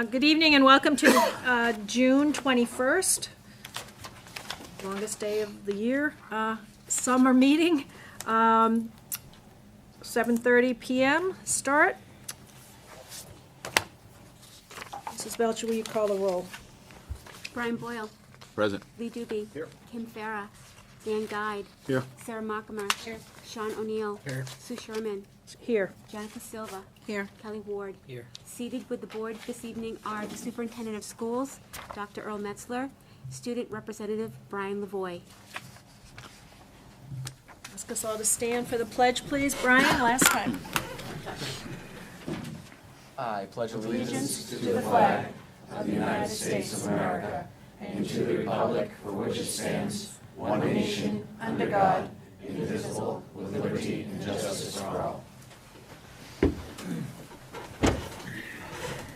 Good evening and welcome to June 21st, longest day of the year, summer meeting, 7:30 p.m. start. Mrs. Belcher, will you call the roll? Brian Boyle. Present. Lee Doobie. Here. Kim Farah. Dan Guide. Here. Sarah Markimer. Here. Sean O'Neill. Here. Sue Sherman. Here. Jennifer Silva. Here. Kelly Ward. Here. Seated with the board this evening are the Superintendent of Schools, Dr. Earl Metzler, Student Representative Brian Lavoie. Ask us all to stand for the pledge, please. Brian, last time. I pledge Allegiance to the flag of the United States of America and to the republic for which it stands, one nation, under God, indivisible, with liberty and justice for all.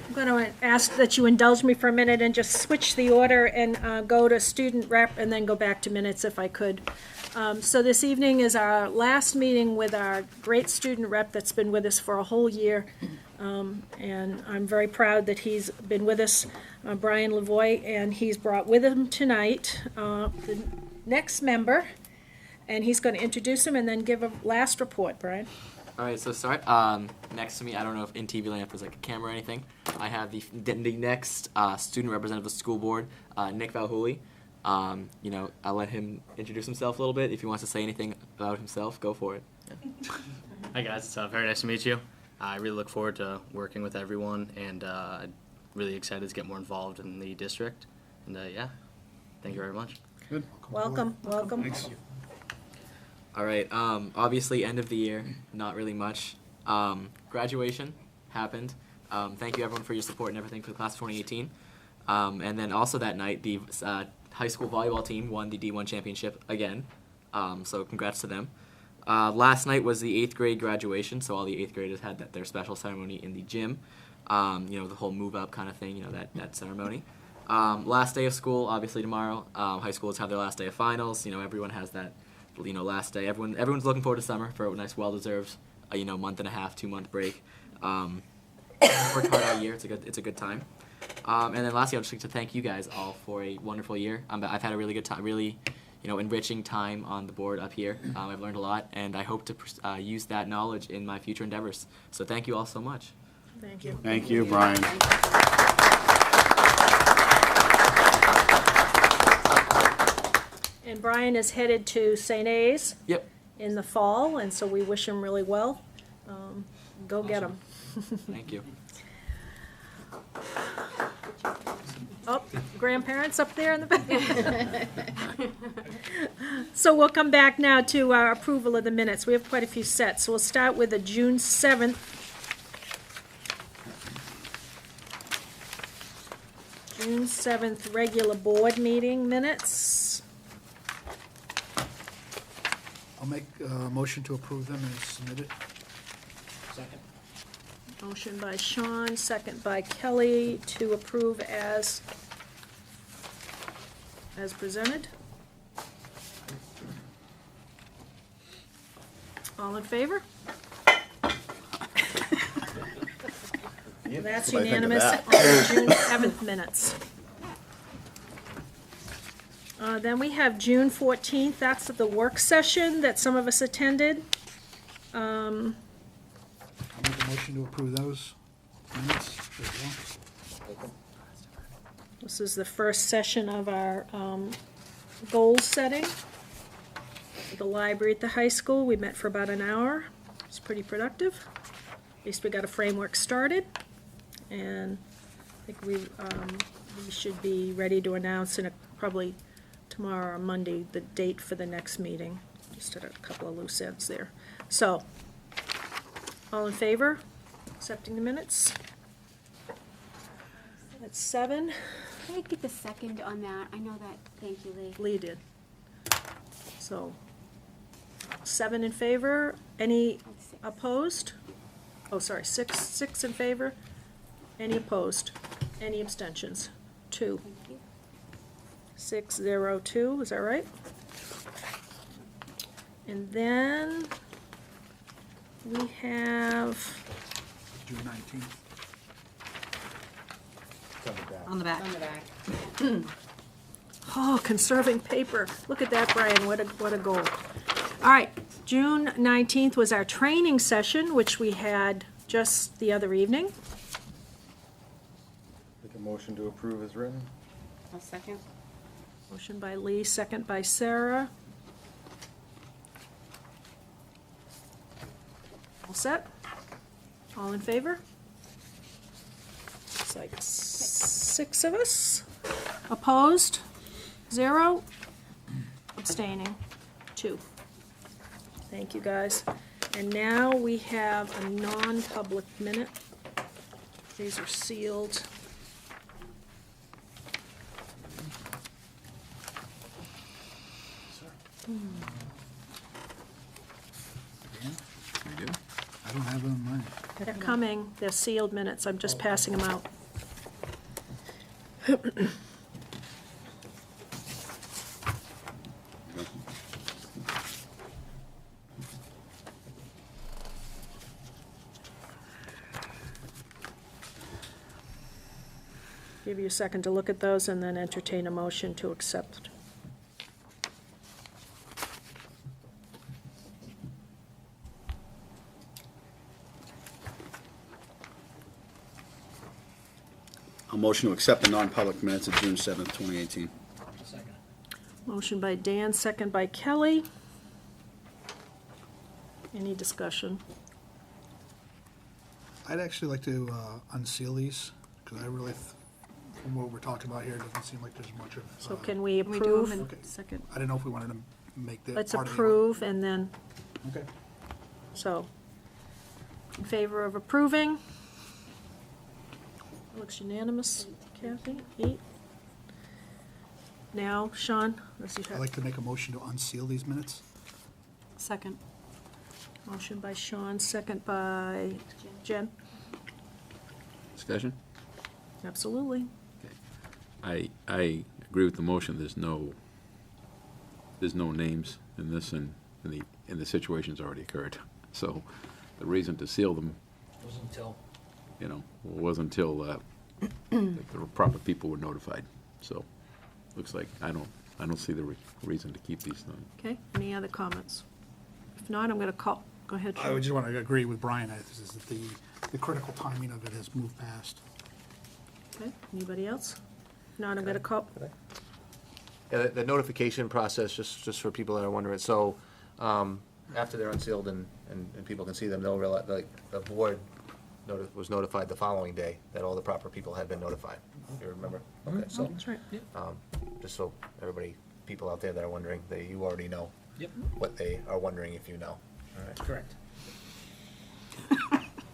I'm going to ask that you indulge me for a minute and just switch the order and go to student rep and then go back to minutes if I could. So this evening is our last meeting with our great student rep that's been with us for a whole year. And I'm very proud that he's been with us, Brian Lavoie, and he's brought with him tonight the next member, and he's going to introduce him and then give a last report, Brian. All right, so start. Next to me, I don't know if in TV land if there's like a camera or anything. I have the next student representative of the school board, Nick Valhouli. I'll let him introduce himself a little bit. If he wants to say anything about himself, go for it. Hi guys, it's very nice to meet you. I really look forward to working with everyone, and really excited to get more involved in the district. And thank you very much. Good. Welcome. Thanks. All right. Obviously, end of the year, not really much. Graduation happened. Thank you everyone for your support and everything for the class of 2018. And then also that night, the high school volleyball team won the D1 championship again. So congrats to them. Last night was the 8th grade graduation, so all the 8th graders had their special ceremony in the gym. The whole move up kind of thing, that ceremony. Last day of school, obviously tomorrow. High schools have their last day of finals. Everyone has that, last day. Everyone's looking forward to summer for a nice, well-deserved, month and a half, 2-month break. Worked hard all year. It's a good time. And then lastly, I'd just like to thank you guys all for a wonderful year. I've had a really good time, really, enriching time on the board up here. I've learned a lot, and I hope to use that knowledge in my future endeavors. So thank you all so much. Thank you. Thank you, Brian. And Brian is headed to St. A's Yep. in the fall, and so we wish him really well. Go get him. Thank you. Oh, grandparents up there in the back. So we'll come back now to our approval of the minutes. We have quite a few sets. So we'll start with the June 7th. June 7th regular board meeting minutes. I'll make a motion to approve them as submitted. Second. Motion by Sean, second by Kelly to approve as presented. All in favor? That's What do I think of unanimous that? on the June 7th minutes. Then we have June 14th, that's the work session that some of us attended. I'll make a motion to approve those minutes as well. This is the first session of our goal setting. At the library at the high school, we met for about an hour. It's pretty productive. At least we got a framework started. And I think we should be ready to announce probably tomorrow or Monday the date for the next meeting. Just had a couple of loose ends there. So, all in favor? Accepting the minutes? That's 7. Can I get the second on that? I know that. Thank you, Lee. Lee did. So, 7 in favor. Any opposed? Oh, sorry, 6 in favor. Any opposed? Any abstentions? 2. Thank you. 6-0-2, is that right? And then We have, June 19th. On the back. oh, conserving paper. Look at that, Brian, what a goal. All right, June 19th was our training session, which we had just the other evening. Make a motion to approve as written. I'll second. Motion by Lee, second by Sarah. All set? All in favor? It's like 6 of us. Opposed? 0. Abstaining? 2. Thank you, guys. And now we have a non-public minute. These are sealed. Dan? I do. I don't have them in mind. They're coming, they're sealed minutes, I'm just passing them out. Give you a second to look at those and then entertain a motion to accept. A motion to accept the non-public minutes of June 7th, 2018. Second. Motion by Dan, second by Kelly. Any discussion? I'd actually like to unseal these, because I really, from what we're talking about here, it doesn't seem like there's much of. So can we Can we do them approve? in Okay. second? I didn't know if we wanted to make that. Let's part of the- approve and then, Okay. so, in favor of approving? Looks unanimous, Kathy, 8. Now, Sean, let's see. I'd like to make a motion to unseal these minutes. Second. Motion by Sean, second by Jen. Discussion? Absolutely. I agree with the motion. There's no names in this, and the situation's already occurred. So the reason to seal them, Wasn't until. wasn't until the proper people were notified. So looks like I don't see the reason to keep these things. Okay, any other comments? If not, I'm gonna call, go ahead, I Sean. would just want to agree with Brian, this is that the critical timing of it has moved past. Okay, anybody else? If not, I'm gonna call, Yeah, the notification process, just for people that are wondering, so, after they're unsealed and people can see them, they'll realize, like, the board was notified the following day that all the proper people had been notified. You remember? Okay, so, that's right. just so everybody, people out there that are wondering, you already know Yep, what they are wondering if you know. All right. correct.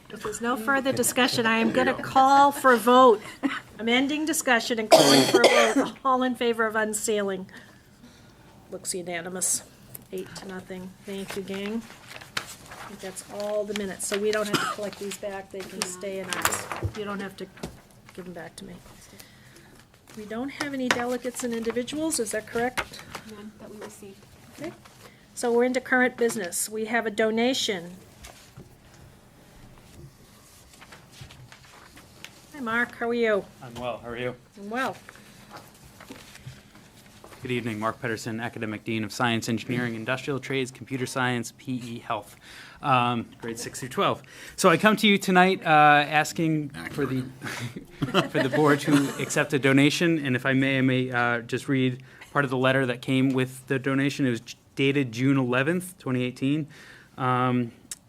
If there's no further discussion, I am gonna call for a vote. I'm ending discussion and calling for a vote. All in favor of unsealing? Looks unanimous, 8-0. Thank you, gang. I think that's all the minutes, so we don't have to collect these back, they can stay in ours. You don't have to give them back to me. We don't have any delegates and individuals, is that correct? None that we received. Okay. So we're into current business. We have a donation. Hi, Mark, how are you? I'm well. How are you? I'm well. Good evening. Mark Pedersen, Academic Dean of Science, Engineering, Industrial Trades, Computer Science, PE, Health, grades 6 through 12. So I come to you tonight asking for the for the board to accept a donation, and if I may just read part of the letter that came with the donation. It was dated June 11th, 2018.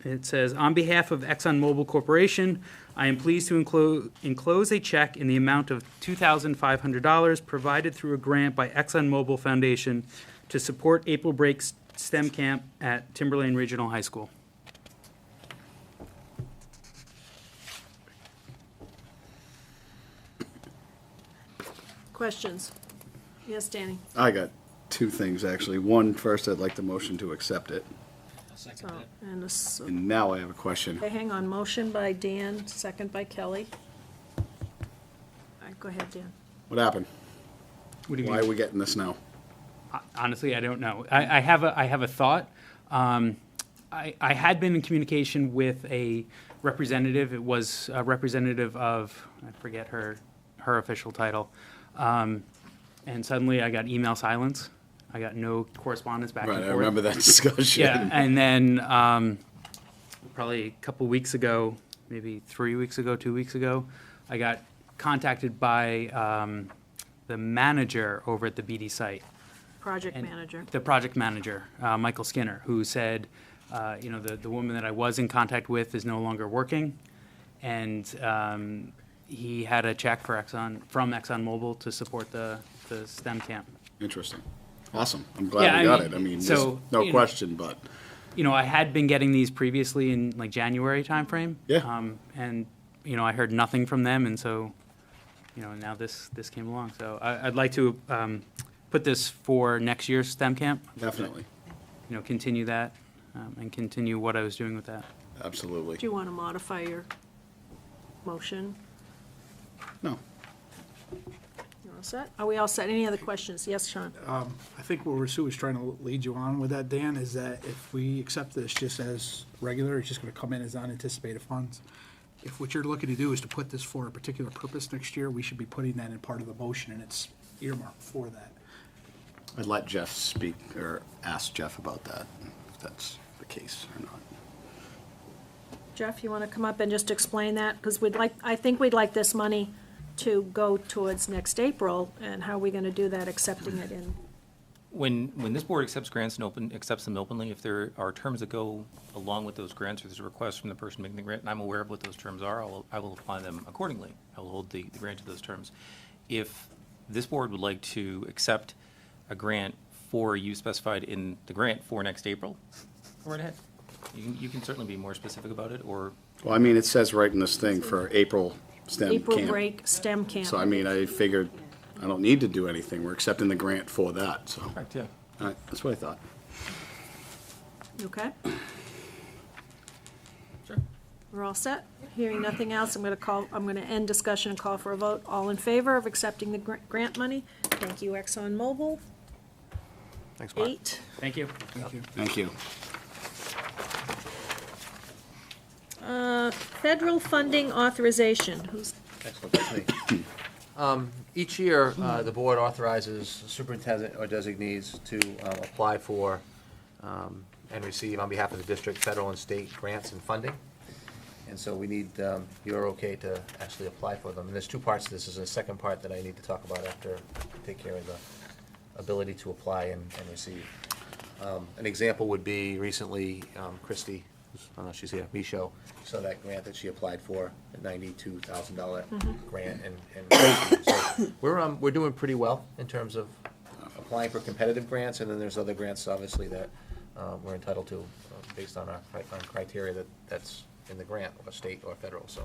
It says, on behalf of ExxonMobil Corporation, I am pleased to enclose a check in the amount of $2,500 provided through a grant by ExxonMobil Foundation to support April Break STEM Camp at Timberlane Regional High School. Questions? Yes, Danny? I got two things, actually. One, first, I'd like the motion to accept it. I'll second So, that. and this, And now I have a question. okay, hang on, motion by Dan, second by Kelly. All right, go ahead, Dan. What happened? What do you Why mean? are we getting this now? Honestly, I don't know. I have a thought. I had been in communication with a representative. It was a representative of, I forget her official title. And suddenly I got email silence. I got no correspondence back and Right, forth. I remember that discussion. Yeah, and then probably a couple weeks ago, maybe 3 weeks ago, 2 weeks ago, I got contacted by the manager over at the BD site. Project And manager. The project manager, Michael Skinner, who said, the woman that I was in contact with is no longer working, and he had a check from ExxonMobil to support the STEM camp. Interesting. Awesome. I'm glad Yeah, we I got mean, it. I mean, so, there's no you know- question, but I had been getting these previously in like January timeframe. Yeah. And, I heard nothing from them, and so, now this came along. So I'd like to put this for next year's STEM camp. definitely, Continue that, and continue what I was doing with that. absolutely. Do you want to modify your motion? No. You all set? Are we all set? Any other questions? Yes, Sean? I think what Sue was trying to lead you on with that, Dan, is that if we accept this just as regular, it's just gonna come in as unanticipated funds. If what you're looking to do is to put this for a particular purpose next year, we should be putting that in part of the motion, and it's earmarked for that. I'd let Jeff speak, or ask Jeff about that, if that's the case or not. Jeff, you want to come up and just explain that? Because I think we'd like this money to go towards next April, and how are we going to do that, accepting it in? When this board accepts grants and accepts them openly, if there are terms that go along with those grants, or there's a request from the person making the grant, and I'm aware of what those terms are, I will apply them accordingly. I will hold the grant to those terms. If this board would like to accept a grant for a use specified in the grant for next April, go right ahead. You can certainly be more specific about it, or Well, I mean, it says right in this thing for April STEM camp. April break STEM camp. So, I mean, I figured I don't need to do anything. We're accepting the grant for that, so. correct, yeah. All right, that's what I thought. Okay, Sure. we're all set? Hearing nothing else, I'm going to end discussion and call for a vote. All in favor of accepting the grant money? Thank you, ExxonMobil. Thanks, Mark. 8. Thank you. Thank you. Federal funding authorization. Who's, Excellent, that's me. Each year, the board authorizes superintendent or designees to apply for and receive on behalf of the district federal and state grants and funding. And so we need your okay to actually apply for them. And there's two parts to this. There's a second part that I need to talk about after I take care of the ability to apply and receive. An example would be recently, Christie, I don't know if she's here, Micho, saw that grant that she applied for, a $92,000 grant, and so we're doing pretty well in terms of applying for competitive grants, and then there's other grants, obviously, that we're entitled to based on our criteria that's in the grant, or state or federal, so.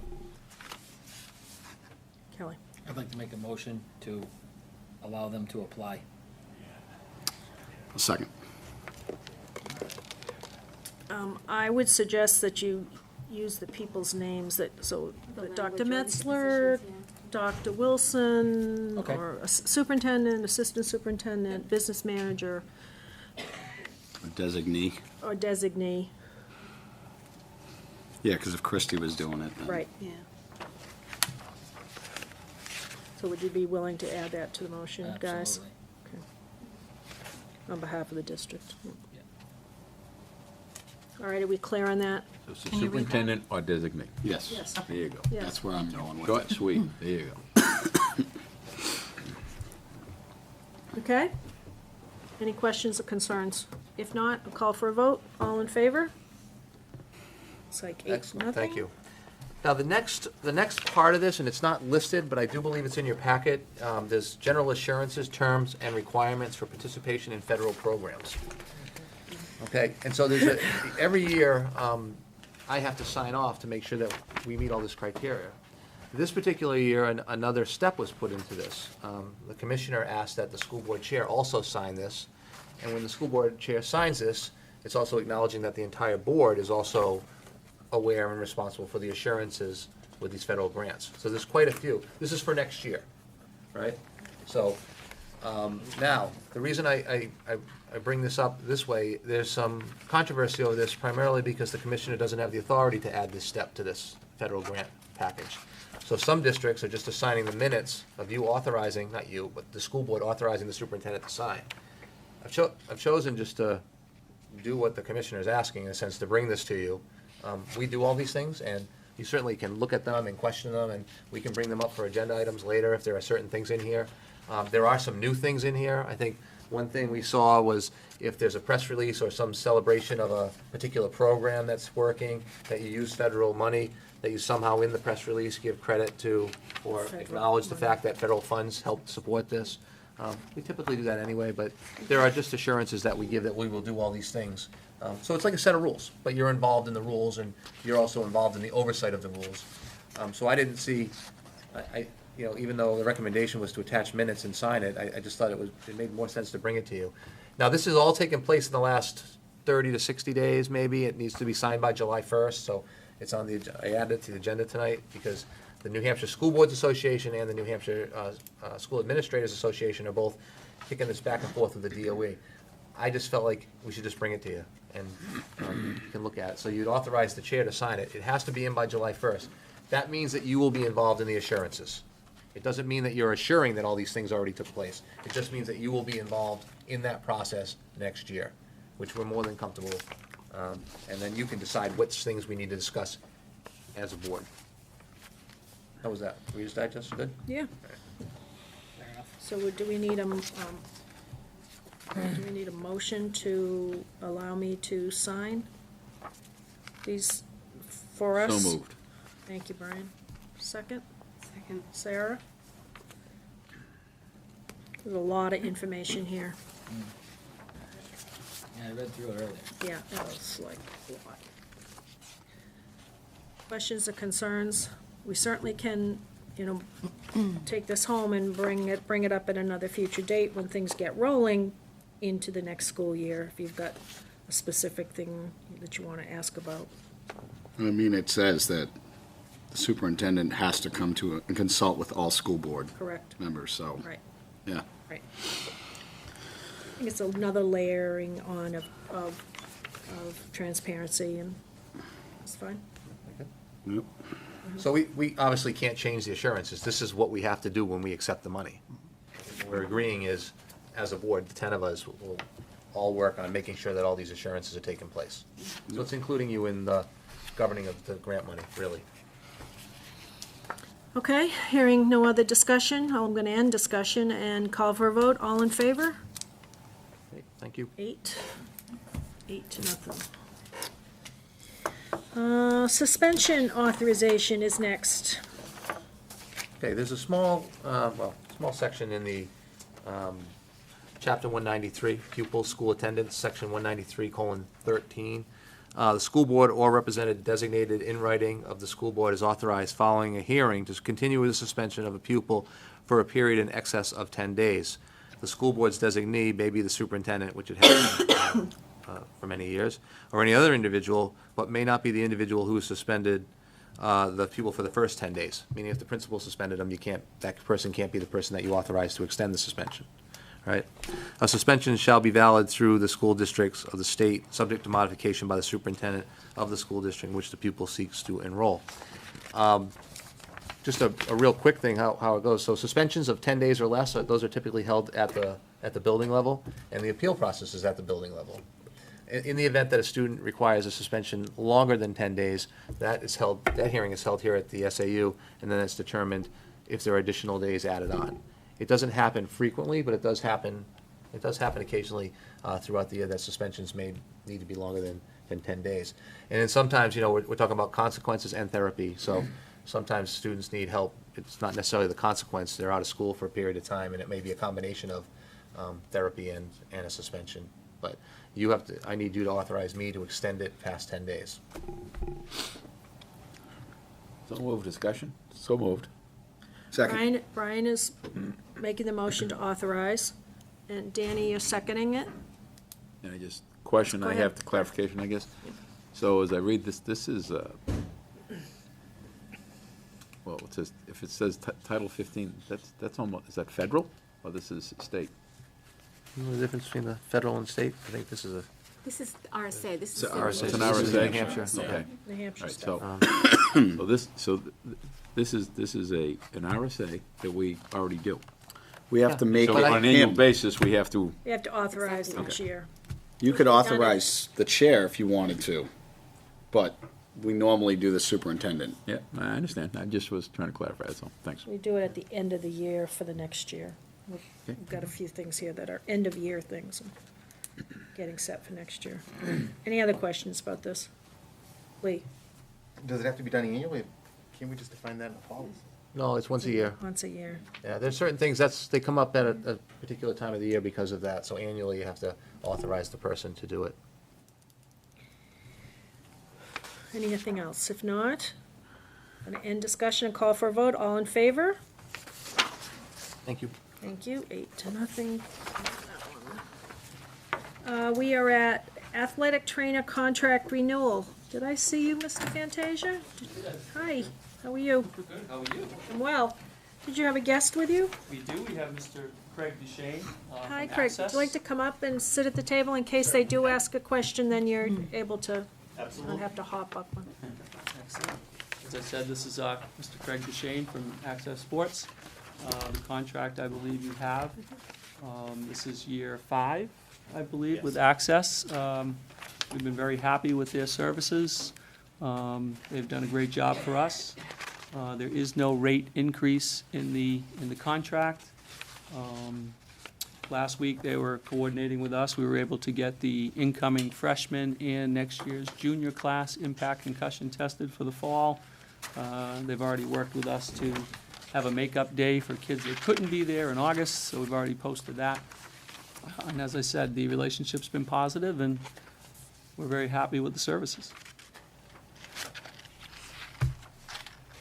Kelly? I'd like to make a motion to allow them to apply. A second. I would suggest that you use the people's names so Dr. language Metzler, positions, Dr. Wilson, Okay. or a superintendent, assistant superintendent, business manager, A designee. or designee. Yeah, because if Christie was doing it, then. Right. Yeah. So would you be willing to add that to the motion, guys? Absolutely. On behalf of the district? Yeah. All right, are we clear on that? So it's the Can you read that? superintendent or designate. Yes. Yes. There you go. Yes. That's where I'm going with Short, it. sweet, there you go. Okay? Any questions or concerns? If not, I'll call for a vote. All in favor? It's like 8-0. Excellent, thank you. Now, the next part of this, and it's not listed, but I do believe it's in your packet, there's general assurances, terms, and requirements for participation in federal programs. Okay, and so every year, I have to sign off to make sure that we meet all this criteria. This particular year, another step was put into this. The commissioner asked that the school board chair also sign this, and when the school board chair signs this, it's also acknowledging that the entire board is also aware and responsible for the assurances with these federal grants. So there's quite a few. This is for next year, right? So Now, the reason I bring this up this way, there's some controversy over this primarily because the commissioner doesn't have the authority to add this step to this federal grant package. So some districts are just assigning the minutes of you authorizing, not you, but the school board authorizing the superintendent to sign. I've chosen just to do what the commissioner is asking, in a sense, to bring this to you. We do all these things, and you certainly can look at them and question them, and we can bring them up for agenda items later if there are certain things in here. There are some new things in here. I think one thing we saw was if there's a press release or some celebration of a particular program that's working, that you use federal money, that you somehow in the press release give credit to or Federal acknowledge the money. fact that federal funds helped support this. We typically do that anyway, but there are just assurances that we give that we will do all these things. So it's like a set of rules, but you're involved in the rules, and you're also involved in the oversight of the rules. So I didn't see, even though the recommendation was to attach minutes and sign it, I just thought it made more sense to bring it to you. Now, this has all taken place in the last 30 to 60 days, maybe. It needs to be signed by July 1st, so it's on I added it to the agenda tonight because the New Hampshire School Boards Association and the New Hampshire School Administrators Association are both kicking this back and forth with the DOE. I just felt like we should just bring it to you, and you can look at it. So you'd authorize the chair to sign it. It has to be in by July 1st. That means that you will be involved in the assurances. It doesn't mean that you're assuring that all these things already took place. It just means that you will be involved in that process next year, which we're more than comfortable with. And then you can decide which things we need to discuss as a board. How was that? Reader's Digest, good? Yeah. So do we need a motion to allow me to sign these for us? So moved. Thank you, Brian. Second? Second. Sarah? There's a lot of information here. Yeah, I read through it earlier. Yeah, that was like a lot. Questions or concerns? We certainly can, take this home and bring it up at another future date when things get rolling into the next school year, if you've got a specific thing that you want to ask about. I mean, it says that the superintendent has to come to and consult with all school board Correct. members, so. Right, Yeah. right. I think it's another layering on of transparency, and it's fine. Yep. So we obviously can't change the assurances. This is what we have to do when we accept the money. What we're agreeing is, as a board, the 10 of us will all work on making sure that all these assurances are taking place. So it's including you in the governing of the grant money, really. Okay, hearing no other discussion, I'm going to end discussion and call for a vote. All in favor? Okay, thank you. 8 to nothing. Suspension authorization is next. Okay, there's a small section in the Chapter 193, Pupils, School Attendance, Section 193:13. The school board or representative designated in writing of the school board is authorized following a hearing to continue with the suspension of a pupil for a period in excess of 10 days. The school board's designee may be the superintendent, which it has been for many years, or any other individual, but may not be the individual who is suspended the pupil for the first 10 days. Meaning if the principal suspended them, that person can't be the person that you authorize to extend the suspension. Right? A suspension shall be valid through the school districts of the state, subject to modification by the superintendent of the school district in which the pupil seeks to enroll. Just a real quick thing, how it goes. So suspensions of 10 days or less, those are typically held at the building level, and the appeal process is at the building level. In the event that a student requires a suspension longer than 10 days, that hearing is held here at the SAU, and then it's determined if there are additional days added on. It doesn't happen frequently, but it does happen occasionally throughout the year that suspensions may need to be longer than 10 days. And then sometimes, we're talking about consequences and therapy, so sometimes students need help. It's not necessarily the consequence. They're out of school for a period of time, and it may be a combination of therapy and a suspension. But I need you to authorize me to extend it past 10 days. So moved. Discussion? So moved. Brian is making the motion to authorize, and Danny, you're seconding it? And question Go I ahead. have, to clarification, I guess. So as I read this is, well, it says, if it says Title 15, that's almost, is that federal? Or this is state? You know the difference between the federal and state? I think this is a, This is RSA, this is. It's RSA. It's an This is RSA. New Hampshire. Okay. New Hampshire Right, stuff. This is an RSA that we already do. We have to make So it on an annual him. basis, we have to, You have to authorize Exactly. each year. You could Done it. authorize the chair if you wanted to, but we normally do the superintendent. yeah, I understand. I just was trying to clarify, that's all. Thanks. We do it at the end of the year for the next year. Okay. We've got a few things here that are end-of-year things, and getting set for next year. Any other questions about this? Lee, Does it have to be done annually? Can't we just define that in the policy? no, it's once a year. once a year. Yeah, there's certain things, they come up at a particular time of the year because of that, so annually you have to authorize the person to do it. Anything else? If not, I'm gonna end discussion and call for a vote. All in favor? Thank you. Thank you, 8-0. We are at athletic trainer contract renewal. Did I see you, Mr. Fantasia? Hi, how are you? Good, how are you? I'm well. Did you have a guest with you? We do, we have Mr. Craig Duchesne. Hi, from Craig. Would Access. you like to come up and sit at the table in case they do ask a question, then you're able to not Absolutely. have to hop up one. Excellent. As I said, this is Mr. Craig Duchesne from Access Sports. The contract I believe you have. This is year 5, I believe, with Access. We've been very happy with their services. They've done a great job for us. There is no rate increase in the contract. Last week, they were coordinating with us. We were able to get the incoming freshman and next year's junior class impact concussion tested for the fall. They've already worked with us to have a makeup day for kids that couldn't be there in August, so we've already posted that. And as I said, the relationship's been positive, and we're very happy with the services.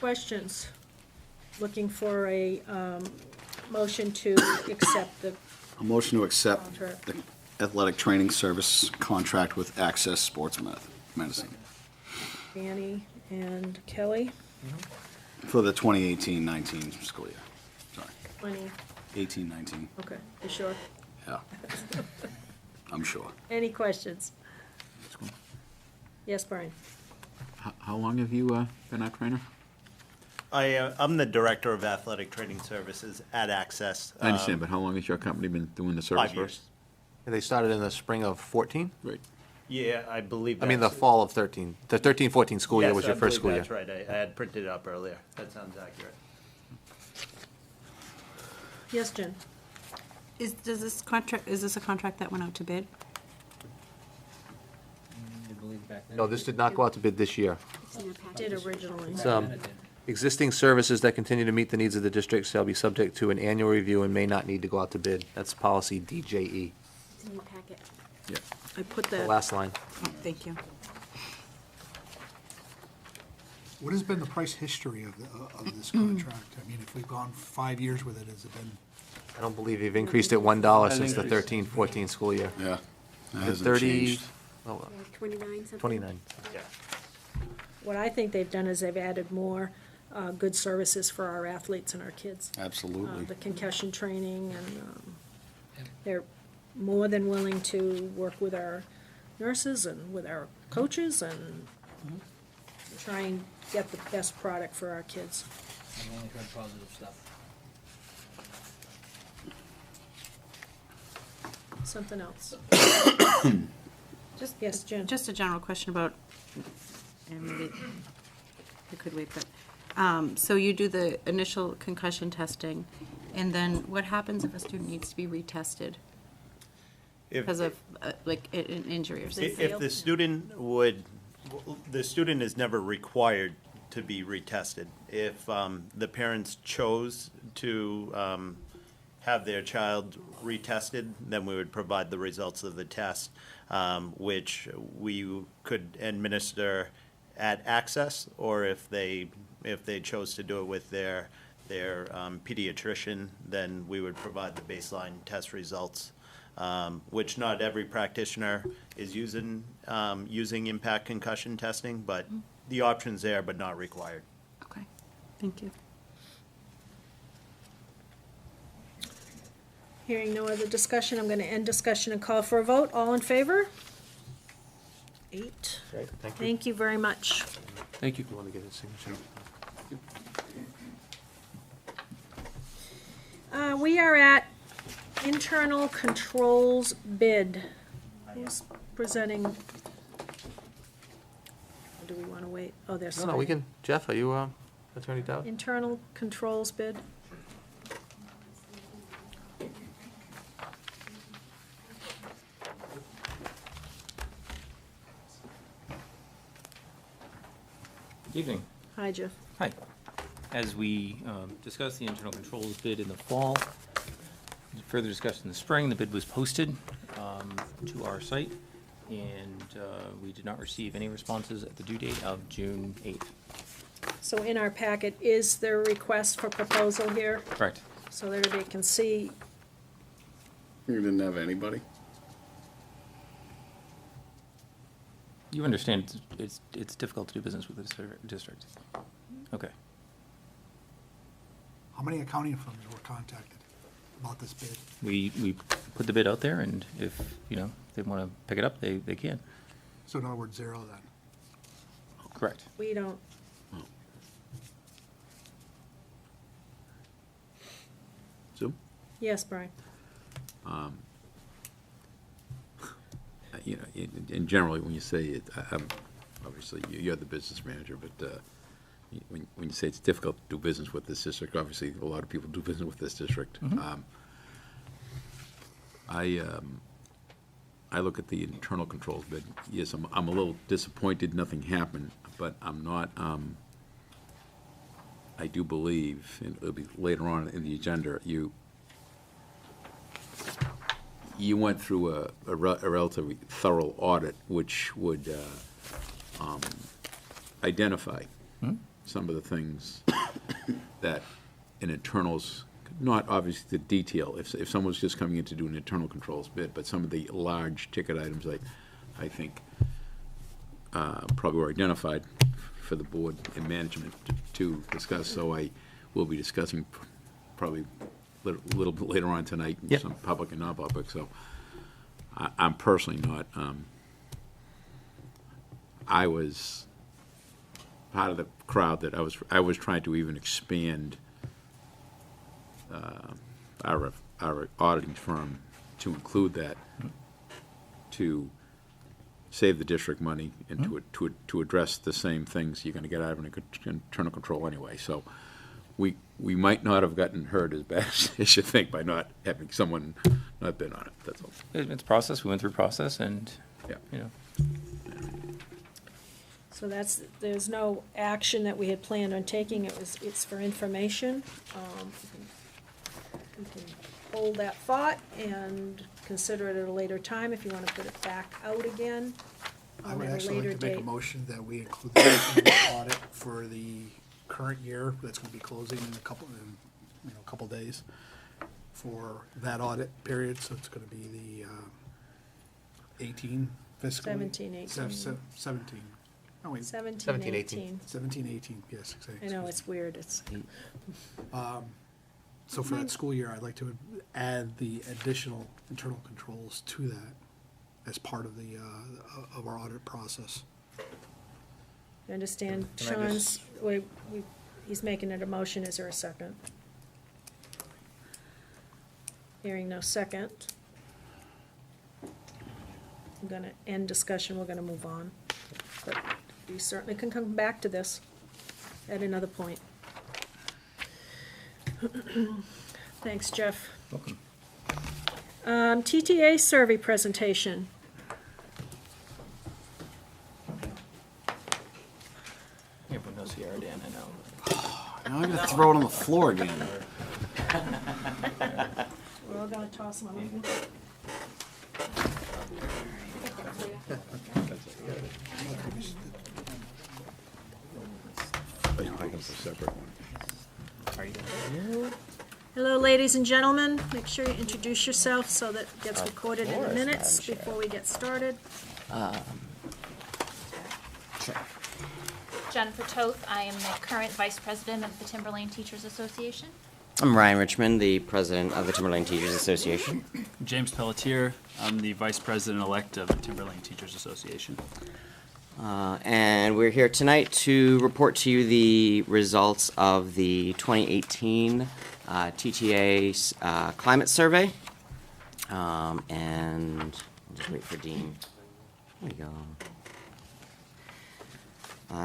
Questions? Looking for a motion to accept the A motion to accept contract. the athletic training service contract with Access Sports Medicine Danny and Kelly. for the 2018-19 school year. Sorry, 20, 18-19, okay, you sure? yeah. I'm sure. Any questions? Yes, Brian? How long have you been our trainer? I'm the Director of Athletic Training Services at Access. I understand, but how long has your company been doing the service 5 for us? years. And they started in the spring of 14? Right. Yeah, I believe I mean, the that's- fall of 13. The 13-14 school year Yes, was I your first school believe year. That's right. I had printed it up earlier. That sounds accurate. Yes, Jen? Is this a contract that went out to bid? I believe back then. No, this did not go out to bid this year. It's in your packet. Did originally. It's, existing services that continue to meet the needs of the district shall be subject to an annual review and may not need to go out to bid. That's policy DJE, It's in your packet. Yeah. I put the that, last line. Oh, thank you. What has been the price history of this contract? I mean, if we've gone 5 years with it, has it been? I don't believe you've increased it $1 Has since the increased. 13-14 school year. Yeah, that The hasn't 30, changed. oh, 29 something? 29. what I think they've done is they've added more good services for our athletes and our kids. Absolutely. The concussion training, and they're more than willing to work with our nurses and with our coaches and try and get the best product for our kids. I've only heard positive stuff. Something else? Just, Yes, Jen? just a general question about, and maybe you could wait, but, so you do the initial concussion testing, and then what happens if a student needs to be retested If- because of, like, an injury or something? If the student the student is never required to be retested. If the parents chose to have their child retested, then we would provide the results of the test, which we could administer at Access, or if they chose to do it with their pediatrician, then we would provide the baseline test results, which not every practitioner is using impact concussion testing, but the option's there, but not required. Okay, thank you. Hearing no other discussion, I'm gonna end discussion and call for a vote. All in favor? 8. Great, thank you. Thank you very much. Thank you. You want to get his signature? We are at internal controls bid. Who's presenting? Or do we want to wait? Oh, there's. No, we can, Jeff, are you Attorney Dowd? Internal controls bid. Evening. Hi, Jeff. Hi. As we discussed the internal controls bid in the fall, further discussed in the spring, the bid was posted to our site, and we did not receive any responses at the due date of June 8th. So in our packet is the request for proposal here, Correct. so that everybody can see. You didn't have anybody? You understand it's difficult to do business with this district. Okay. How many accounting firms were contacted about this bid? We put the bid out there, and if, they want to pick it up, they can. So in other words, 0 then? Correct. We don't. Sue? Yes, Brian. And generally, when you say it, obviously, you're the business manager, but when you say it's difficult to do business with this district, obviously, a lot of people do business with this district. I look at the internal controls bid. Yes, I'm a little disappointed nothing happened, but I'm not, I do believe, and it'll be later on in the agenda, you went through a relatively thorough audit, which would identify some of the things that in internals, not obviously the detail, if someone's just coming in to do an internal controls bid, but some of the large ticket items, I think probably were identified for the board and management to discuss. So I will be discussing probably a little bit later on tonight, in some public and non-public. So I'm personally not. I was part of the crowd that I was trying to even expand our auditing firm to include that, to save the district money and to address the same things you're going to get out of an internal control anyway. So we might not have gotten hurt as bad as you think by not having someone not been on it. That's all. It's process. We went through process, and So there's no action that we had planned on taking. It's for information. We can hold that thought and consider it at a later time if you want to put it back out again I would at a actually later like to make a date. motion that we include this in the audit for the current year that's going to be closing in a couple days for that audit period. So it's going to be the 18 fiscal. 17, 18. 17. Oh, wait. 17, 18. 17, 18, yes, exactly. I know, it's weird. It's. So for that school year, I'd like to add the additional internal controls to that as part of the, of our audit process. You understand Can I Sean's, he's making it a motion. Is there a second? Hearing no second. I'm going to end discussion. We're going to move on. But we certainly can come back to this at another point. Thanks, Jeff. welcome. TTA survey presentation. Everyone knows who you are, Dan, I know. Now I'm going to throw it on the floor again. We're all going to toss them on. Hello, ladies and gentlemen. Make sure you introduce yourself so that it gets recorded in the minutes before we get started. Jennifer Toth, I am the current Vice President of the Timberlane Teachers Association. I'm Ryan Richmond, the president of the Timberlane Teachers Association. James Pelletier, I'm the vice president-elect of the Timberlane Teachers Association. And we're here tonight to report to you the results of the 2018 TTA climate survey. And I'll just wait for Dean. There we go.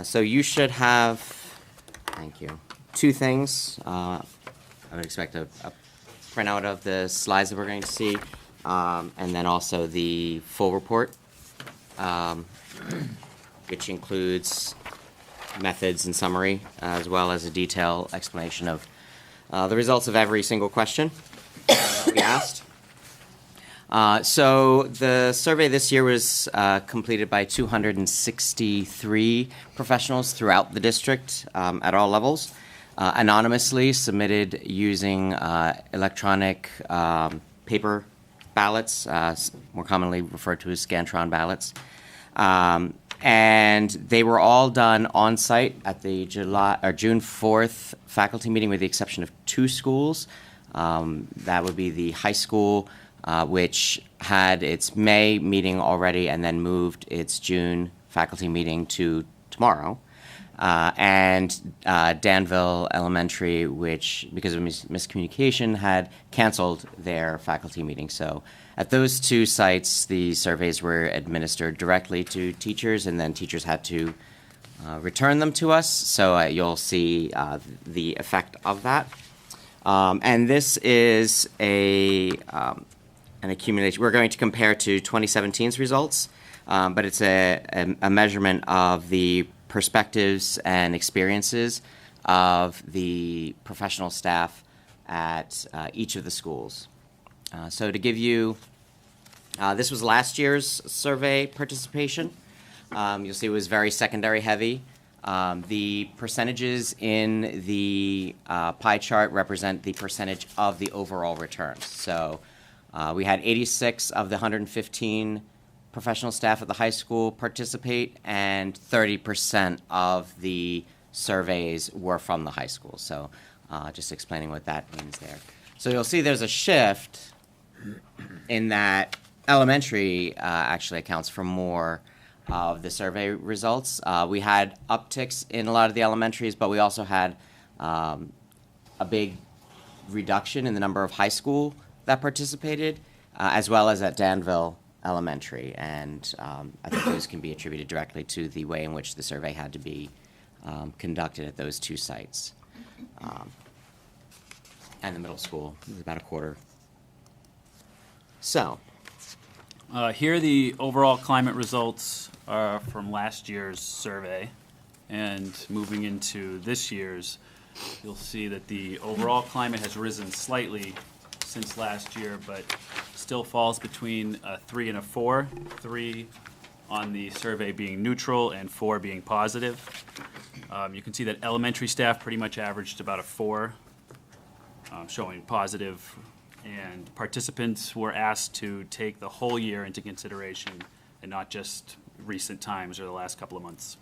So you should have, thank you, two things. I would expect a printout of the slides that we're going to see, and then also the full report, which includes methods and summary, as well as a detailed explanation of the results of every single question we asked. So the survey this year was completed by 263 professionals throughout the district at all levels, anonymously submitted using electronic paper ballots, more commonly referred to as Scantron ballots. And they were all done on-site at the June 4th faculty meeting, with the exception of two schools. That would be the high school, which had its May meeting already and then moved its June faculty meeting to tomorrow. And Danville Elementary, which, because of miscommunication, had canceled their faculty meeting. So at those two sites, the surveys were administered directly to teachers, and then teachers had to return them to us. So you'll see the effect of that. And this is an accumulation. We're going to compare to 2017's results, but it's a measurement of the perspectives and experiences of the professional staff at each of the schools. So to give you, this was last year's survey participation. You'll see it was very secondary heavy. The percentages in the pie chart represent the percentage of the overall returns. So we had 86 of the 115 professional staff at the high school participate, and 30% of the surveys were from the high school. So just explaining what that means there. So you'll see there's a shift in that elementary actually accounts for more of the survey results. We had upticks in a lot of the elementaries, but we also had a big reduction in the number of high school that participated, as well as at Danville Elementary. And I think those can be attributed directly to the way in which the survey had to be conducted at those two sites. And the middle school was about a quarter. So. Here are the overall climate results from last year's survey. And moving into this year's, you'll see that the overall climate has risen slightly since last year, but still falls between a 3 and a 4. 3 on the survey being neutral and 4 being positive. You can see that elementary staff pretty much averaged about a 4, showing positive, and participants were asked to take the whole year into consideration and not just recent times or the last couple of months.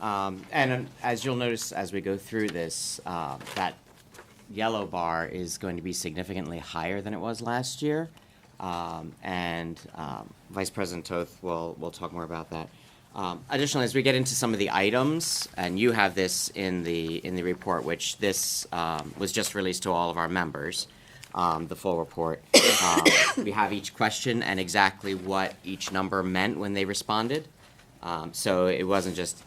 And as you'll notice as we go through this, that yellow bar is going to be significantly higher than it was last year. And Vice President Toth will talk more about that. Additionally, as we get into some of the items, and you have this in the report, which this was just released to all of our members, the full report. We have each question and exactly what each number meant when they responded. So it wasn't just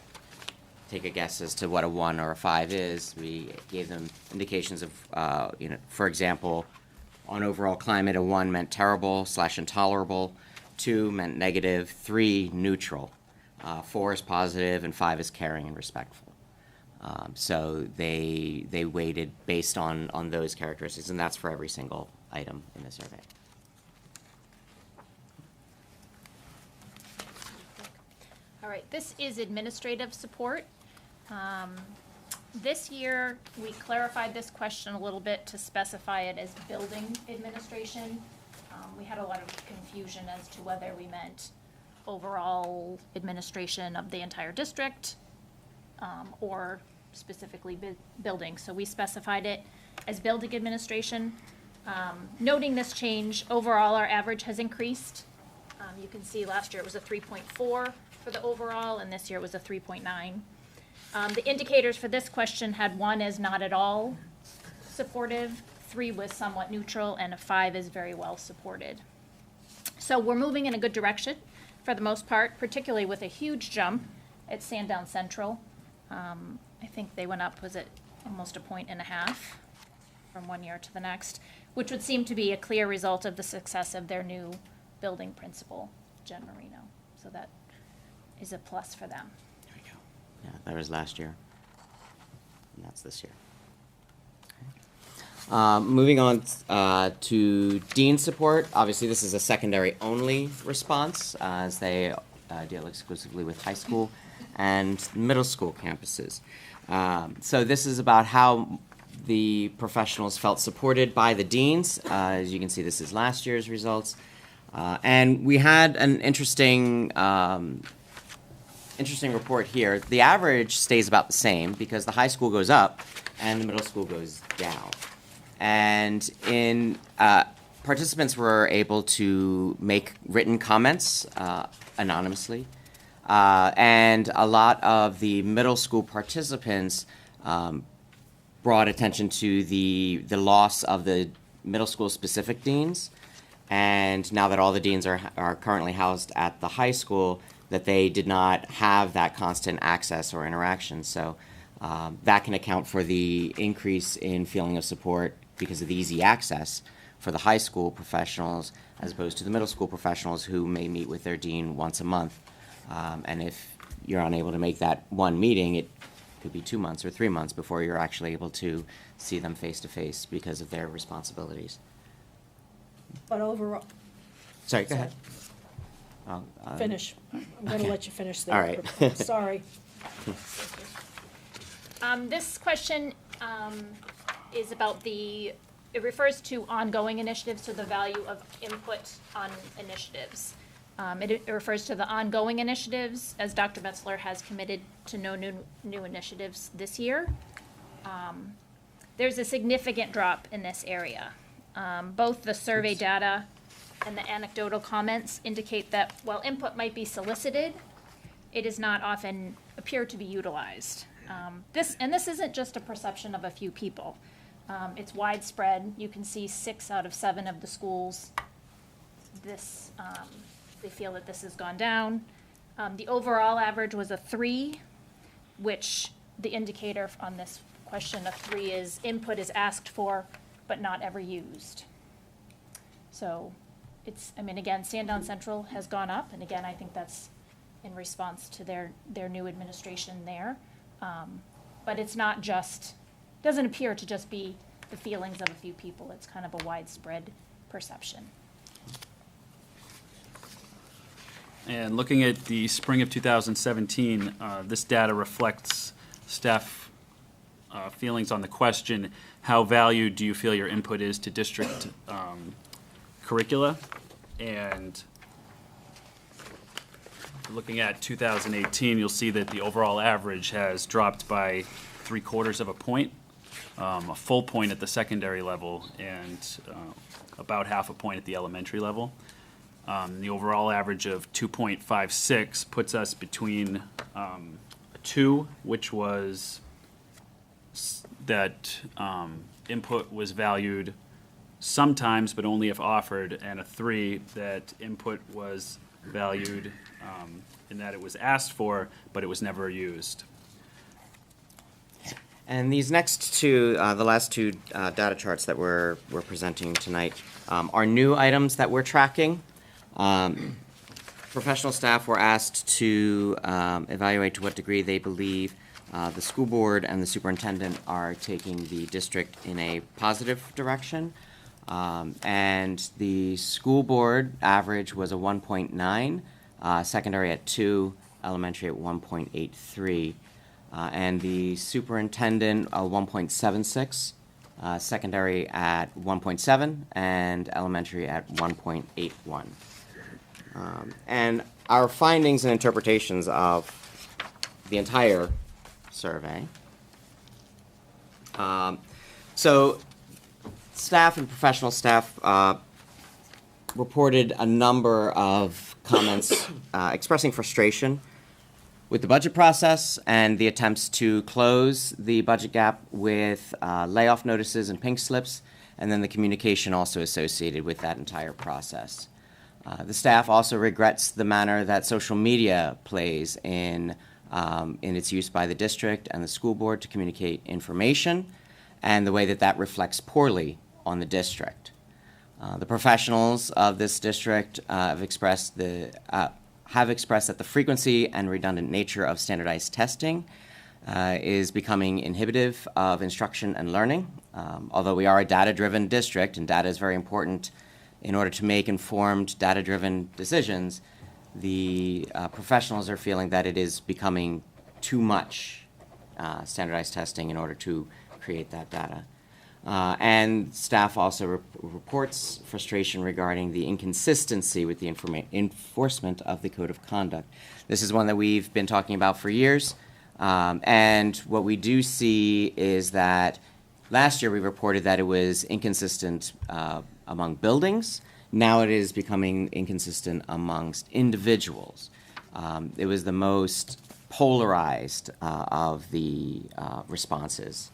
take a guess as to what a 1 or a 5 is. We gave them indications of, for example, on overall climate, a 1 meant terrible / intolerable, 2 meant negative, 3 neutral, 4 is positive, and 5 is caring and respectful. So they weighted based on those characteristics, and that's for every single item in the survey. All right, this is administrative support. This year, we clarified this question a little bit to specify it as building administration. We had a lot of confusion as to whether we meant overall administration of the entire district or specifically building. So we specified it as building administration. Noting this change, overall, our average has increased. You can see last year it was a 3.4 for the overall, and this year it was a 3.9. The indicators for this question had 1 as not at all supportive, 3 was somewhat neutral, and a 5 is very well supported. So we're moving in a good direction for the most part, particularly with a huge jump at Sandown Central. I think they went up, was it almost 1.5 points from one year to the next, which would seem to be a clear result of the success of their new building principal, Jen Marino. So that is a plus for them. There we go. Yeah, that was last year. And that's this year. Moving on to Dean support. Obviously, this is a secondary-only response, as they deal exclusively with high school and middle school campuses. So this is about how the professionals felt supported by the deans. As you can see, this is last year's results. And we had an interesting report here. The average stays about the same because the high school goes up and the middle school goes down. And participants were able to make written comments anonymously. And a lot of the middle school participants brought attention to the loss of the middle school specific deans. And now that all the deans are currently housed at the high school, that they did not have that constant access or interaction. So that can account for the increase in feeling of support because of the easy access for the high school professionals as opposed to the middle school professionals who may meet with their dean once a month. And if you're unable to make that one meeting, it could be 2 months or 3 months before you're actually able to see them face to face because of their responsibilities. But overall, Sorry, go ahead. finish. I'm gonna okay. let you finish there. All right. Sorry. This question is about it refers to ongoing initiatives, so the value of input on initiatives. It refers to the ongoing initiatives, as Dr. Metzler has committed to no new initiatives this year. There's a significant drop in this area. Both the survey data and the anecdotal comments indicate that while input might be solicited, it does not often appear to be utilized. This isn't just a perception of a few people. It's widespread. You can see 6 out of 7 of the schools, they feel that this has gone down. The overall average was a 3, which the indicator on this question of 3 is input is asked for, but not ever used. So again, Sandown Central has gone up, and again, I think that's in response to their new administration there. But it's not doesn't appear to just be the feelings of a few people. It's kind of a widespread perception. And looking at the spring of 2017, this data reflects staff feelings on the question, how valued do you feel your input is to district curricula? And looking at 2018, you'll see that the overall average has dropped by 3/4 of a point, a full point at the secondary level, and about half a point at the elementary level. The overall average of 2.56 puts us between a 2, which was that input was valued sometimes, but only if offered, and a 3, that input was valued in that it was asked for, but it was never used. And these next two, the last two data charts that we're presenting tonight are new items that we're tracking. Professional staff were asked to evaluate to what degree they believe the school board and the superintendent are taking the district in a positive direction. And the school board average was a 1.9, secondary at 2, elementary at 1.83. And the superintendent, 1.76, secondary at 1.7, and elementary at 1.81. And our findings and interpretations of the entire survey So, staff and professional staff reported a number of comments expressing frustration with the budget process and the attempts to close the budget gap with layoff notices and pink slips, and then the communication also associated with that entire process. The staff also regrets the manner that social media plays in its use by the district and the school board to communicate information, and the way that that reflects poorly on the district. The professionals of this district have expressed that the frequency and redundant nature of standardized testing is becoming inhibitive of instruction and learning. Although we are a data-driven district, and data is very important in order to make informed, data-driven decisions, the professionals are feeling that it is becoming too much standardized testing in order to create that data. And staff also reports frustration regarding the inconsistency with the enforcement of the Code of Conduct. This is one that we've been talking about for years. And what we do see is that last year we reported that it was inconsistent among buildings. Now it is becoming inconsistent amongst individuals. It was the most polarized of the responses,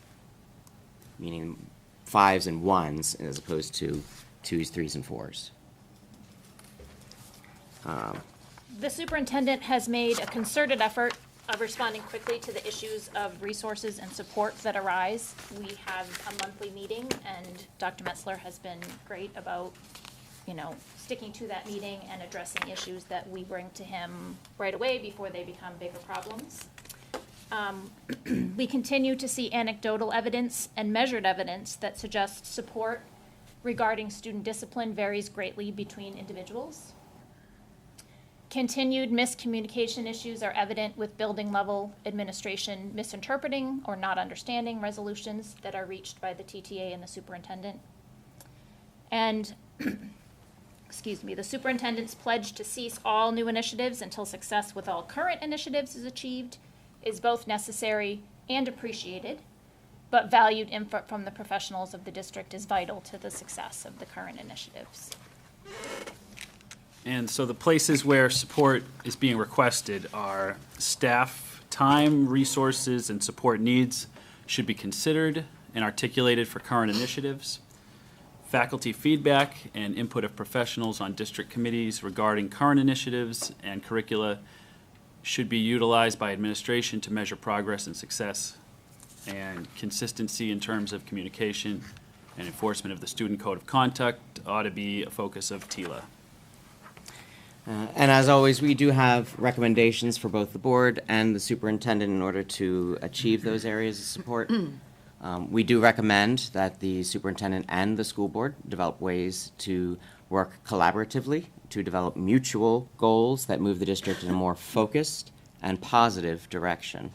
meaning 5s and 1s as opposed to 2s, 3s, and 4s. The superintendent has made a concerted effort of responding quickly to the issues of resources and support that arise. We have a monthly meeting, and Dr. Metzler has been great about, sticking to that meeting and addressing issues that we bring to him right away before they become bigger problems. We continue to see anecdotal evidence and measured evidence that suggests support regarding student discipline varies greatly between individuals. Continued miscommunication issues are evident with building level administration misinterpreting or not understanding resolutions that are reached by the TTA and the superintendent. And, the superintendent's pledge to cease all new initiatives until success with all current initiatives is achieved is both necessary and appreciated, but valued input from the professionals of the district is vital to the success of the current initiatives. And so the places where support is being requested are staff time, resources, and support needs should be considered and articulated for current initiatives. Faculty feedback and input of professionals on district committees regarding current initiatives and curricula should be utilized by administration to measure progress and success. And consistency in terms of communication and enforcement of the student code of conduct ought to be a focus of TILA. And as always, we do have recommendations for both the board and the superintendent in order to achieve those areas of support. We do recommend that the superintendent and the school board develop ways to work collaboratively to develop mutual goals that move the district in a more focused and positive direction.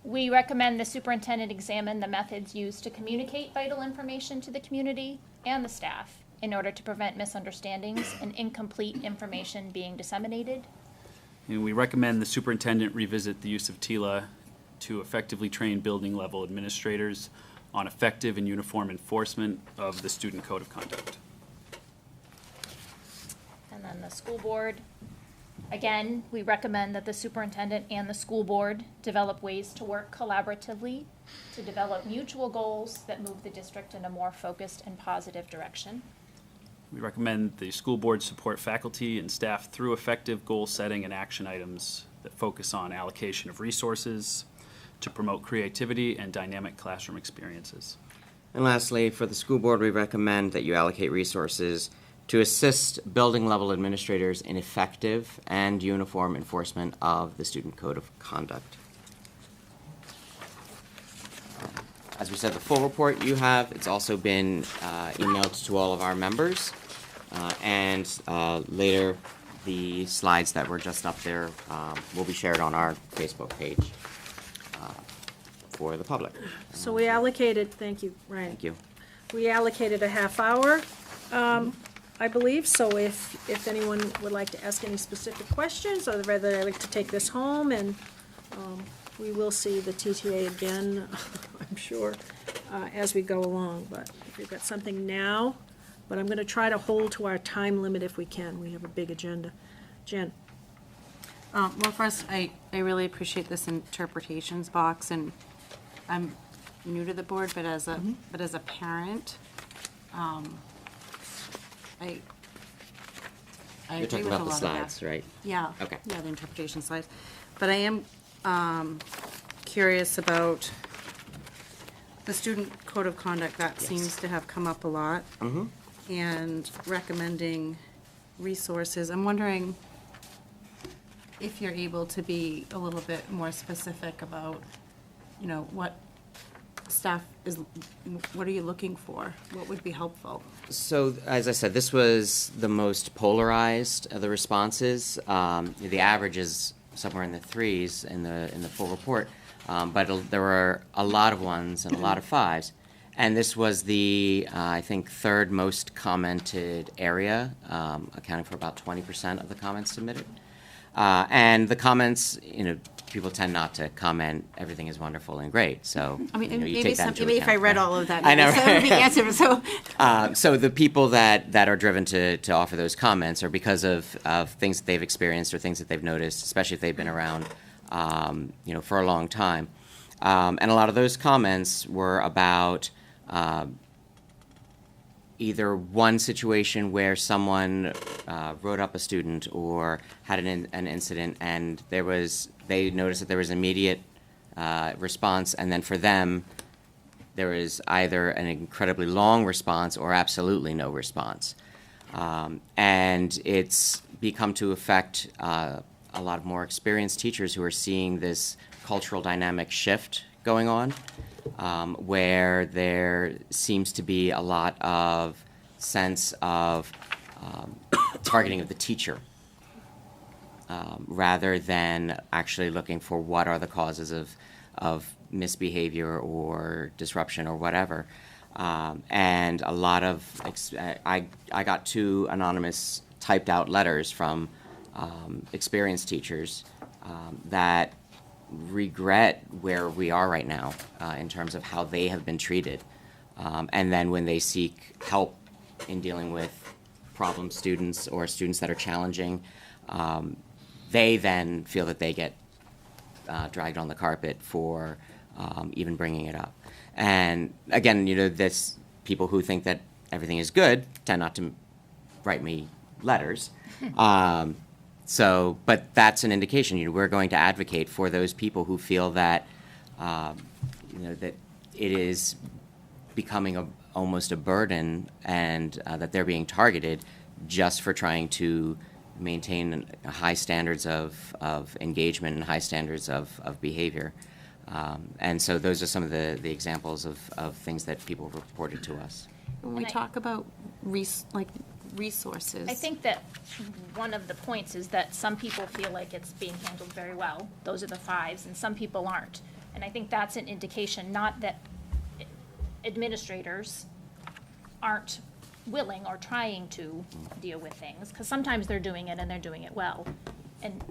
We recommend the superintendent examine the methods used to communicate vital information to the community and the staff in order to prevent misunderstandings and incomplete information being disseminated. And we recommend the superintendent revisit the use of TILA to effectively train building level administrators on effective and uniform enforcement of the student code of conduct. And then the school board, again, we recommend that the superintendent and the school board develop ways to work collaboratively to develop mutual goals that move the district in a more focused and positive direction. We recommend the school board support faculty and staff through effective goal setting and action items that focus on allocation of resources to promote creativity and dynamic classroom experiences. And lastly, for the school board, we recommend that you allocate resources to assist building level administrators in effective and uniform enforcement of the student code of conduct. As we said, the full report you have, it's also been emailed to all of our members. And later, the slides that were just up there will be shared on our Facebook page for the public. So we allocated, thank you, Ryan. Thank you. We allocated a half hour, I believe, so if anyone would like to ask any specific questions, or whether they'd like to take this home, and we will see the TTA again, I'm sure. as we go along, but if you've got something now, but I'm gonna try to hold to our time limit if we can. We have a big agenda. Jen? Well, first, I really appreciate this interpretations box, and I'm new to the board, but as a, parent, I You're agree talking with about a the lot of that. slides, right? Yeah. Okay. Yeah, the interpretation slides. But I am curious about the student code of conduct. That seems to have come up a lot. Mm-hmm. And recommending resources. I'm wondering if you're able to be a little bit more specific about, what staff is, what are you looking for? What would be helpful? So, as I said, this was the most polarized of the responses. The average is somewhere in the threes in the full report, but there were a lot of ones and a lot of fives. And this was the, I think, third most commented area, accounting for about 20% of the comments submitted. And the comments, people tend not to comment, everything is wonderful and great, so, I mean, you maybe take that into maybe if I account. read all of that, I know, maybe that would be right? answer. So, So the people that are driven to offer those comments are because of things that they've experienced or things that they've noticed, especially if they've been around, for a long time. And a lot of those comments were about either one situation where someone wrote up a student or had an incident, and they noticed that there was immediate response, and then for them, there was either an incredibly long response or absolutely no response. And it's become to affect a lot of more experienced teachers who are seeing this cultural dynamic shift going on, where there seems to be a lot of sense of targeting of the teacher, rather than actually looking for what are the causes of misbehavior or disruption or whatever. And a lot of, I got 2 anonymous typed out letters from experienced teachers that regret where we are right now in terms of how they have been treated. And then when they seek help in dealing with problem students or students that are challenging, they then feel that they get dragged on the carpet for even bringing it up. And again, this people who think that everything is good tend not to write me letters. But that's an indication. We're going to advocate for those people who feel that, that it is becoming almost a burden, and that they're being targeted just for trying to maintain high standards of engagement and high standards of behavior. And so those are some of the examples of things that people reported to us. when we talk about resources. I think that one of the points is that some people feel like it's being handled very well. Those are the fives, and some people aren't. And I think that's an indication, not that administrators aren't willing or trying to deal with things, because sometimes they're doing it and they're doing it well, and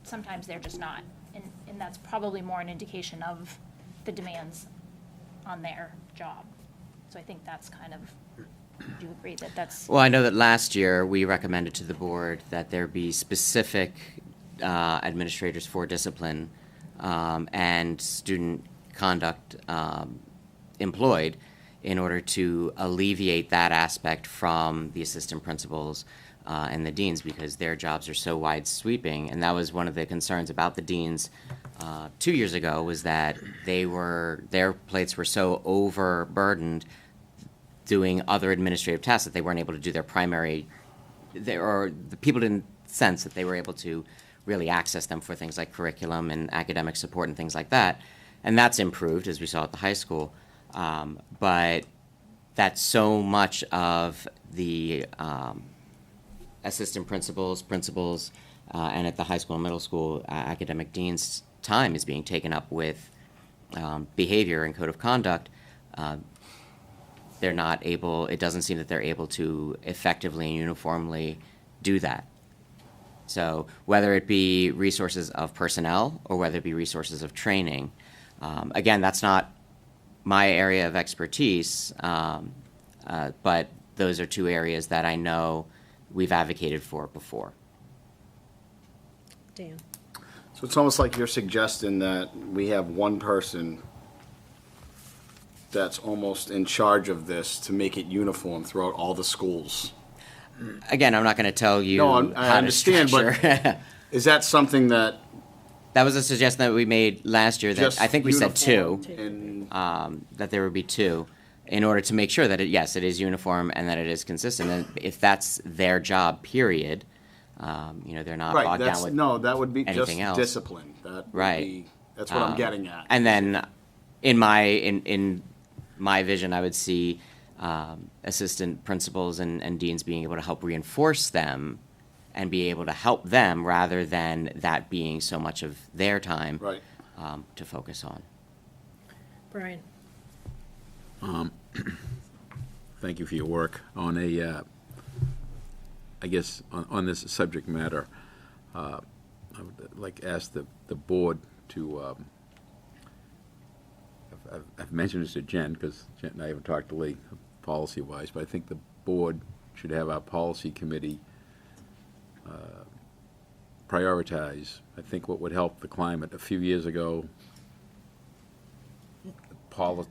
sometimes they're just not. And that's probably more an indication of the demands on their job. So I think that's kind of, do you agree that that's? Well, I know that last year we recommended to the board that there be specific administrators for discipline and student conduct employed in order to alleviate that aspect from the assistant principals and the deans, because their jobs are so wide sweeping. And that was one of the concerns about the deans 2 years ago, was that their plates were so overburdened doing other administrative tasks that they weren't able to do their primary, or the people didn't sense that they were able to really access them for things like curriculum and academic support and things like that. And that's improved, as we saw at the high school. But that's so much of the assistant principals, and at the high school and middle school, academic deans' time is being taken up with behavior and code of conduct. They're not able, it doesn't seem that they're able to effectively and uniformly do that. So whether it be resources of personnel or whether it be resources of training, again, that's not my area of expertise, but those are two areas that I know we've advocated for before. Dan? So it's almost like you're suggesting that we have one person that's almost in charge of this to make it uniform throughout all the schools. Again, I'm not going to tell you No, how I to understand, but structure. is that something that That was a suggestion that we made last year, that just I think we said two, uniform and that there would be two, in order to make sure that yes, it is uniform and that it is consistent. And if that's their job, period, they're not right? bogged down with That would be just anything else. discipline. That would Right. be- that's what I'm getting at. And then, in my vision, I would see assistant principals and deans being able to help reinforce them and be able to help them, rather than that being so much of their time Right. to focus on. Brian? Thank you for your work on I guess, on this subject matter. I would like to ask the board to, I've mentioned this to Jen, because Jen and I haven't talked to Lee policy-wise, but I think the board should have our policy committee prioritize. I think what would help the climate, a few years ago,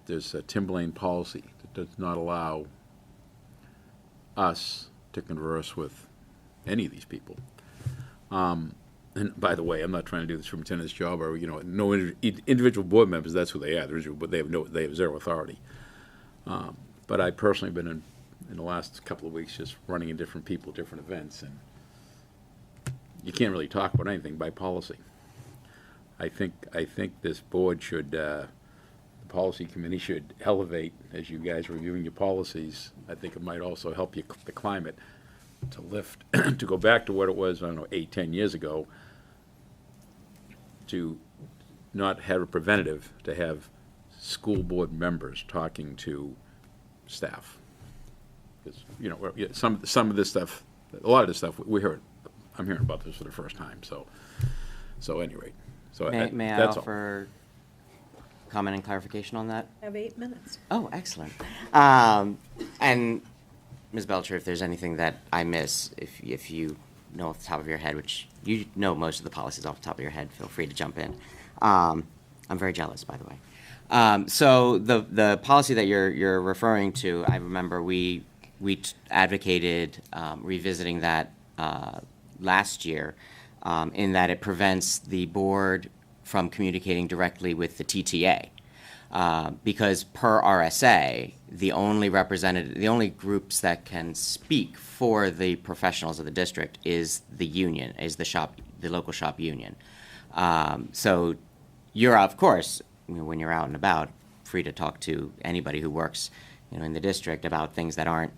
there's a Timberlane policy that does not allow us to converse with any of these people. And by the way, I'm not trying to do the superintendent's job, or no individual board members. That's who they are. But they have zero authority. But I personally have been in the last couple of weeks just running into different people, different events, and you can't really talk about anything by policy. I think this board should, the policy committee should elevate, as you guys are reviewing your policies. I think it might also help you, the climate, to lift, to go back to what it was, 8, 10 years ago, to not have a preventative, to have school board members talking to staff. Because, some of this stuff, a lot of this stuff, I'm hearing about this for the first time, so at any rate. So May I that's all. offer comment and clarification on that? Have 8 minutes. Oh, excellent. And Ms. Belcher, if there's anything that I miss, if you know off the top of your head, which you know most of the policies off the top of your head, feel free to jump in. I'm very jealous, by the way. So the policy that you're referring to, I remember we advocated revisiting that last year, in that it prevents the board from communicating directly with the TTA. Because per RSA, the only groups that can speak for the professionals of the district is the union, is the local shop union. So you're, of course, when you're out and about, free to talk to anybody who works, in the district about things that aren't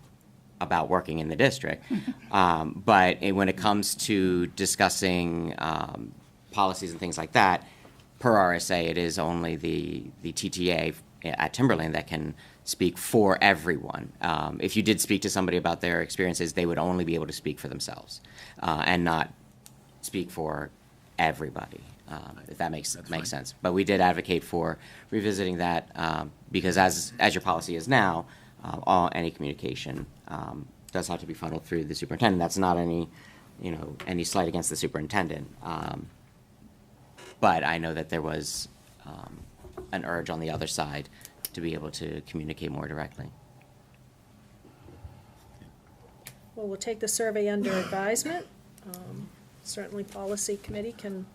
about working in the district. But when it comes to discussing policies and things like that, per RSA, it is only the TTA at Timberlane that can speak for everyone. If you did speak to somebody about their experiences, they would only be able to speak for themselves and not speak for everybody, if that makes sense. But we did advocate for revisiting that because as your policy is now, any communication does have to be funneled through the superintendent. That's not any slight against the superintendent. But I know that there was an urge on the other side to be able to communicate more directly. Well, we'll take the survey under advisement. Certainly, policy committee can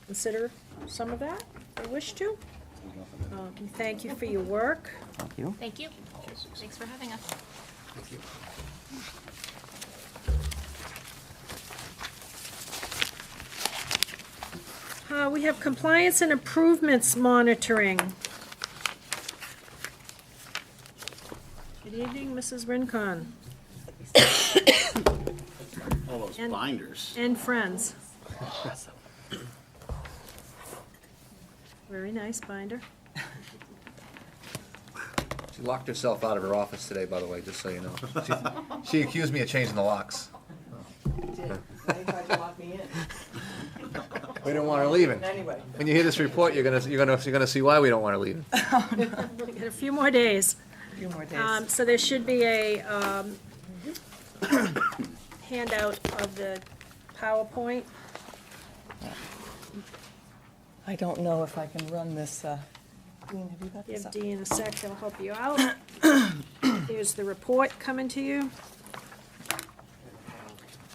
consider some of that if they wish to. Thank you for your work. Thank you. Thank you. Thanks for having us. Thank you. We have compliance and improvements monitoring. Good evening, Mrs. Rincon. All those And- binders. And friends. Very nice binder. She locked herself out of her office today, by the way, just so you know. She accused me of changing the locks. Did. Now you tried to lock me in. We don't want her leaving. Anyway. When you hear this report, you're gonna see why we don't want her leaving. We got a few more days. A few more days. So there should be a handout of the PowerPoint. I don't know if I can run this, Dean, have you got this Give up? Dean a sec, he'll help you out. Here's the report coming to you.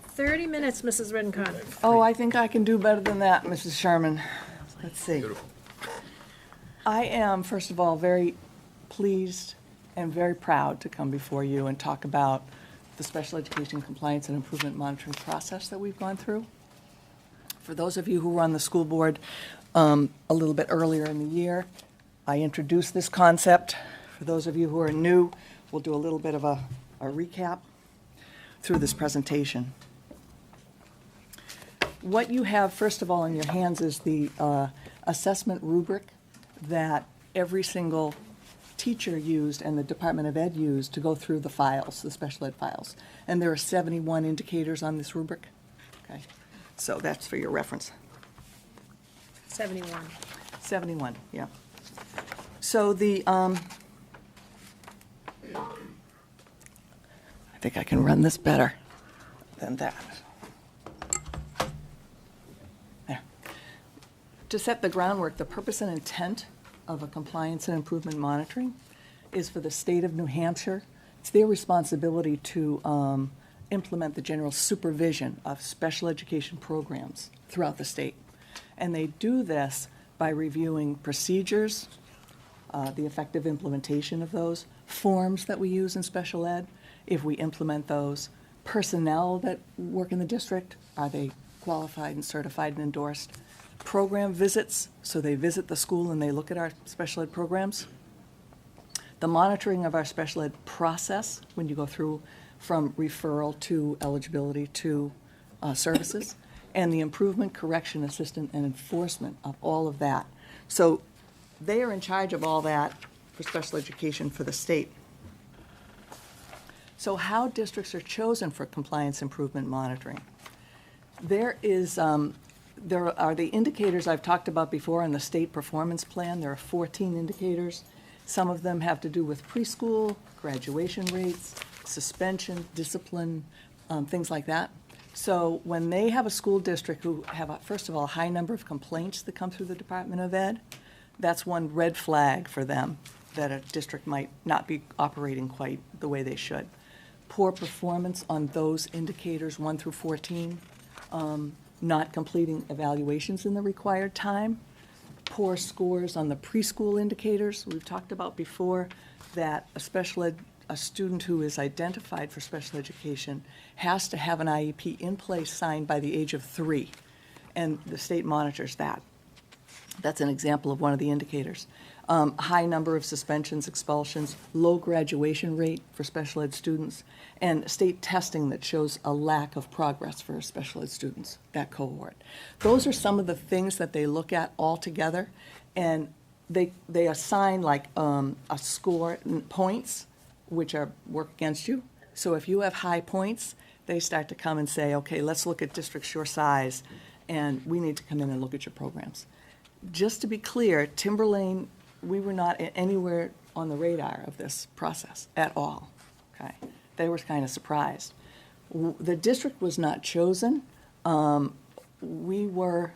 30 minutes, Mrs. Rincon. Oh, I think I can do better than that, Mrs. Sherman. Let's see. I am, first of all, very pleased and very proud to come before you and talk about the special education compliance and improvement monitoring process that we've gone through. For those of you who were on the school board a little bit earlier in the year, I introduced this concept. For those of you who are new, we'll do a little bit of a recap through this presentation. What you have, first of all, in your hands is the assessment rubric that every single teacher used and the Department of Ed used to go through the files, the special ed files. And there are 71 indicators on this rubric. Okay, so that's for your reference. 71. 71, yeah. So the, I think I can run this better than that. There. To set the groundwork, the purpose and intent of a compliance and improvement monitoring is for the state of New Hampshire. It's their responsibility to implement the general supervision of special education programs throughout the state. And they do this by reviewing procedures, the effective implementation of those, forms that we use in special ed, if we implement those, personnel that work in the district, are they qualified and certified and endorsed, program visits, so they visit the school and they look at our special ed programs, the monitoring of our special ed process when you go through from referral to eligibility to services, and the improvement, correction, assistance, and enforcement of all of that. So they are in charge of all that for special education for the state. So how districts are chosen for compliance improvement monitoring. There are the indicators I've talked about before in the state performance plan. There are 14 indicators. Some of them have to do with preschool, graduation rates, suspension, discipline, things like that. So when they have a school district who have, first of all, a high number of complaints that come through the Department of Ed, that's one red flag for them that a district might not be operating quite the way they should. Poor performance on those indicators, 1 through 14, not completing evaluations in the required time, poor scores on the preschool indicators. We've talked about before that a student who is identified for special education has to have an IEP in place signed by the age of 3, and the state monitors that. That's an example of one of the indicators. High number of suspensions, expulsions, low graduation rate for special ed students, and state testing that shows a lack of progress for special ed students, that cohort. Those are some of the things that they look at all together, and they assign like a score points, which work against you. So if you have high points, they start to come and say, okay, let's look at districts your size, and we need to come in and look at your programs. Just to be clear, Timberlane, we were not anywhere on the radar of this process at all, okay? They were kind of surprised. The district was not chosen. We were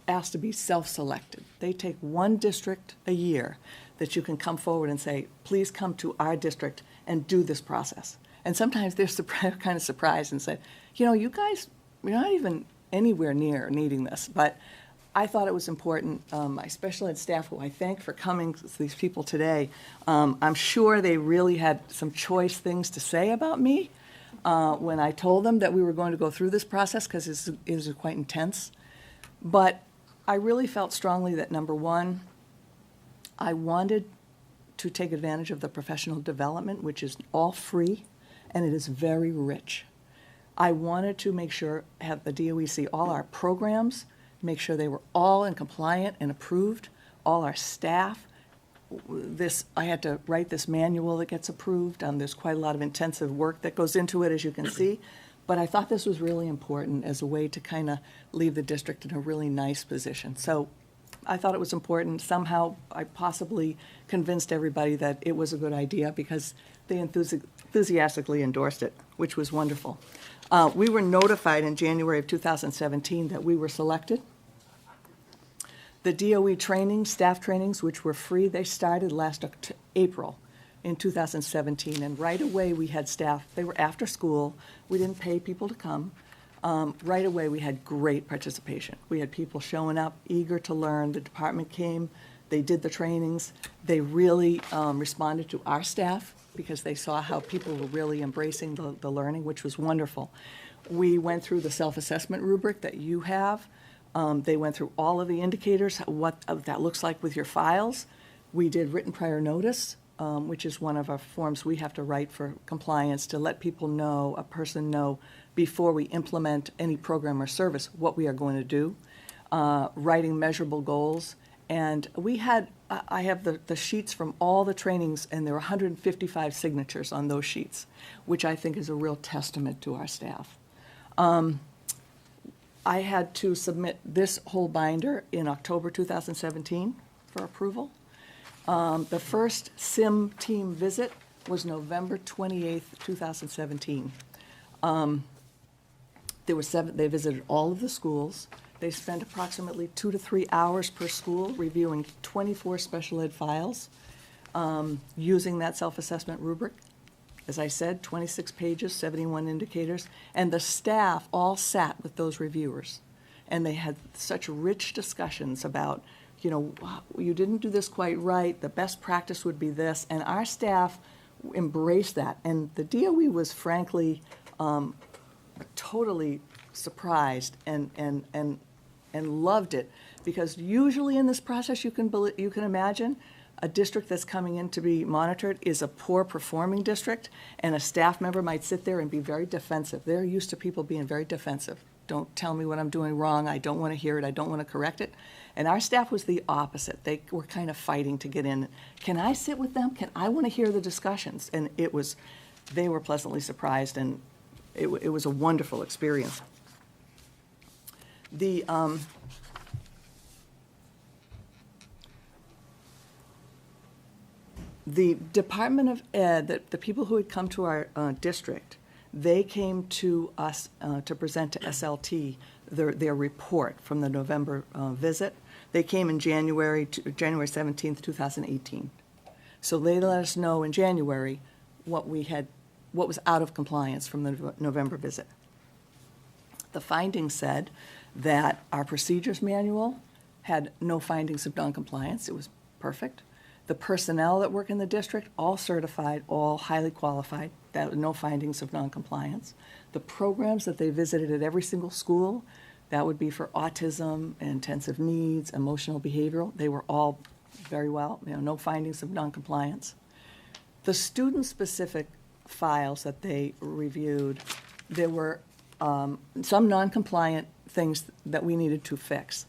asked to be self-selected. They take one district a year that you can come forward and say, please come to our district and do this process. And sometimes they're kind of surprised and say, you know, you guys, you're not even anywhere near needing this. But I thought it was important. My special ed staff, who I thank for coming, these people today, I'm sure they really had some choice things to say about me when I told them that we were going to go through this process, because it is quite intense. But I really felt strongly that, number one, I wanted to take advantage of the professional development, which is all free, and it is very rich. I wanted to make sure, have the DOE see all our programs, make sure they were all in compliant and approved, all our staff. I had to write this manual that gets approved. There's quite a lot of intensive work that goes into it, as you can see. But I thought this was really important as a way to kind of leave the district in a really nice position. So I thought it was important. Somehow I possibly convinced everybody that it was a good idea because they enthusiastically endorsed it, which was wonderful. We were notified in January of 2017 that we were selected. The DOE trainings, staff trainings, which were free, they started last April in 2017. And right away, we had staff. They were after school. We didn't pay people to come. Right away, we had great participation. We had people showing up, eager to learn. The department came. They did the trainings. They really responded to our staff because they saw how people were really embracing the learning, which was wonderful. We went through the self-assessment rubric that you have. They went through all of the indicators, what that looks like with your files. We did written prior notice, which is one of our forms we have to write for compliance to let people know, a person know, before we implement any program or service, what we are going to do. Writing measurable goals. And we had, I have the sheets from all the trainings, and there were 155 signatures on those sheets, which I think is a real testament to our staff. I had to submit this whole binder in October 2017 for approval. The first SIM team visit was November 28th, 2017. They visited all of the schools. They spent approximately 2 to 3 hours per school reviewing 24 special ed files, using that self-assessment rubric. As I said, 26 pages, 71 indicators, and the staff all sat with those reviewers. And they had such rich discussions about, you know, you didn't do this quite right, the best practice would be this, and our staff embraced that. And the DOE was frankly totally surprised and loved it, because usually in this process, you can imagine, a district that's coming in to be monitored is a poor performing district, and a staff member might sit there and be very defensive. They're used to people being very defensive. Don't tell me what I'm doing wrong. I don't want to hear it. I don't want to correct it. And our staff was the opposite. They were kind of fighting to get in. Can I sit with them? I want to hear the discussions. And they were pleasantly surprised, and it was a wonderful experience. The Department of Ed, the people who had come to our district, they came to us to present to SLT their report from the November visit. They came in January 17th, 2018. So they let us know in January what was out of compliance from the November visit. The findings said that our procedures manual had no findings of noncompliance. It was perfect. The personnel that work in the district, all certified, all highly qualified, no findings of noncompliance. The programs that they visited at every single school, that would be for autism, intensive needs, emotional behavioral, they were all very well, no findings of noncompliance. The student-specific files that they reviewed, there were some noncompliant things that we needed to fix.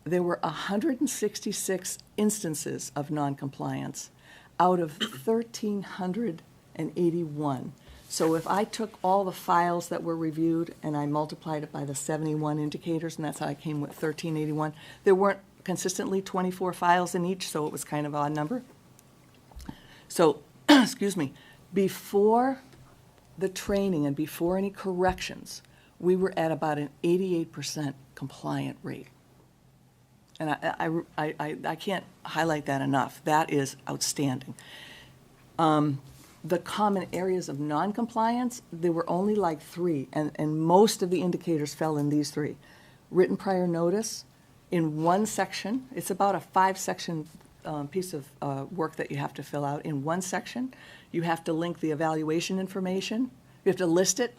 There were 166 instances of noncompliance out of 1,381. So if I took all the files that were reviewed and I multiplied it by the 71 indicators, and that's how I came with 1,381, there weren't consistently 24 files in each, so it was kind of an odd number. So, excuse me, before the training and before any corrections, we were at about an 88% compliant rate. And I can't highlight that enough. That is outstanding. The common areas of noncompliance, there were only like 3, and most of the indicators fell in these 3. Written prior notice in one section. It's about a 5-section piece of work that you have to fill out. In one section, you have to link the evaluation information. You have to list it.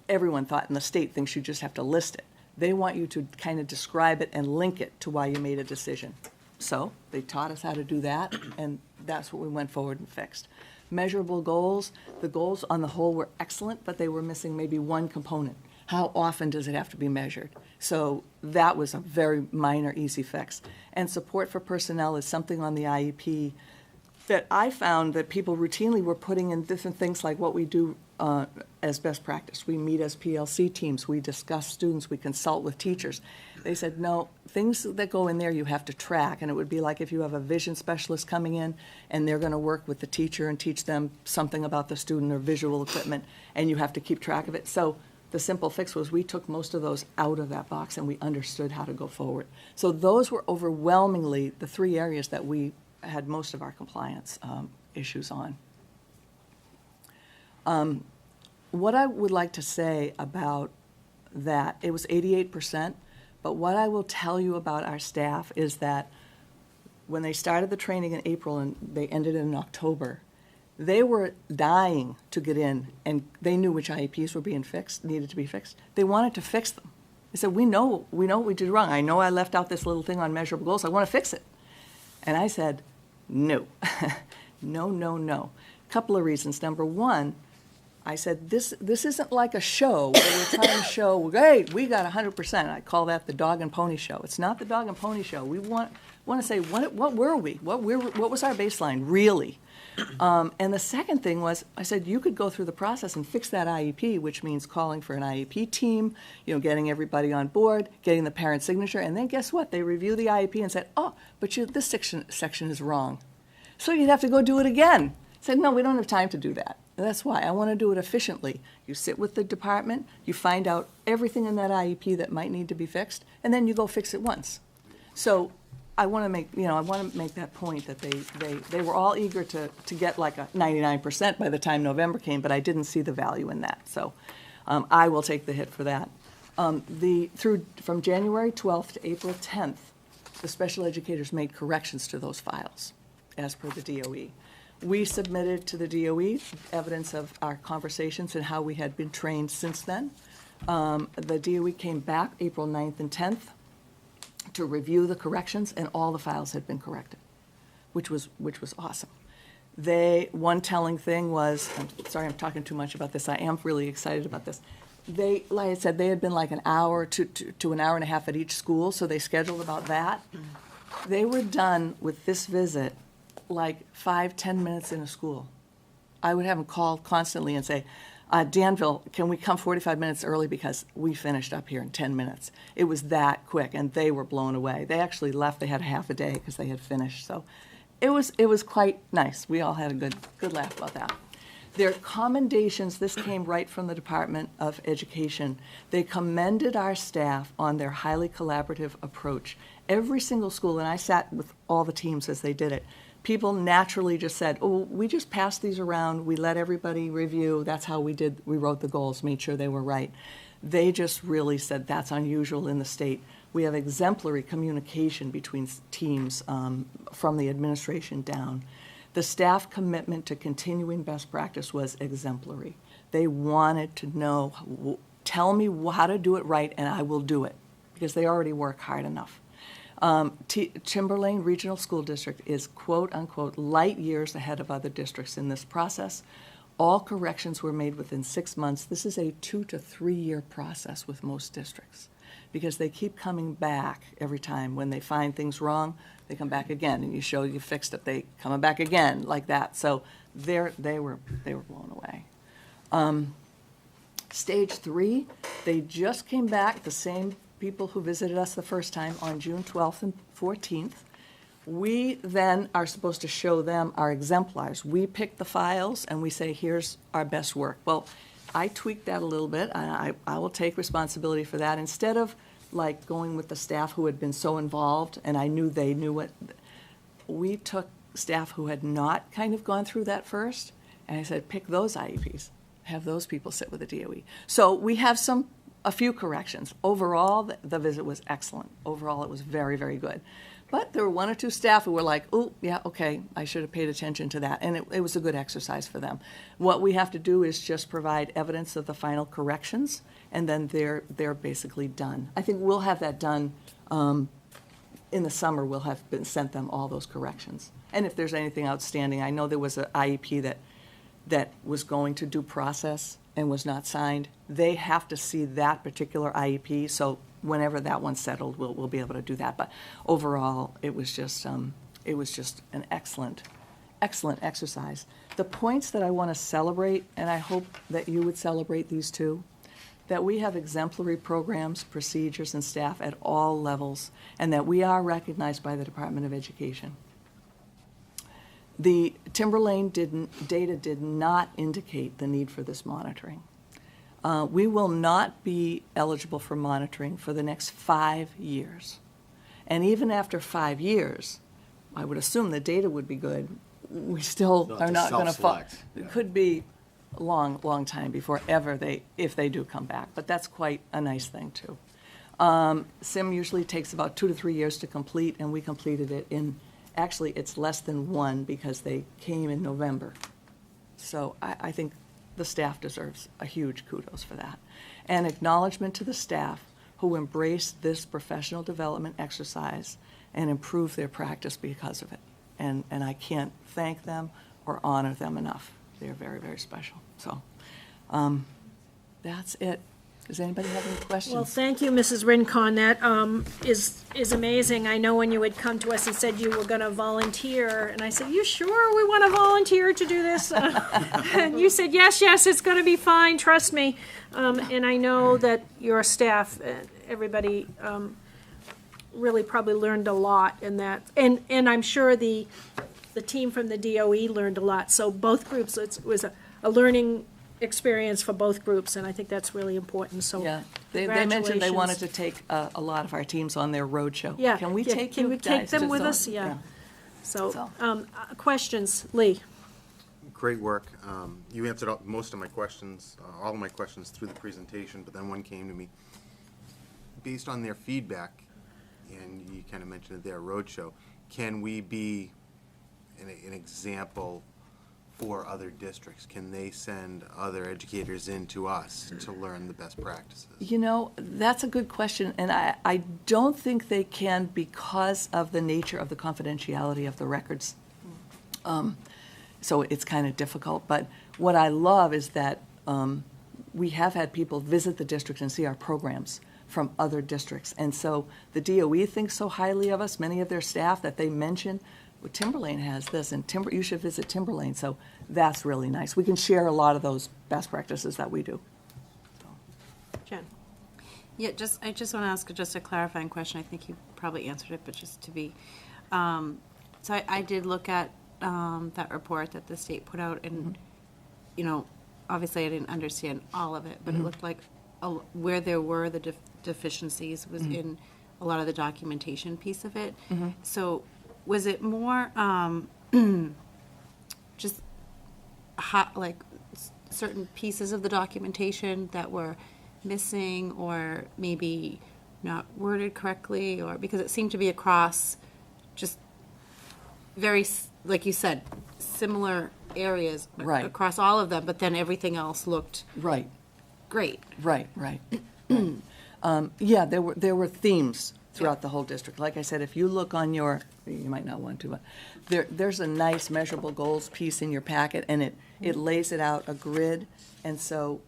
Everyone thought, and the state thinks you just have to list it. They want you to kind of describe it and link it to why you made a decision. So they taught us how to do that, and that's what we went forward and fixed. Measurable goals, the goals on the whole were excellent, but they were missing maybe one component. How often does it have to be measured? So that was a very minor, easy fix. And support for personnel is something on the IEP that I found that people routinely were putting in different things like what we do as best practice. We meet as PLC teams, we discuss students, we consult with teachers. They said, no, things that go in there you have to track, and it would be like if you have a vision specialist coming in, and they're gonna work with the teacher and teach them something about the student or visual equipment, and you have to keep track of it. So the simple fix was we took most of those out of that box, and we understood how to go forward. So those were overwhelmingly the 3 areas that we had most of our compliance issues on. What I would like to say about that, it was 88%, but what I will tell you about our staff is that when they started the training in April and they ended in October, they were dying to get in, and they knew which IEPs were being fixed, needed to be fixed. They wanted to fix them. They said, we know what we did wrong. I know I left out this little thing on measurable goals. I want to fix it. And I said, no, no. Couple of reasons. Number one, I said, this isn't like a show where we're trying to show, hey, we got 100%. I call that the dog and pony show. It's not the dog and pony show. We want to say, what were we? What was our baseline, really? And the second thing was, I said, you could go through the process and fix that IEP, which means calling for an IEP team, getting everybody on board, getting the parent signature, and then guess what? They review the IEP and said, oh, but this section is wrong. So you'd have to go do it again. I said, no, we don't have time to do that. And that's why I want to do it efficiently. You sit with the department, you find out everything in that IEP that might need to be fixed, and then you go fix it once. So I want to make that point that they were all eager to get like a 99% by the time November came, but I didn't see the value in that. So I will take the hit for that. From January 12th to April 10th, the special educators made corrections to those files as per the DOE. We submitted to the DOE evidence of our conversations and how we had been trained since then. The DOE came back April 9th and 10th to review the corrections, and all the files had been corrected, which was awesome. One telling thing was, I'm sorry I'm talking too much about this, I am really excited about this. Like I said, they had been like an hour to an hour and a half at each school, so they scheduled about that. They were done with this visit like 5-10 minutes in a school. I would have them call constantly and say, Danville, can we come 45 minutes early because we finished up here in 10 minutes. It was that quick, and they were blown away. They actually left. They had half a day because they had finished. So it was quite nice. We all had a good laugh about that. Their commendations, this came right from the Department of Education. They commended our staff on their highly collaborative approach. Every single school, and I sat with all the teams as they did it, people naturally just said, oh, we just passed these around, we let everybody review, that's how we wrote the goals, made sure they were right. They just really said that's unusual in the state. We have exemplary communication between teams from the administration down. The staff commitment to continuing best practice was exemplary. They wanted to know, tell me how to do it right and I will do it, because they already work hard enough. Timberlane Regional School District is quote-unquote light years ahead of other districts in this process. All corrections were made within 6 months. This is a 2 to 3 year process with most districts because they keep coming back every time. When they find things wrong, they come back again, and you show you fixed it, they come back again, like that. So they were blown away. Stage 3, they just came back, the same people who visited us the first time on June 12th and 14th. We then are supposed to show them our exemplars. We pick the files and we say, here's our best work. Well, I tweaked that a little bit, and I will take responsibility for that. Instead of like going with the staff who had been so involved, and I knew they knew what, we took staff who had not kind of gone through that first, and I said, pick those IEPs, have those people sit with the DOE. So we have a few corrections. Overall, the visit was excellent. Overall, it was very, very good. But there were 1 or 2 staff who were like, oh, yeah, okay, I should have paid attention to that. And it was a good exercise for them. What we have to do is just provide evidence of the final corrections, and then they're basically done. I think we'll have that done in the summer. We'll have sent them all those corrections. And if there's anything outstanding, I know there was an IEP that was going to due process and was not signed. They have to see that particular IEP, so whenever that one's settled, we'll be able to do that. But overall, it was just an excellent exercise. The points that I want to celebrate, and I hope that you would celebrate these too, that we have exemplary programs, procedures, and staff at all levels, and that we are recognized by the Department of Education. The Timberlane data did not indicate the need for this monitoring. We will not be eligible for monitoring for the next 5 years. And even after 5 years, I would assume the data would be good. We still They'll are have to not going to fall. self-select, yeah. It could be a long, long time before ever if they do come back, but that's quite a nice thing too. SIM usually takes about 2 to 3 years to complete, and we completed it actually it's less than 1 because they came in November. So I think the staff deserves a huge kudos for that. And acknowledgement to the staff who embraced this professional development exercise and improved their practice because of it. And I can't thank them or honor them enough. They're very, very special. So that's it. Does anybody have any questions? Well, thank you, Mrs. Rincon. That is amazing. I know when you had come to us and said you were going to volunteer, and I said, "You sure we want to volunteer to do this?" And you said, "Yes, yes, it's going to be fine. Trust me." And I know that your staff, everybody, really probably learned a lot in that, and I'm sure the team from the DOE learned a lot. So both groups, it was a learning experience for both groups, and I think that's really important. So yeah, they mentioned they wanted congratulations. to take a lot of our teams on their road show. Yeah. Can we yeah, take can you we take guys them to with Zone? us? Yeah. So, So. questions, Lee? Great work. You answered most of my questions, all of my questions through the presentation, but then one came to me. Based on their feedback, and you kind of mentioned it there, roadshow, can we be an example for other districts? Can they send other educators in to us to learn the best practices? You know, that's a good question, and I don't think they can because of the nature of the confidentiality of the records. So it's kind of difficult, but what I love is that we have had people visit the district and see our programs from other districts. And so the DOE thinks so highly of us, many of their staff, that they mention, well, Timberlane has this, and you should visit Timberlane. So that's really nice. We can share a lot of those best practices that we do. Jen? Yeah, I just want to ask just a clarifying question. I think you probably answered it, but just to be, so I did look at that report that the state put out, and, you know, obviously I didn't understand all of it, but it looked like where there were the deficiencies was in a lot of the documentation piece of it. So was it more just like certain pieces of the documentation that were missing, or maybe not worded correctly, or because it seemed to be across just very, like you said, similar areas Right. across all of them, but then everything else looked Right. great. Right. Yeah, there were themes throughout the whole district. Like I said, if you look on you might not want to, but there's a nice measurable goals piece in your packet, and it lays it out, a grid. And so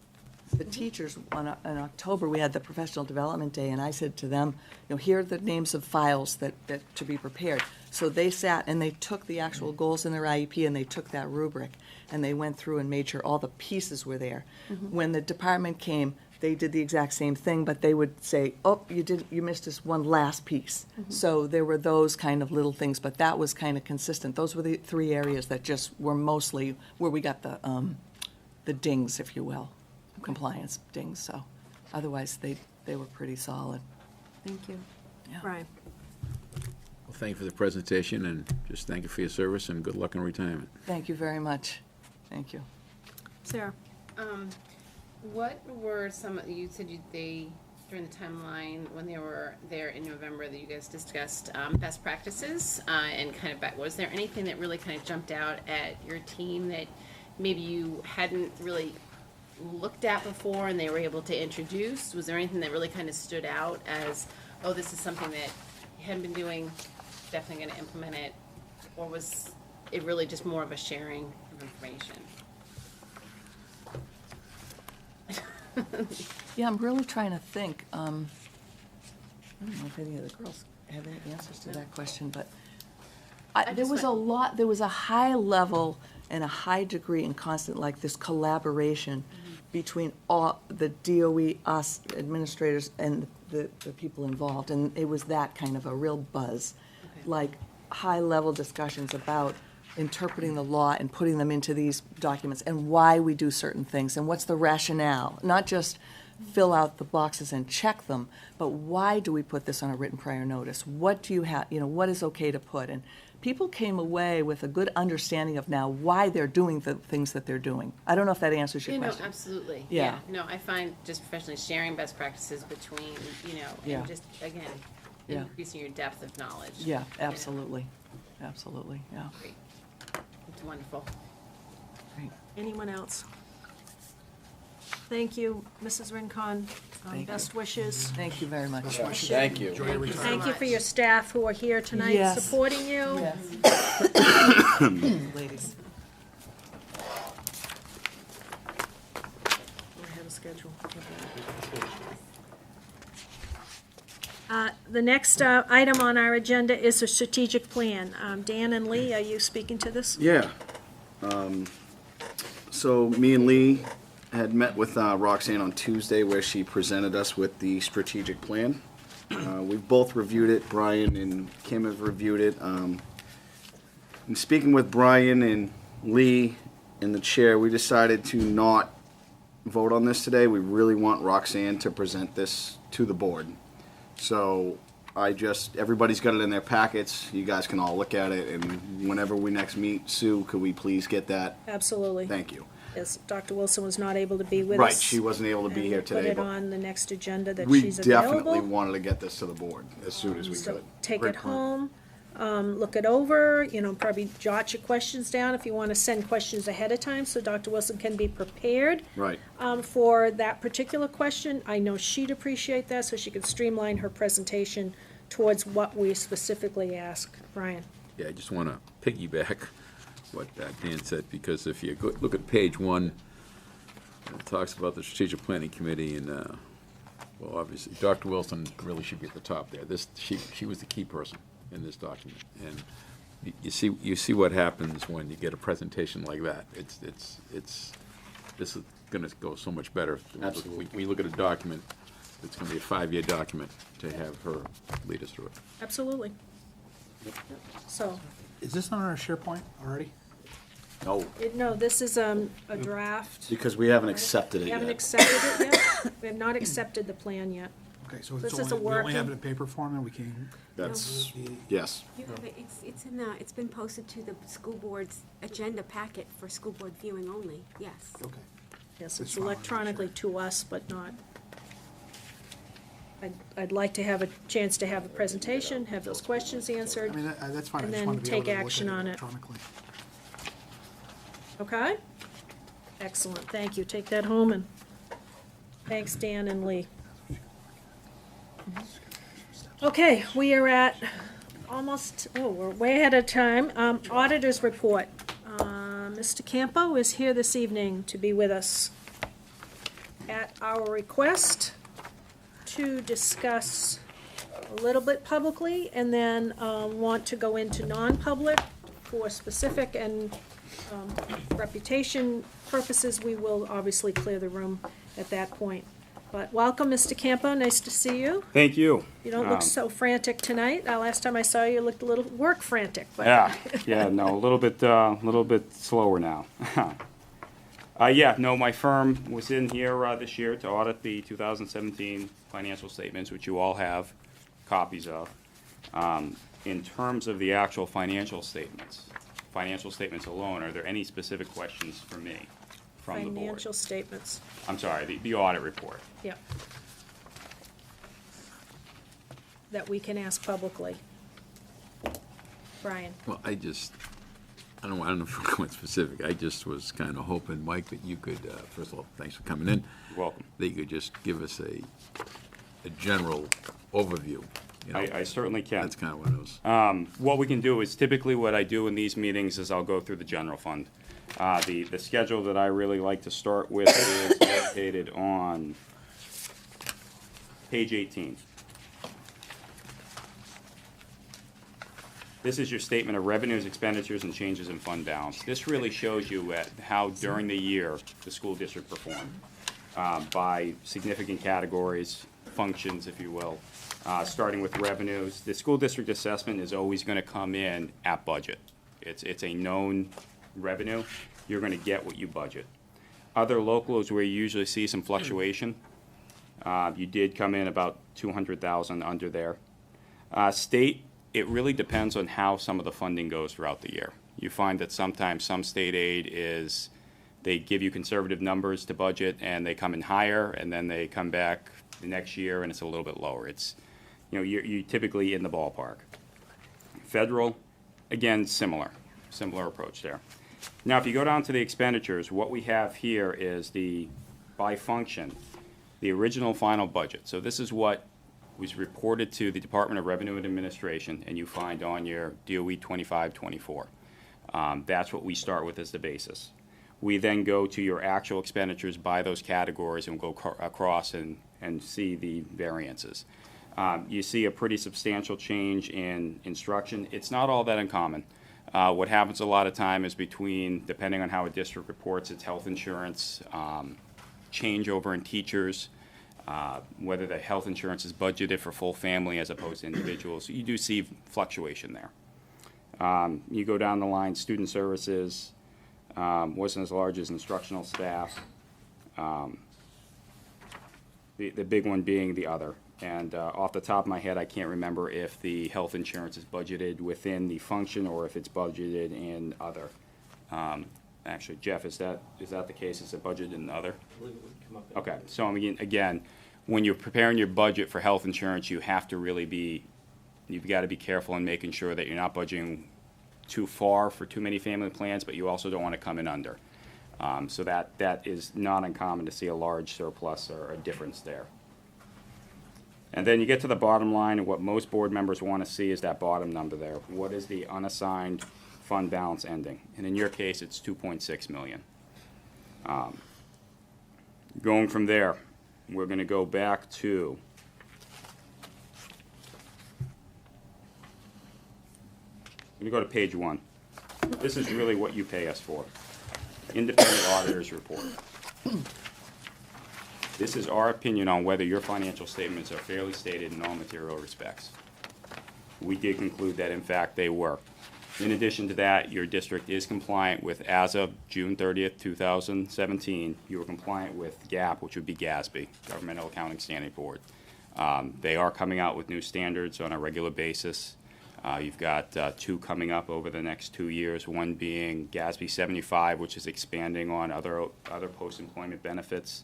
the teachers, in October, we had the professional development day, and I said to them, you know, here are the names of files that to be prepared. So they sat and they took the actual goals in their IEP, and they took that rubric, and they went through and made sure all the pieces were there. When the department came, they did the exact same thing, but they would say, "Oh, you missed this one last piece." So there were those kind of little things, but that was kind of consistent. Those were the 3 areas that just were mostly where we got the dings, if you will, compliance dings. So otherwise, they were pretty solid. Thank you. Right. Well, thank you for the presentation, and just thank you for your service, and good luck in retirement. Thank you very much. Thank you. Sarah? What were you said they, during the timeline, when they were there in November, that you guys discussed best practices, and kind of was there anything that really kind of jumped out at your team that maybe you hadn't really looked at before and they were able to introduce? Was there anything that really kind of stood out as, oh, this is something that you hadn't been doing, definitely going to implement it, or was it really just more of a sharing of information? Yeah, I'm really trying to think. I don't know if any of the girls have any answers to that question, but there was a high level and a high degree and constant, like this collaboration between all the DOE, us administrators, and the people involved. And it was that kind of a real buzz, like high-level discussions about interpreting the law and putting them into these documents and why we do certain things and what's the rationale, not just fill out the boxes and check them, but why do we put this on a written prior notice? What do you have, what is okay to put? And people came away with a good understanding of now why they're doing the things that they're doing. I don't know if that answers your question. No, absolutely. Yeah. No, I find just professionally sharing best practices between, Yeah. and just, again, Yeah. increasing your depth of knowledge. Yeah, absolutely. Absolutely, yeah. Great. It's wonderful. Anyone else? Thank you, Mrs. Rincon. Thank Best wishes. Thank you very much. Thank you. Thank you for your staff who are here tonight Yes. supporting you. Ladies. I have a schedule. The next item on our agenda is a strategic plan. Dan and Lee, are you speaking to this? Yeah. So me and Lee had met with Roxanne on Tuesday where she presented us with the strategic plan. We've both reviewed it. Brian and Kim have reviewed it. In speaking with Brian and Lee and the chair, we decided to not vote on this today. We really want Roxanne to present this to the board. So everybody's got it in their packets. You guys can all look at it, and whenever we next meet, Sue, could we please get that? Absolutely. Thank you. Yes, Dr. Wilson was not able to be with us. Right, she wasn't able to be and here we'll today, Put it but on the next agenda that we she's available. definitely wanted to get this to the board as soon as we So could. take Great it plan. home, look it over, probably jot your questions down if you want to send questions ahead of time so Dr. Wilson can be prepared Right. for that particular question. I know she'd appreciate that so she could streamline her presentation towards what we specifically ask. Brian? Yeah, I just want to piggyback what Dan said, because if you look at page 1, it talks about the Strategic Planning Committee, and, well, obviously, Dr. Wilson really should be at the top there. She was the key person in this document, and you see what happens when you get a presentation like that. This is going to go so much better. Absolutely. We look at a document, it's going to be a 5-year document to have her lead us through it. Absolutely. So, Is this on our SharePoint already? No, no, this is a draft. because we haven't accepted it We yet. haven't accepted it yet. We have not accepted the plan yet. Okay, so This it's is a only, we only have it working- in paper form, and we can. That's, yes. You have it, it's been posted to the school board's agenda packet for school board viewing only, yes. Okay. Yes, That's it's fine, electronically to us, but not. I'd like to have a chance to have a presentation, have those questions answered, I mean, that's fine. I and just then wanted to be able take to look at action on it. electronically. Okay? Excellent, thank you. Take that home and thanks, Dan and Lee. Okay, we are at we're way ahead of time. Auditor's report. Mr. Campo is here this evening to be with us at our request to discuss a little bit publicly and then want to go into non-public for specific and reputation purposes. We will obviously clear the room at that point. But welcome, Mr. Campo, nice to see you. Thank you. You don't look so frantic tonight. Last time I saw you, you looked a little work frantic. But No, a little bit slower now. My firm was in here this year to audit the 2017 financial statements, which you all have copies of. In terms of the actual financial statements alone, are there any specific questions for me from the board? Financial statements. I'm sorry, the audit report. Yep. That we can ask publicly. Brian? Well, I don't know if we're going specific. I just was kind of hoping, Mike, that you could, first of all, thanks for coming in. You're welcome. That you could just give us a general overview. I certainly can. That's kind of what it was. What we can do is, typically what I do in these meetings is I'll go through the general fund. The schedule that I really like to start with is located on page 18. This is your statement of revenues, expenditures, and changes in fund balance. This really shows you how during the year the school district performed by significant categories, functions, if you will. Starting with revenues, the school district assessment is always going to come in at budget. It's a known revenue. You're going to get what you budget. Other local is where you usually see some fluctuation. You did come in about 200,000 under there. State, it really depends on how some of the funding goes throughout the year. You find that sometimes some state aid is, they give you conservative numbers to budget and they come in higher, and then they come back the next year and it's a little bit lower. It's, you're typically in the ballpark. Federal, again, similar approach there. Now, if you go down to the expenditures, what we have here is by function, the original final budget. So this is what was reported to the Department of Revenue and Administration, and you find on your DOE 25-24. That's what we start with as the basis. We then go to your actual expenditures by those categories and go across and see the variances. You see a pretty substantial change in instruction. It's not all that uncommon. What happens a lot of time is depending on how a district reports its health insurance, changeover in teachers, whether the health insurance is budgeted for full family as opposed to individuals. You do see fluctuation there. You go down the line, student services wasn't as large as instructional staff. The big one being the other. And off the top of my head, I can't remember if the health insurance is budgeted within the function or if it's budgeted in other. Actually, Jeff, is that the case? Is it budgeted in other? Okay, so I mean, again, when you're preparing your budget for health insurance, you have to really you've got to be careful in making sure that you're not budgeting too far for too many family plans, but you also don't want to come in under. So that is not uncommon to see a large surplus or a difference there. And then you get to the bottom line, and what most board members want to see is that bottom number there. What is the unassigned fund balance ending? And in your case, it's 2.6 million. Going from there, we're going to go back to page 1. This is really what you pay us for. Independent auditor's report. This is our opinion on whether your financial statements are fairly stated in all material respects. We did conclude that, in fact, they were. In addition to that, your district is compliant with, as of June 30th, 2017, you were compliant with GAAP, which would be GASB, Governmental Accounting Standing Board. They are coming out with new standards on a regular basis. You've got 2 coming up over the next 2 years, one being GASB 75, which is expanding on other post-employment benefits,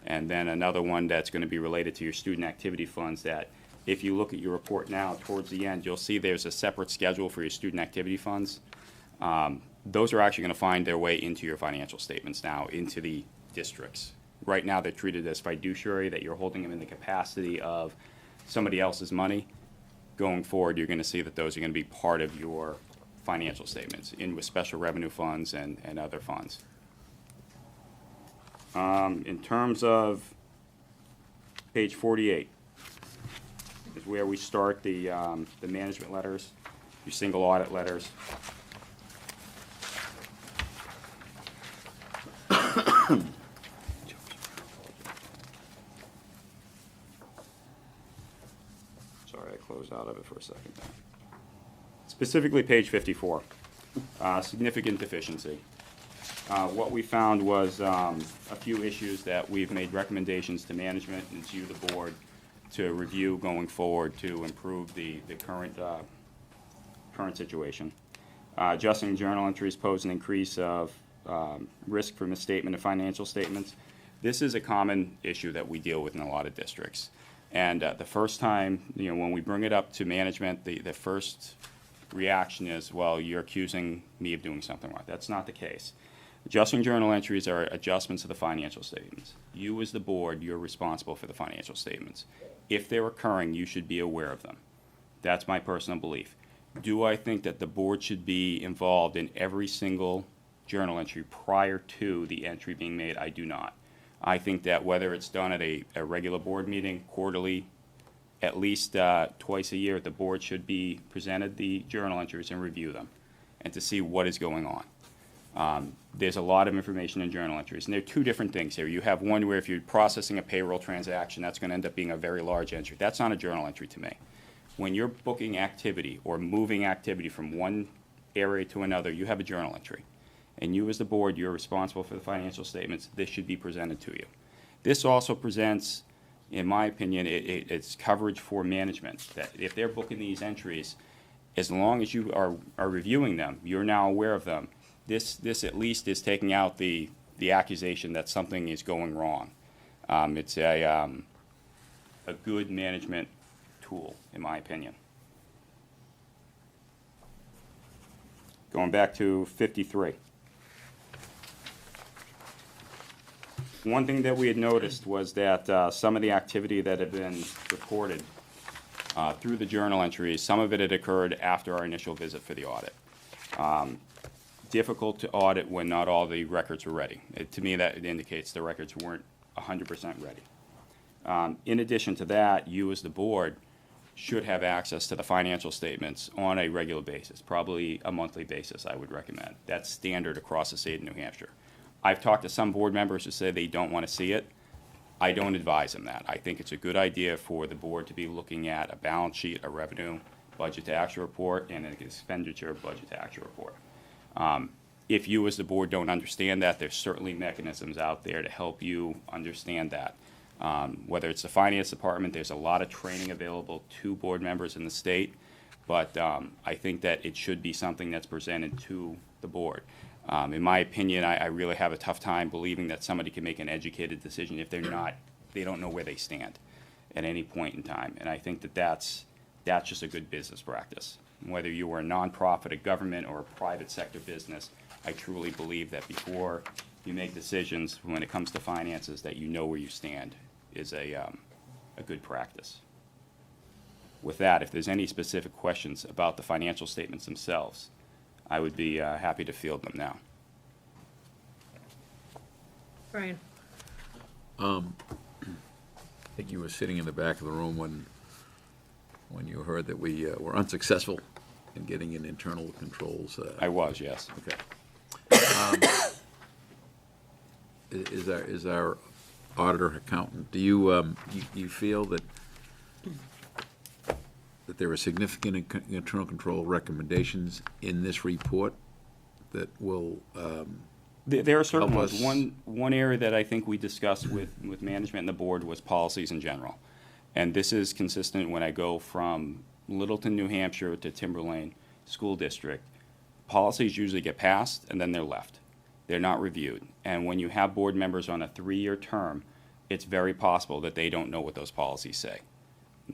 and then another one that's going to be related to your student activity funds that, if you look at your report now, towards the end, you'll see there's a separate schedule for your student activity funds. Those are actually going to find their way into your financial statements now, into the districts. Right now, they're treated as fiduciary, that you're holding them in the capacity of somebody else's money. Going forward, you're going to see that those are going to be part of your financial statements, in with special revenue funds and other funds. In terms of page 48 is where we start the management letters, your single audit letters. Sorry, I closed out of it for a second. Specifically, page 54, significant deficiency. What we found was a few issues that we've made recommendations to management and to the board to review going forward to improve the current situation. Adjusting journal entries pose an increase of risk for misstatement of financial statements. This is a common issue that we deal with in a lot of districts. And the first time, when we bring it up to management, the first reaction is, well, you're accusing me of doing something wrong. That's not the case. Adjusting journal entries are adjustments of the financial statements. You as the board, you're responsible for the financial statements. If they're occurring, you should be aware of them. That's my personal belief. Do I think that the board should be involved in every single journal entry prior to the entry being made? I do not. I think that whether it's done at a regular board meeting, quarterly, at least twice a year, the board should be presented the journal entries and review them, and to see what is going on. There's a lot of information in journal entries, and there are two different things here. You have one where if you're processing a payroll transaction, that's going to end up being a very large entry. That's not a journal entry to me. When you're booking activity or moving activity from one area to another, you have a journal entry. And you as the board, you're responsible for the financial statements. This should be presented to you. This also presents, in my opinion, it's coverage for management, that if they're booking these entries, as long as you are reviewing them, you're now aware of them. This at least is taking out the accusation that something is going wrong. It's a good management tool, in my opinion. Going back to 53. One thing that we had noticed was that some of the activity that had been reported through the journal entries, some of it had occurred after our initial visit for the audit. Difficult to audit when not all the records were ready. To me, that indicates the records weren't 100% ready. In addition to that, you as the board should have access to the financial statements on a regular basis, probably a monthly basis, I would recommend. That's standard across the state of New Hampshire. I've talked to some board members who say they don't want to see it. I don't advise them that. I think it's a good idea for the board to be looking at a balance sheet, a revenue, budget to actual report, and an expenditure budget to actual report. If you as the board don't understand that, there's certainly mechanisms out there to help you understand that. Whether it's the finance department, there's a lot of training available to board members in the state, but I think that it should be something that's presented to the board. In my opinion, I really have a tough time believing that somebody can make an educated decision if they don't know where they stand at any point in time. And I think that that's just a good business practice. Whether you are a nonprofit, a government, or a private sector business, I truly believe that before you make decisions when it comes to finances, that you know where you stand is a good practice. With that, if there's any specific questions about the financial statements themselves, I would be happy to field them now. Brian? I think you were sitting in the back of the room when you heard that we were unsuccessful in getting in internal controls. I was, yes. Okay. Is our auditor accountant, do you feel that there are significant internal control recommendations in this report that will There are certain help ones. us? One area that I think we discussed with management and the board was policies in general. And this is consistent when I go from Littleton, New Hampshire to Timberlane School District. Policies usually get passed and then they're left. They're not reviewed. And when you have board members on a 3-year term, it's very possible that they don't know what those policies say.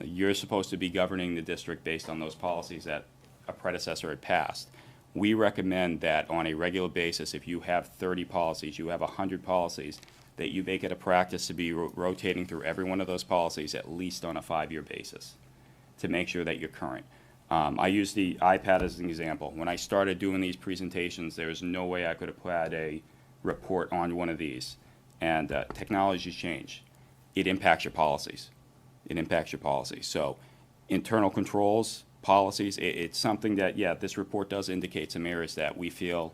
You're supposed to be governing the district based on those policies that a predecessor had passed. We recommend that on a regular basis, if you have 30 policies, you have 100 policies, that you make it a practice to be rotating through every one of those policies at least on a 5-year basis to make sure that you're current. I use the iPad as an example. When I started doing these presentations, there was no way I could have had a report on one of these. And technology's changed. It impacts your policies. It impacts your policies. So internal controls, policies, it's something that, yeah, this report does indicate some areas that we feel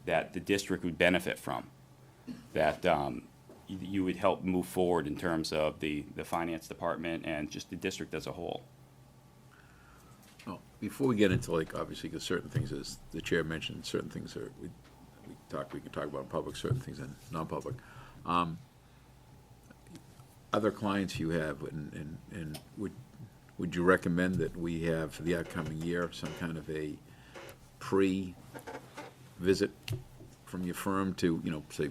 that the district would benefit from, that you would help move forward in terms of the finance department and just the district as a whole. Well, before we get into, like, obviously, because certain things, as the chair mentioned, certain things are, we can talk about in public, certain things in non-public. Other clients you have, and would you recommend that we have for the upcoming year some kind of a pre-visit from your firm to, say,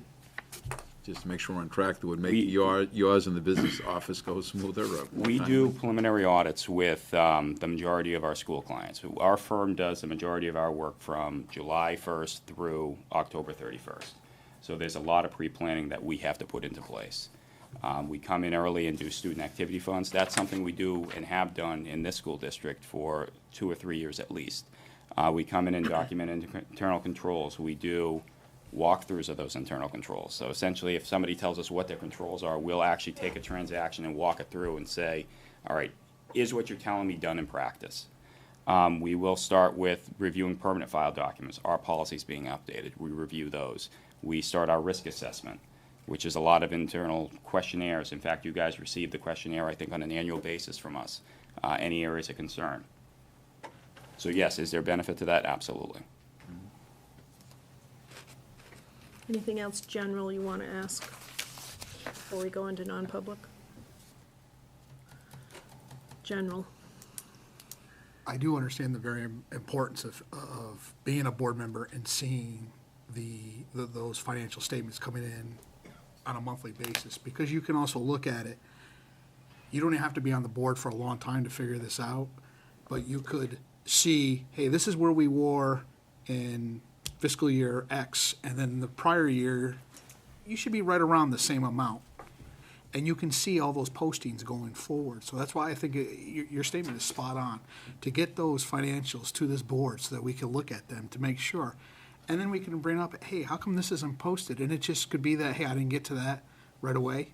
just to make sure we're on track that would make yours and the business office go smoother? We do preliminary audits with the majority of our school clients. Our firm does the majority of our work from July 1st through October 31st. So there's a lot of pre-planning that we have to put into place. We come in early and do student activity funds. That's something we do and have done in this school district for 2 or 3 years at least. We come in and document internal controls. We do walkthroughs of those internal controls. So essentially, if somebody tells us what their controls are, we'll actually take a transaction and walk it through and say, all right, is what you're telling me done in practice? We will start with reviewing permanent file documents. Our policies being updated, we review those. We start our risk assessment, which is a lot of internal questionnaires. In fact, you guys receive the questionnaire, I think, on an annual basis from us. Any areas of concern. So yes, is there benefit to that? Absolutely. Anything else general you want to ask before we go into non-public? General. I do understand the very importance of being a board member and seeing those financial statements coming in on a monthly basis, because you can also look at it. You don't have to be on the board for a long time to figure this out, but you could see, hey, this is where we were in fiscal year X, and then the prior year, you should be right around the same amount. And you can see all those postings going forward. So that's why I think your statement is spot on, to get those financials to this board so that we can look at them to make sure. And then we can bring up, hey, how come this isn't posted? And it just could be that, hey, I didn't get to that right away.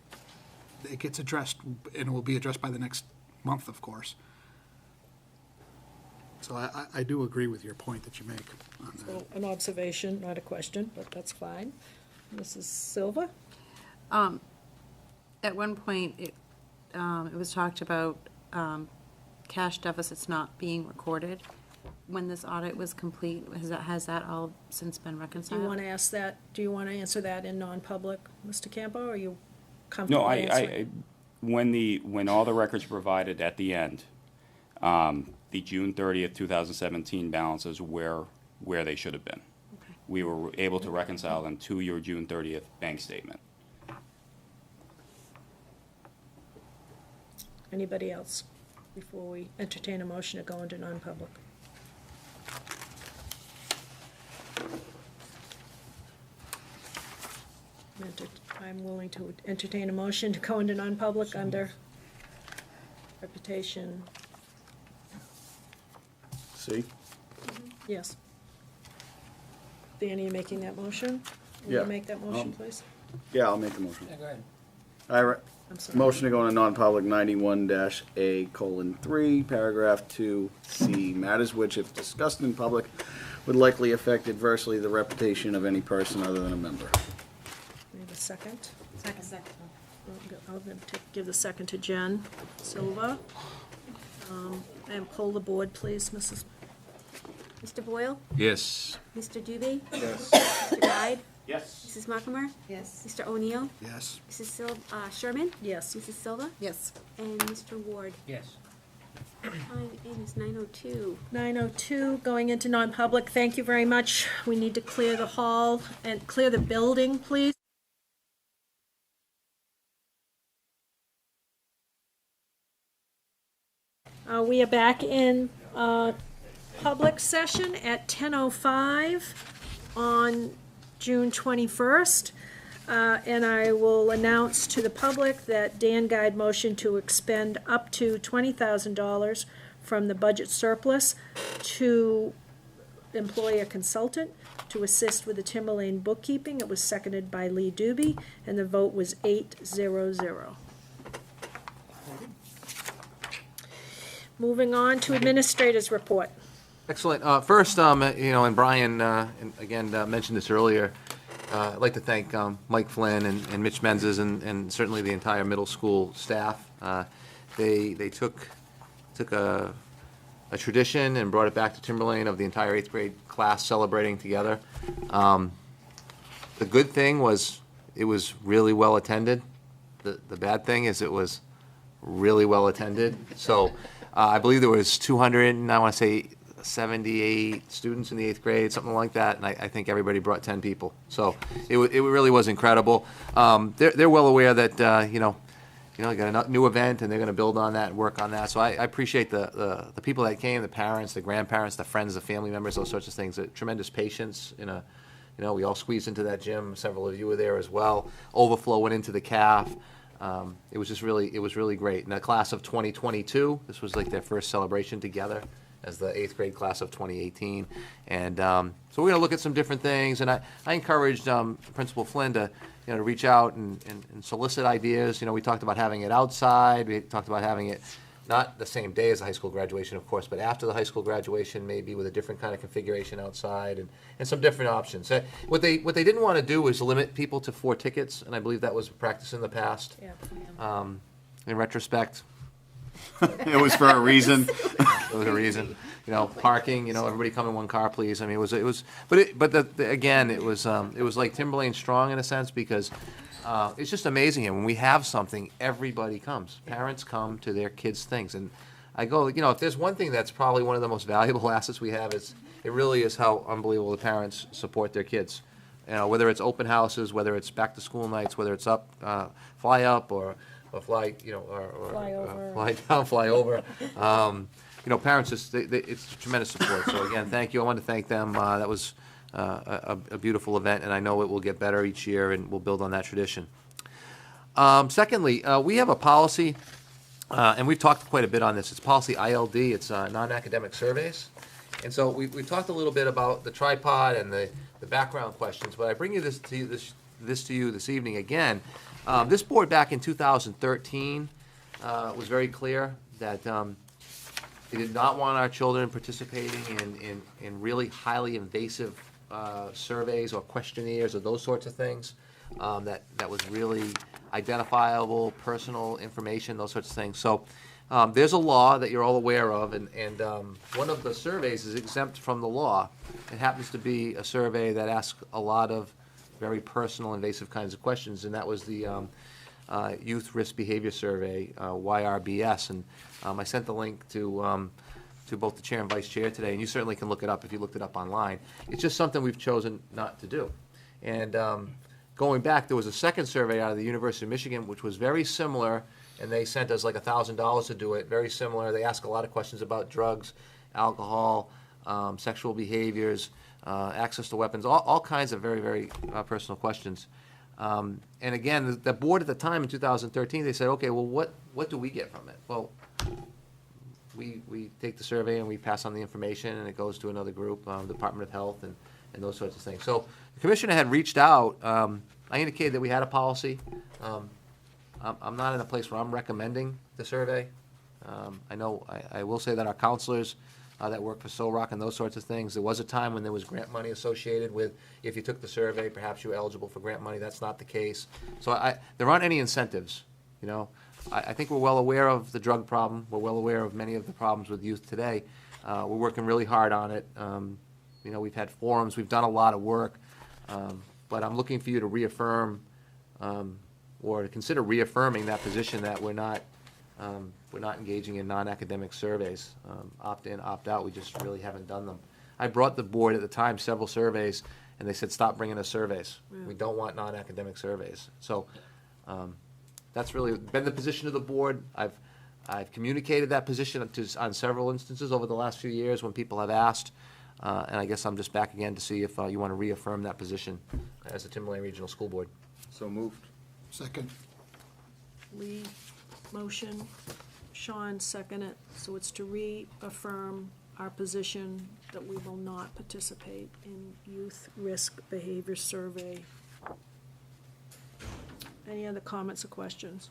It gets addressed, and it will be addressed by the next month, of course. So I do agree with your point that you make on that. So an observation, not a question, but that's fine. Mrs. Silva? At one point, it was talked about cash deficits not being recorded. When this audit was complete, has that all since been Do reconciled? you want to ask that, do you want to answer that in non-public, Mr. Campo, or are you comfortable No, answering? when all the records are provided at the end, the June 30th, 2017 balances where they should have been. Okay. We were able to reconcile them to your June 30th bank statement. Anybody else before we entertain a motion to go into non-public? I'm willing to entertain a motion to go into non-public under reputation. See? Yes. Danny, you making that motion? Will Yeah. you make that motion, please? Yeah, I'll make the motion. Yeah, go ahead. I'm sorry. Motion to go into non-public 91-A:3, paragraph 2C, matters which, if discussed in public, would likely affect adversely the reputation of any person other than a member. We have a second? Second. I'll give the second to Jen Silva. And pull the board, please, Mrs. Mr. Boyle? Yes. Mr. Dubé? Yes. Mr. Guide? Yes. Mrs. Muckamore? Yes. Mr. O'Neill? Yes. Mrs. Sherman? Yes. Mrs. Silva? Yes. And Mr. Ward? Yes. Time is 9:02. 9:02, going into non-public. Thank you very much. We need to clear the hall and clear the building, please. We are back in public session at 10:05 on June 21st. And I will announce to the public that Dan Guide motion to expend up to $20,000 from the budget surplus to employ a consultant to assist with the Timberlane bookkeeping. It was seconded by Lee Doobie, and the vote was 8-0-0. Moving on to administrators' report. Excellent. First, and Brian, again, mentioned this earlier, I'd like to thank Mike Flynn and Mitch Menzies and certainly the entire middle school staff. They took a tradition and brought it back to Timberlane of the entire 8th grade class celebrating together. The good thing was it was really well attended. The bad thing is it was really well attended. So I believe there was 278 students in the 8th grade, something like that, and I think everybody brought 10 people. So it really was incredible. They're well aware that, they got a new event, and they're going to build on that and work on that. So I appreciate the people that came, the parents, the grandparents, the friends, the family members, those sorts of things. Tremendous patience. We all squeezed into that gym. Several of you were there as well. Overflow went into the CAF. It was really great. In the class of 2022, this was like their first celebration together as the 8th grade class of 2018. And so we're going to look at some different things. And I encouraged Principal Flynn to reach out and solicit ideas. We talked about having it outside. We talked about having it not the same day as the high school graduation, of course, but after the high school graduation, maybe with a different kind of configuration outside and some different options. What they didn't want to do was limit people to 4 tickets, and I believe that was practice in the past. Yeah. In retrospect, It was for a reason. it was a reason. Parking, everybody come in one car, please. I mean, again, it was like Timberlane Strong in a sense, because it's just amazing. And when we have something, everybody comes. Parents come to their kids' things. And I go, if there's one thing that's probably one of the most valuable assets we have, it really is how unbelievable the parents support their kids. Whether it's open houses, whether it's back to school nights, whether it's fly up or fly, Fly over. fly down, fly over. Parents it's tremendous support. So again, thank you. I want to thank them. That was a beautiful event, and I know it will get better each year, and we'll build on that tradition. Secondly, we have a policy, and we've talked quite a bit on this. It's policy ILD. It's non-academic surveys. And so we've talked a little bit about the tripod and the background questions, but I bring you this to you this evening again. This board back in 2013 was very clear that they did not want our children participating in really highly invasive surveys or questionnaires or those sorts of things that was really identifiable, personal information, those sorts of things. So there's a law that you're all aware of, and one of the surveys is exempt from the law. It happens to be a survey that asks a lot of very personal, invasive kinds of questions, and that was the Youth Risk Behavior Survey, YRBS, and I sent the link to both the chair and vice chair today, and you certainly can look it up if you looked it up online. It's just something we've chosen not to do. And going back, there was a second survey out of the University of Michigan, which was very similar, and they sent us like $1,000 to do it, very similar. They ask a lot of questions about drugs, alcohol, sexual behaviors, access to weapons, all kinds of very, very personal questions. And again, the board at the time in 2013, they said, okay, well, what do we get from it? Well, we take the survey and we pass on the information, and it goes to another group, Department of Health and those sorts of things. So the commissioner had reached out. I indicated that we had a policy. I'm not in a place where I'm recommending the survey. I know I will say that our counselors that work for SOROC and those sorts of things, there was a time when there was grant money associated with, if you took the survey, perhaps you were eligible for grant money. That's not the case. So there aren't any incentives, I think we're well aware of the drug problem. We're well aware of many of the problems with youth today. We're working really hard on it. We've had forums. We've done a lot of work. But I'm looking for you to reaffirm or to consider reaffirming that position that we're not engaging in non-academic surveys. Opt in, opt out, we just really haven't done them. I brought the board at the time several surveys, and they said, stop bringing us surveys. Yeah. We don't want non-academic surveys. So that's really been the position of the board. I've communicated that position on several instances over the last few years when people have asked, and I guess I'm just back again to see if you want to reaffirm that position as the Timberlane Regional School Board. So moved. Second. Lee, motion, Sean, second it, so it's to reaffirm our position that we will not participate in youth risk behavior survey. Any other comments or questions?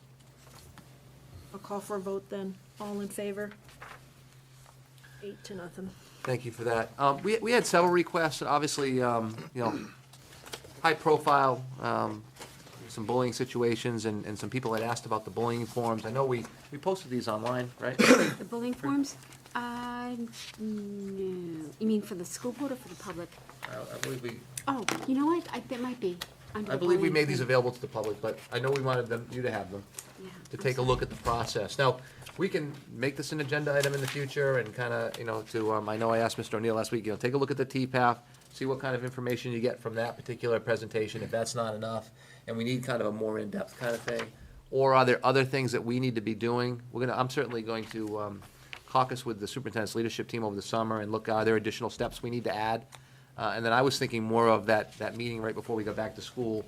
I'll call for a vote then. All in favor? 8-0. Thank you for that. We had several requests, obviously, high profile, some bullying situations, and some people had asked about the bullying forms. I know we posted these online, right? The bullying forms? No. You mean for the school board or for the public? I believe we. Oh, you know what? That might be. Under I the believe we bullying made these thing. available to the public, but I know we wanted you to have them, Yeah, to I'm take a sorry. look at the process. Now, we can make this an agenda item in the future and kind of, I know I asked Mr. O'Neill last week, take a look at the TPAF, see what kind of information you get from that particular presentation, if that's not enough, and we need kind of a more in-depth kind of thing. Or are there other things that we need to be doing? I'm certainly going to caucus with the superintendent's leadership team over the summer and look, are there additional steps we need to add? And then I was thinking more of that meeting right before we go back to school,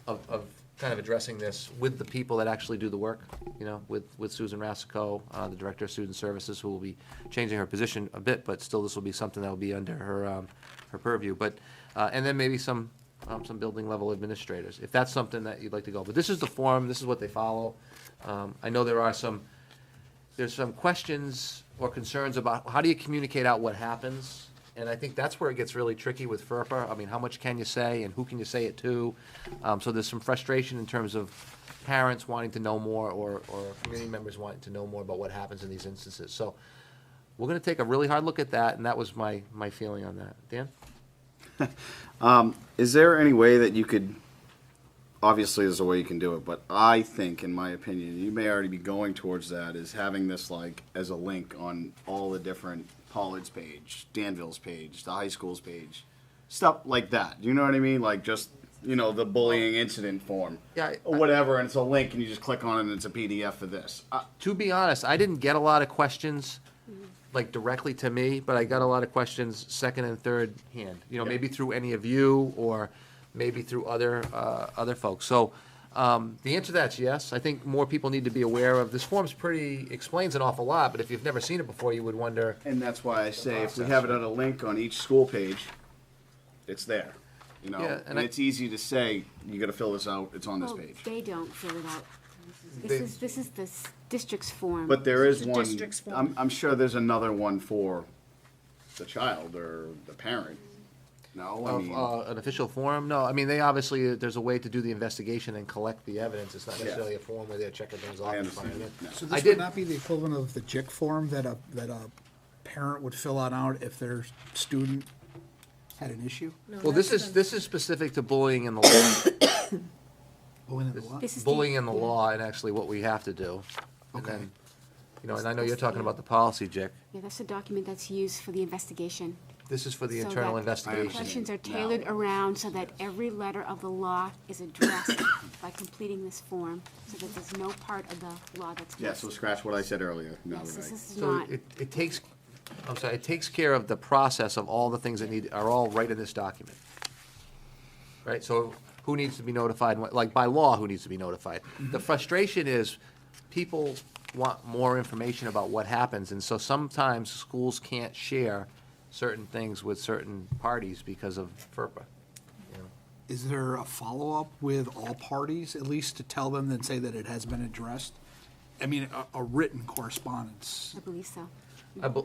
of kind of addressing this with the people that actually do the work, with Susan Rassico, the Director of Student Services, who will be changing her position a bit, but still this will be something that will be under her purview. But, and then maybe some building level administrators, if that's something that you'd like to go. But this is the form, this is what they follow. I know there are some there's some questions or concerns about how do you communicate out what happens? And I think that's where it gets really tricky with FERPA. I mean, how much can you say and who can you say it to? So there's some frustration in terms of parents wanting to know more or community members wanting to know more about what happens in these instances. So we're gonna take a really hard look at that, and that was my feeling on that. Dan? Is there any way that you could, obviously there's a way you can do it, but I think, in my opinion, you may already be going towards that, is having this like as a link on all the different Pollard's page, Danville's page, the high school's page, stuff like that. You know what I mean? Like just, you know, the bullying incident form. Yeah, or whatever, and it's a link and you just click on it and it's a PDF for this. To be honest, I didn't get a lot of questions like directly to me, but I got a lot of questions second and third hand. You know, maybe through any of you or maybe through other folks. So the answer to that's yes. I think more people need to be aware of this. Form's explains an awful lot, but if you've never seen it before, you would wonder. And that's why I say if we have it on a link on each school page, it's there. You know, Yeah, and it's easy to say, you gotta fill this out, it's on this Well, page. they don't fill it out. They- This is the district's form. But there is The one, district's form. I'm sure there's another one for the child or the parent. No, I Of mean, an official form? No, I mean, they obviously, there's a way to do the investigation and collect the evidence. It's not Yeah. necessarily a form where they're checking things off. I and understand. signing it. So I this did, would not be the equivalent of the JIC form that a parent would fill out if their student had an issue? well, this is specific to bullying in the law. Bullying in the law? This is Bullying in the law and actually what we have to do. And then, you know, and I know you're talking about the policy, Jick. Yeah, that's a document that's used for the investigation. This is for the So internal that investigation. Questions are tailored around so that every letter of the law is addressed by completing this form, so that there's no part of the law that's yeah, missed. so scratch what I said earlier. No, Yes, this right. is So not, it takes, I'm sorry, it takes care of the process of all the things that are all right in this document. Right, so who needs to be notified, like by law, who needs to be notified? The frustration is people want more information about what happens, and so sometimes schools can't share certain things with certain parties because of FERPA. you know. Is there a follow-up with all parties, at least to tell them and say that it has been addressed? I mean, a written correspondence. I believe so.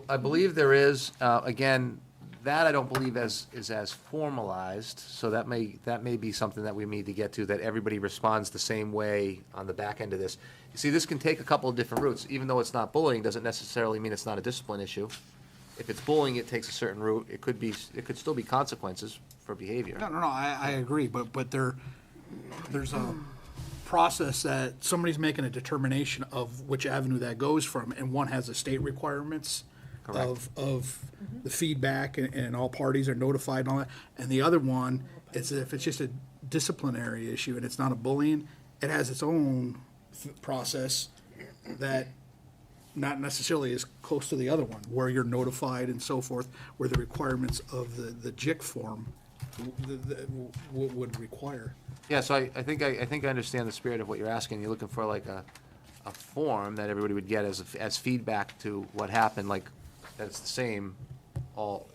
I believe there is, again, that I don't believe is as formalized, so that may be something that we need to get to, that everybody responds the same way on the back end of this. You see, this can take a couple of different routes. Even though it's not bullying, doesn't necessarily mean it's not a discipline issue. If it's bullying, it takes a certain route. It could still be consequences for behavior. No, I agree, but there's a process that somebody's making a determination of which avenue that goes from, and one has the state requirements of the feedback, and all parties are notified and all that, and the other one, it's if it's just a disciplinary issue and it's not a bullying, it has its own process that not necessarily as close to the other one, where you're notified and so forth, where the requirements of the JIC form would require. Yeah, so I think I understand the spirit of what you're asking. You're looking for like a form that everybody would get as feedback to what happened, like, that's the same,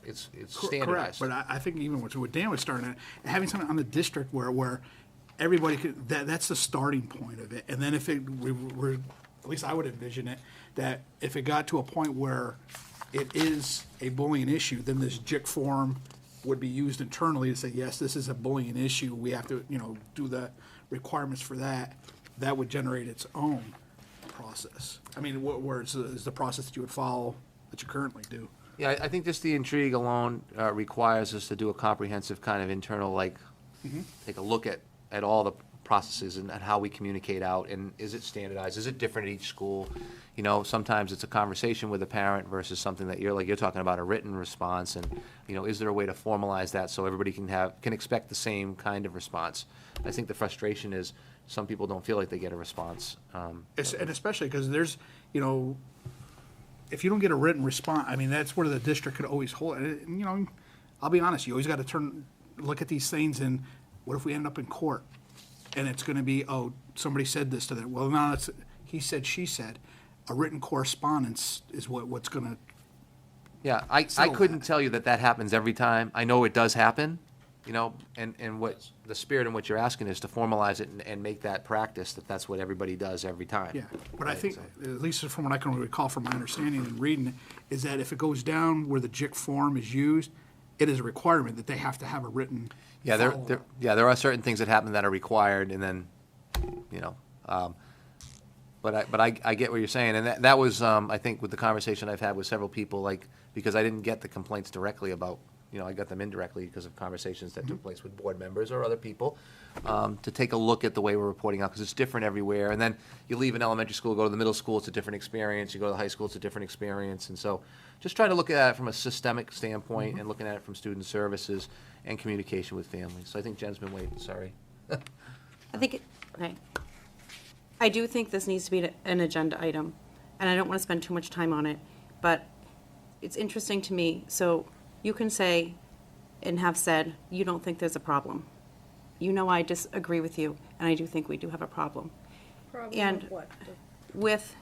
it's standardized. Correct, but I think even what Dan was starting at, having something on the district where everybody could, that's the starting point of it. And then if we're, at least I would envision it, that if it got to a point where it is a bullying issue, then this JIC form would be used internally to say, yes, this is a bullying issue, we have to, do the requirements for that. That would generate its own process. I mean, where is the process that you would follow that you currently do? Yeah, I think just the intrigue alone requires us to do a comprehensive kind of internal, like, take a look at all the processes and how we communicate out, and is it standardized, is it different at each school? Sometimes it's a conversation with a parent versus something that you're talking about, a written response, and, is there a way to formalize that so everybody can expect the same kind of response? I think the frustration is some people don't feel like they get a response. And especially because there's, if you don't get a written response, I mean, that's where the district could always hold it. And, I'll be honest, you always got to look at these things, and what if we end up in court? And it's going to be, oh, somebody said this to them. Well, no, it's he said, she said. A written correspondence is what's going to. Yeah, I couldn't tell you that happens every time. I know it does happen, you know, and what, the spirit in which you're asking is to formalize it and make that practice, that's what everybody does every time. Yeah, but I Right, think, so- at least from what I can recall from my understanding and reading it, is that if it goes down where the JIC form is used, it is a requirement that they have to have a written Yeah, follow-up. there are certain things that happen that are required, and then, you know, but I get what you're saying, and that was, I think with the conversation I've had with several people, like, because I didn't get the complaints directly about, you know, I got them indirectly because of conversations that took place with board members or other people, to take a look at the way we're reporting out, because it's different everywhere, and then you leave an elementary school, go to the middle school, it's a different experience, you go to the high school, it's a different experience, and so, just try to look at it from a systemic standpoint, and looking at it from student services and communication with families. So I think Jen's been waiting, sorry. I think, okay. I do think this needs to be an agenda item, and I don't want to spend too much time on it, but it's interesting to me. So you can say and have said, you don't think there's a problem. You know I disagree with you, and I do think we do have a problem. Problem And with what? with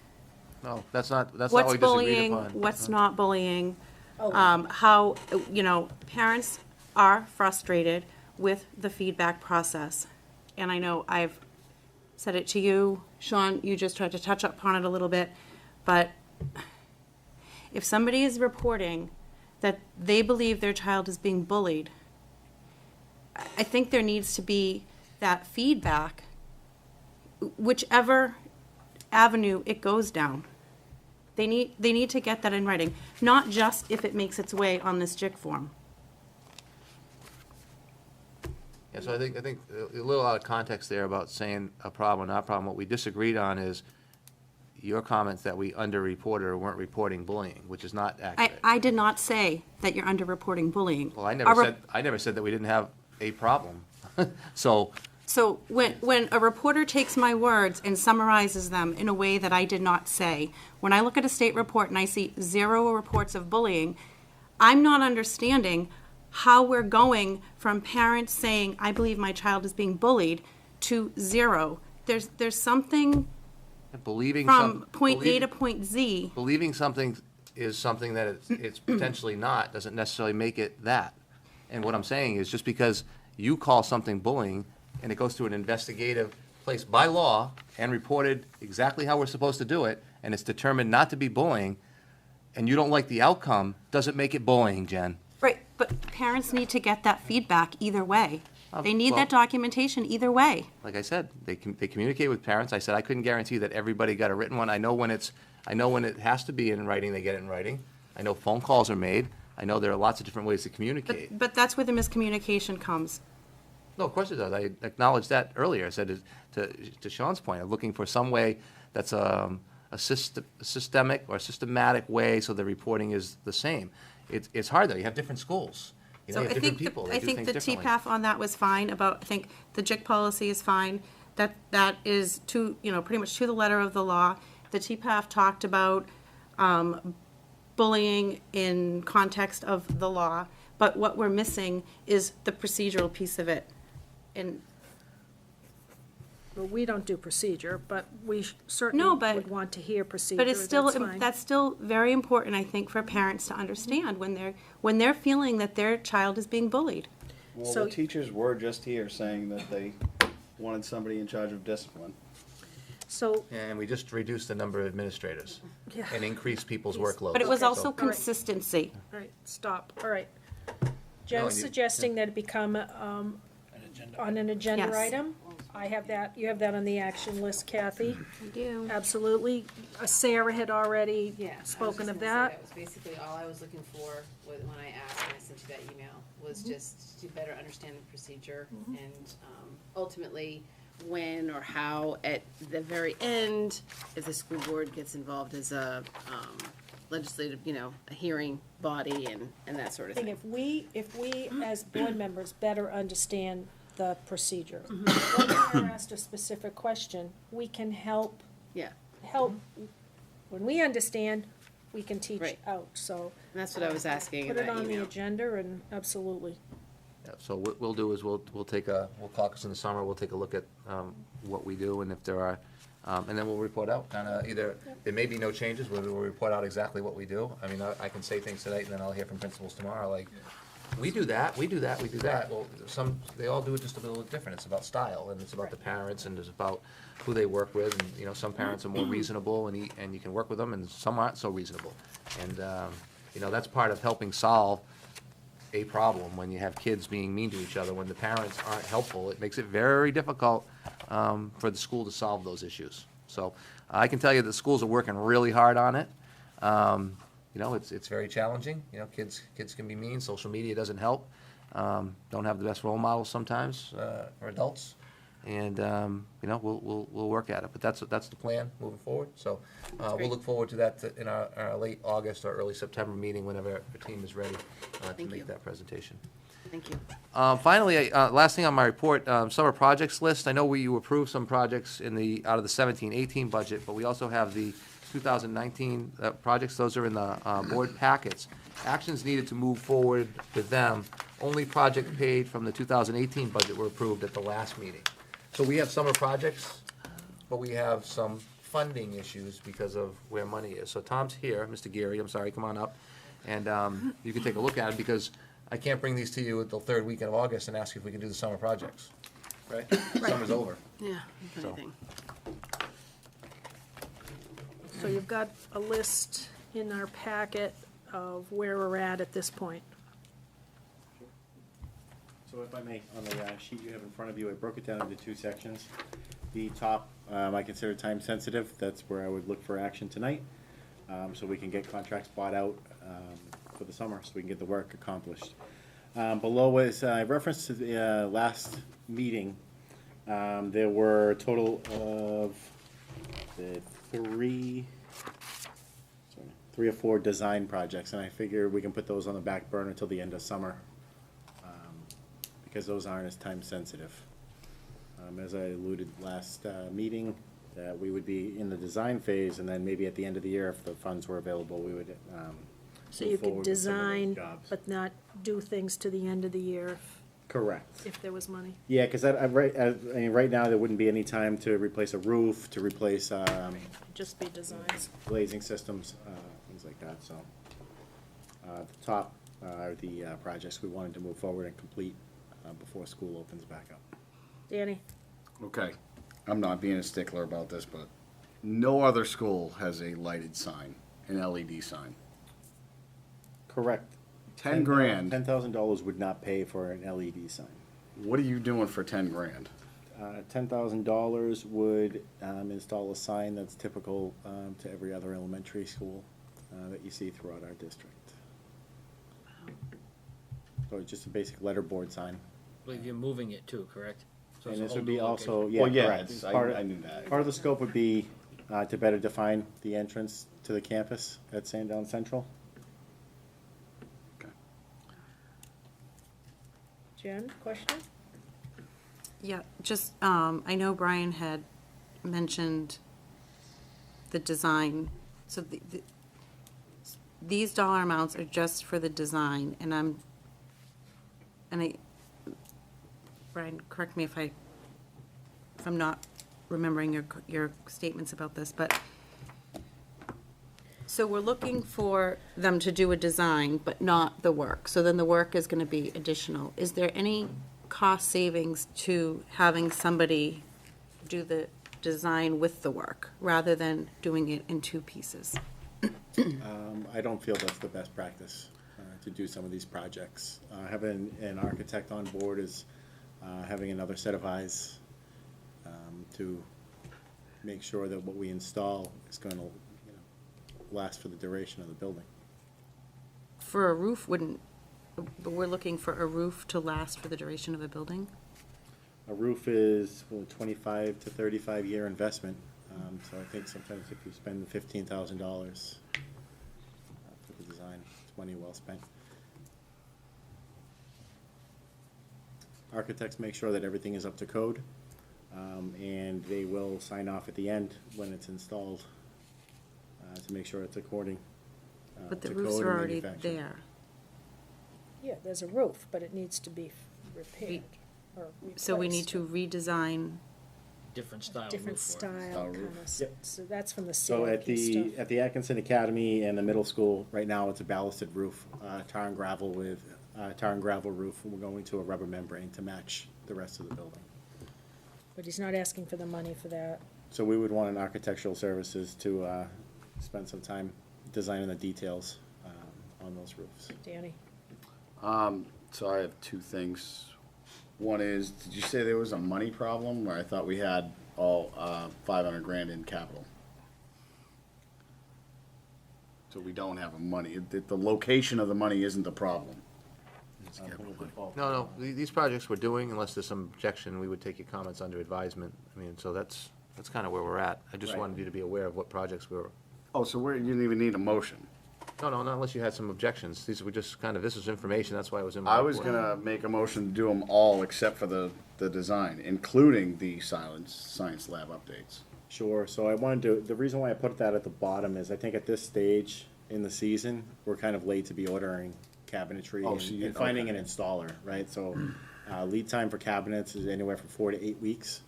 No, that's not what what's we disagreed bullying, upon. what's not bullying, Oh. how, you know, parents are frustrated with the feedback process. And I know I've said it to you, Sean, you just tried to touch upon it a little bit, but if somebody is reporting that they believe their child is being bullied, I think there needs to be that feedback, whichever avenue it goes down. They need to get that in writing, not just if it makes its way on this JIC form. Yeah, so I think a little out of context there about saying a problem or not a problem. What we disagreed on is your comments that we underreported or weren't reporting bullying, which is not accurate. I did not say that you're underreporting bullying. Well, I Our never said that we didn't have a problem. So, So when a reporter takes my words and summarizes them in a way that I did not say, when I look at a state report and I see 0 reports of bullying, I'm not understanding how we're going from parents saying, I believe my child is being bullied, to 0. There's something believing from point A to point Z. believing something is something that it's potentially not, doesn't necessarily make it that. And what I'm saying is just because you call something bullying and it goes through an investigative place by law and reported exactly how we're supposed to do it, and it's determined not to be bullying, and you don't like the outcome, doesn't make it bullying, Jen. Right, but parents need to get that feedback either way. They need well- that documentation either way. Like I said, they communicate with parents. I said I couldn't guarantee that everybody got a written one. I know when it has to be in writing, they get it in writing. I know phone calls are made. I know there are lots of different ways to communicate. But that's where the miscommunication comes. No, of course it does. I acknowledged that earlier. I said to Sean's point of looking for some way that's a systemic or systematic way so the reporting is the same. It's hard though. You have different schools. You know, So you have different people. They I do think things the differently. TPAF on that was fine about, I think the JIC policy is fine. That is pretty much to the letter of the law. The TPAF talked about bullying in context of the law, but what we're missing is the procedural piece of it. And Well, we don't do procedure, but we No, certainly but- would want to hear procedure. But it's still, That's fine. that's still very important, I think, for parents to understand when they're feeling that their child is being bullied. Well, So- the teachers were just here saying that they wanted somebody in charge of discipline. So, And we just reduced the number of administrators Yeah. and increased people's workload. But it was So- also consistency. all right, stop, all right. No, Jen's you- suggesting that it become on an agenda Yes. item. I have that, you have that on the action list, Kathy. I do. Absolutely. Sarah had already Yeah, I was spoken just of gonna say that. That was basically all I was looking for when I asked and I sent you that email, was just to better understand the procedure and ultimately when or how at the very end, if the school board gets involved as a legislative, a hearing body and that sort I of think thing. if we as board members better understand the procedure, Mm-hmm. when we're asked a specific question, we can help, Yeah, when we understand, we can teach Right. out, so. and that's what I was asking in Put it that on the email. agenda and absolutely. Yeah, so what we'll do is we'll caucus in the summer, we'll take a look at what we do, and if there are, and then we'll report out, kind of either, there may be no changes, we'll report out exactly what we do. I mean, I can say things tonight, and then I'll hear from principals tomorrow, like, We do that. Well, they all do it just a little different. It's about style, and it's about the parents, and it's about who they work with, and, you know, some parents are more reasonable, and you can work with them, and some aren't so reasonable. And, you know, that's part of helping solve a problem when you have kids being mean to each other. When the parents aren't helpful, it makes it very difficult for the school to solve those issues. So I can tell you the schools are working really hard on it. You know, it's very challenging. You know, kids can be mean. Social media doesn't help. Don't have the best role models sometimes for adults. And, you know, we'll work at it. But that's the plan moving forward. So we'll look forward to that in our late August or early September meeting, whenever our team is ready to make that presentation. Thank you. Finally, last thing on my report, summer projects list. I know you approved some projects out of the 17-18 budget, but we also have the 2019 projects. Those are in the board packets. Actions needed to move forward with them. Only project paid from the 2018 budget were approved at the last meeting. So we have summer projects, but we have some funding issues because of where money is. So Tom's here, Mr. Geary, I'm sorry, come on up. And you can take a look at it, because I can't bring these to you at the third weekend of August and ask you if we can do the summer projects, right? Summer's over. Yeah, So- anything. So you've got a list in our packet of where we're at this point. So if I may, on the sheet you have in front of you, I broke it down into two sections. The top, I consider time sensitive. That's where I would look for action tonight, so we can get contracts bought out for the summer, so we can get the work accomplished. Below is reference to the last meeting. There were a total of three or four design projects, and I figure we can put those on the back burner until the end of summer, because those aren't as time sensitive. As I alluded last meeting, that we would be in the design phase, and then maybe at the end of the year, if the funds were available, we would So move you could forward with some of those design, jobs. but not do things to the end of the year Correct. if there was money. Yeah, because right now, there wouldn't be any time to replace a roof, to replace Just be designs. glazing systems, things like that, so. The top are the projects we wanted to move forward and complete before school opens back up. Danny? Okay, I'm not being a stickler about this, but no other school has a lighted sign, an LED sign. Correct. 10 grand. $10,000 would not pay for an LED sign. What are you doing for 10 grand? $10,000 would install a sign that's typical to every other elementary school that you see throughout our district. So it's just a basic letterboard sign. I believe you're moving it too, correct? So it's And a this whole would be new also, location. yeah, Well, yeah, correct. it's- Part I knew that. Part of the scope would be to better define the entrance to the campus at Sandown Central. Jen, question? Yeah, just, I know Brian had mentioned the design, so these dollar amounts are just for the design, and Brian, correct me if I'm not remembering your statements about this, but, so we're looking for them to do a design, but not the work, so then the work is gonna be additional. Is there any cost savings to having somebody do the design with the work, rather than doing it in two pieces? I don't feel that's the best practice to do some of these projects. Having an architect on board is having another set of eyes to make sure that what we install is going to last for the duration of the building. For a roof, but we're looking for a roof to last for the duration of a building? A roof is a 25 to 35-year investment, so I think sometimes if you spend $15,000 for the design, it's money well spent. Architects make sure that everything is up to code, and they will sign off at the end when it's installed to make sure it's according But the to roofs code are and already manufacturing. there. Yeah, there's a roof, but it needs to be repaired or So we need replaced. to redesign. Different style. Different roof for it. style, kind roof. of, Yep. so that's from the So at CIP stuff. the Atkinson Academy and the middle school, right now it's a ballasted roof, tar and gravel with tar and gravel roof. We're going to a rubber membrane to match the rest of the building. But he's not asking for the money for that. So we would want an architectural services to spend some time designing the details on those roofs. Danny? So I have two things. One is, did you say there was a money problem where I thought we had all 500 grand in capital? So we don't have a money. The location of the money isn't the problem. No, these projects we're doing, unless there's some objection, we would take your comments under advisement. I mean, so that's kind of where we're at. I just Right. wanted you to be aware of what projects we were. Oh, so you didn't even need a motion? No, not unless you had some objections. These were just kind of, this is information, that's why it was in my I was report. gonna make a motion to do them all except for the design, including the science lab updates. Sure, so I wanted to, the reason why I put that at the bottom is I think at this stage in the season, we're kind of late to be ordering cabinetry Oh, so and finding okay. an installer, right? So lead time for cabinets is anywhere from 4 to 8 weeks.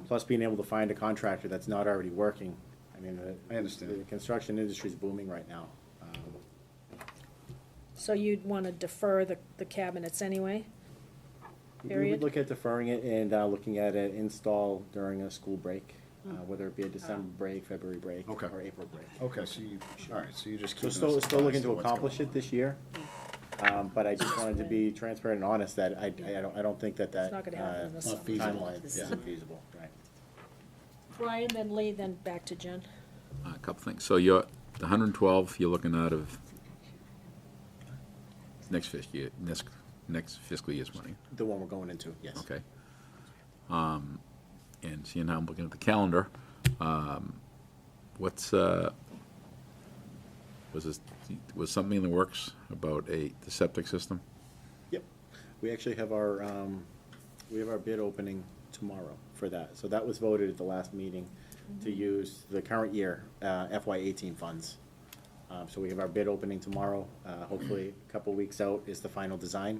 Plus being able to find a contractor that's not already working. I mean, I understand. The construction industry is booming right now. So you'd want to defer the cabinets anyway? We Period? would look at deferring it and looking at an install during a school break, whether it be a December break, February break, Okay. or April break. Okay, so all right, so you just So keep. still looking to accomplish it this year, but I just wanted to be transparent and honest that I don't think that It's not gonna happen in the summer. timeline isn't feasible, right? Brian, then Lee, then back to Jen. A couple things. So the 112, you're looking out of next fiscal year's money. The one we're going into, yes. Okay. And seeing how I'm looking at the calendar, was something in the works about the septic system? Yep. We actually have our bid opening tomorrow for that. So that was voted at the last meeting to use the current year FY18 funds. So we have our bid opening tomorrow. Hopefully, a couple weeks out is the final design,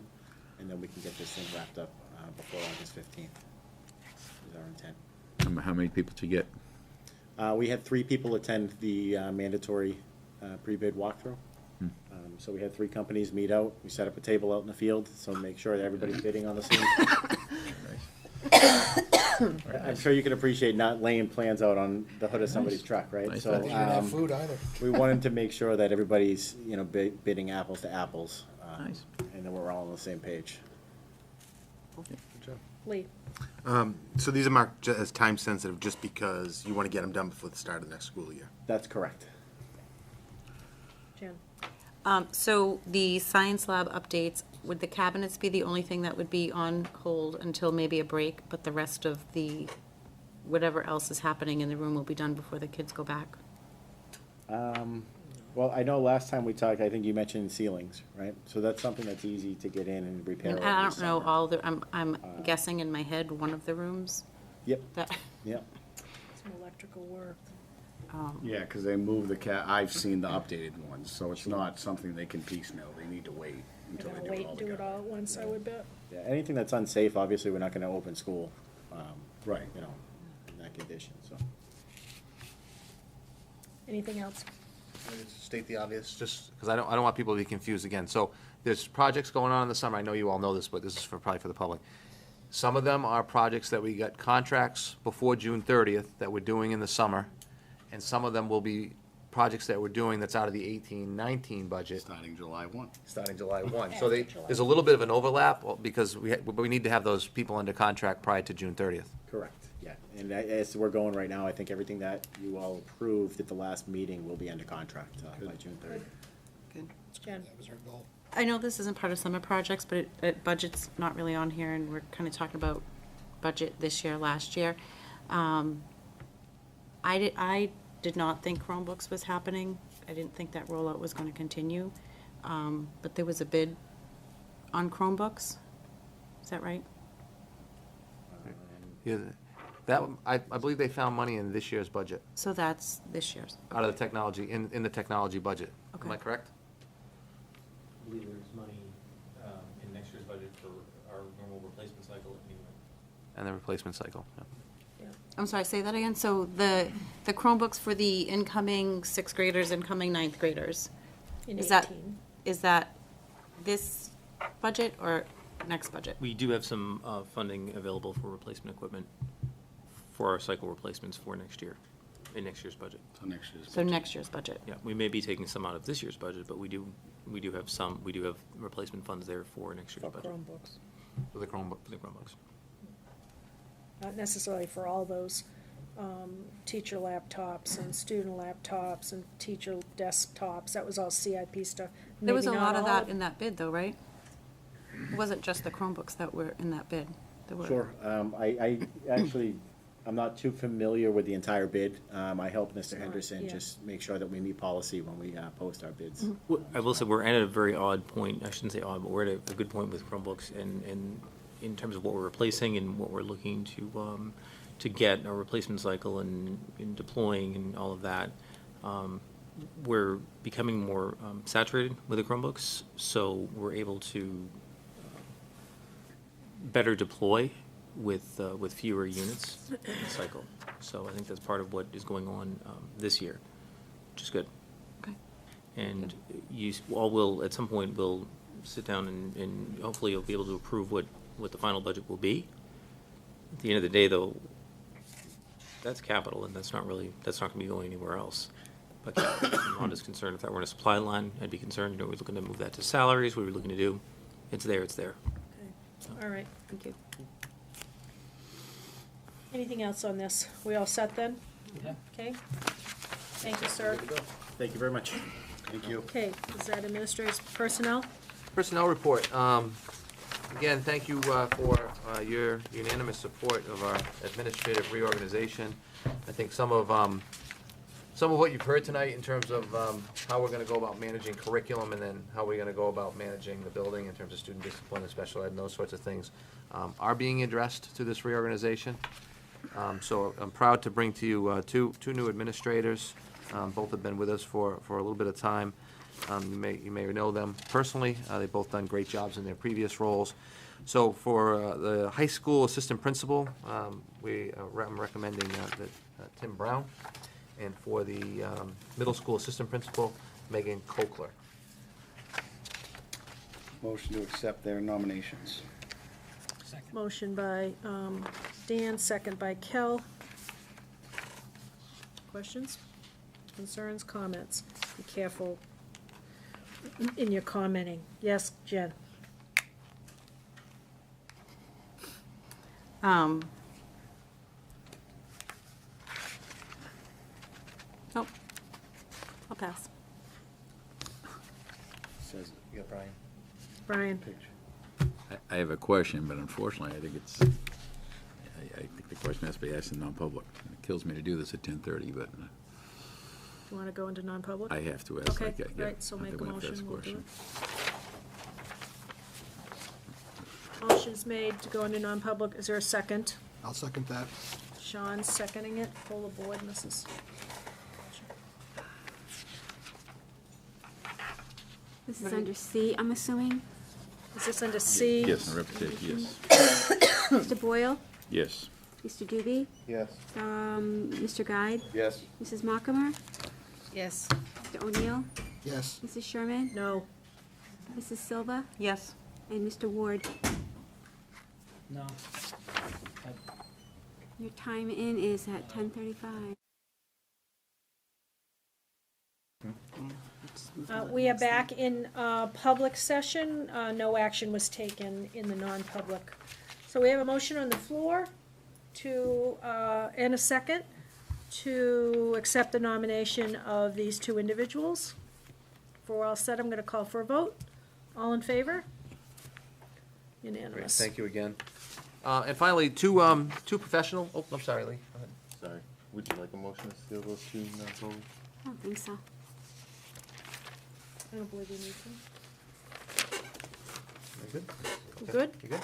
and then we can get this thing wrapped up before August 15th, is our intent. How many people did you get? We had 3 people attend the mandatory pre-bid walkthrough. So we had 3 companies meet out. We set up a table out in the field, so make sure that everybody's bidding on the same. I'm sure you can appreciate not laying plans out on the hood of somebody's truck, right? Nice. So I think you're gonna have food either. we wanted to make sure that everybody's, bidding apples to apples. Nice. And that we're all on the same page. Lee? So these are marked as time sensitive just because you want to get them done before the start of the next school year. That's correct. Jen? So the science lab updates, would the cabinets be the only thing that would be on hold until maybe a break, but the rest of the, whatever else is happening in the room will be done before the kids go back? Well, I know last time we talked, I think you mentioned ceilings, right? So that's something that's easy to get in and repair. And over I the don't know summer. all the, I'm guessing in my head, one of the rooms Yep, that, yep. Some electrical work. Yeah, because they move I've seen the updated ones, so it's not something they can piecemeal. They need to wait They're until gonna they do it wait all and do it together. all at once, I would bet. Yeah, anything that's unsafe, obviously, we're not gonna open school, Right. in that condition, so. Anything else? Let me just state the obvious, just because I don't want people to be confused again. So there's projects going on in the summer. I know you all know this, but this is probably for the public. Some of them are projects that we got contracts before June 30th that we're doing in the summer, and some of them will be projects that we're doing that's out of the 18-19 budget. Starting July 1. Starting July 1. So there's a little bit of an overlap because we need to have those people under contract prior to June 30th. Correct, yeah. And as we're going right now, I think everything that you all approved at the last meeting will be under contract by June 30th. Good. Jen? That was our goal. I know this isn't part of summer projects, but budget's not really on here, and we're kind of talking about budget this year, last year. I did not think Chromebooks was happening. I didn't think that rollout was going to continue. But there was a bid on Chromebooks. Is that right? Yeah, I believe they found money in this year's budget, So that's this year's. out of the technology, in the technology budget. Am I Okay. correct? I believe there's money in next year's budget for our normal replacement cycle anyway. And the replacement cycle, yeah. I'm sorry, say that again? So the Chromebooks for the incoming sixth graders, incoming ninth graders, In is that, 18. is that this budget or next budget? We do have some funding available for replacement equipment for our cycle replacements for next year, in next year's budget. So next year's. So next year's budget. Yeah, we may be taking some out of this year's budget, but we do have replacement funds there for next year's budget. Chromebooks. For the Chromebook. For the Chromebooks. Not necessarily for all those teacher laptops and student laptops and teacher desktops. That was all CIP stuff. There was a Maybe not lot of all that in that bid, though, right? It wasn't just the Chromebooks that were in that bid. There were- Sure. I actually, I'm not too familiar with the entire bid. I help Mr. Henderson yeah. just make sure that we meet policy when we post our bids. I will say, we're at a very odd point, I shouldn't say odd, but we're at a good point with Chromebooks and in terms of what we're replacing and what we're looking to get, our replacement cycle and in deploying and all of that. We're becoming more saturated with the Chromebooks, so we're able to better deploy with fewer units in the cycle. So I think that's part of what is going on this year, which is good. Okay. And you all will, at some point, will sit down and hopefully you'll be able to approve what the final budget will be. At the end of the day, though, that's capital, and that's not going to be going anywhere else. But I'm not as concerned if that were in a supply line. I'd be concerned, we're looking to move that to salaries, what are we looking to do? It's there. All right. Thank you. Anything else on this? We all set then? Yeah. Okay. Thank you, sir. Thank you very much. Thank you. Okay, is that administrative personnel? Personnel report. Again, thank you for your unanimous support of our administrative reorganization. I think some of what you've heard tonight in terms of how we're gonna go about managing curriculum and then how we're gonna go about managing the building in terms of student discipline and special ed and those sorts of things are being addressed through this reorganization. So I'm proud to bring to you two new administrators. Both have been with us for a little bit of time. You may know them personally. They've both done great jobs in their previous roles. So for the high school assistant principal, I'm recommending Tim Brown. And for the middle school assistant principal, Megan Kokler. Motion to accept their nominations. Motion by Dan, second by Kel. Questions, concerns, comments? Be careful in your commenting. Yes, Jen? Nope. I'll pass. Says You got Brian? Brian? I have a question, but unfortunately, I think I think the question has to be asked in non-public. It kills me to do this at 10:30, but You want to go into non-public? I have to ask. Okay, like, yeah, right, so I make a think we have to ask motion, we'll do question. it. Motion's made to go into non-public. Is there a second? I'll second that. Sean's seconding it. Pull the board, Mrs. This is under C, I'm assuming. Is this under C? Yes, on reputation, yes. Mr. Boyle? Yes. Mr. Doobie? Yes. Mr. Guide? Yes. Mrs. Mockamer? Yes. Mr. O'Neill? Yes. Mrs. Sherman? No. Mrs. Silva? Yes. And Mr. Ward? No. Your time in is at 10:35. We are back in public session. No action was taken in the non-public. So we have a motion on the floor to, and a second, to accept the nomination of these two individuals. If we're all set, I'm going to call for a vote. All in favor? Great, Unanimous. thank you again. And finally, two professional, I'm sorry, Lee. Go ahead. Sorry, would you like a motion to seal those two non-voting? I don't think so. I don't believe we need to. You good? You good? You good?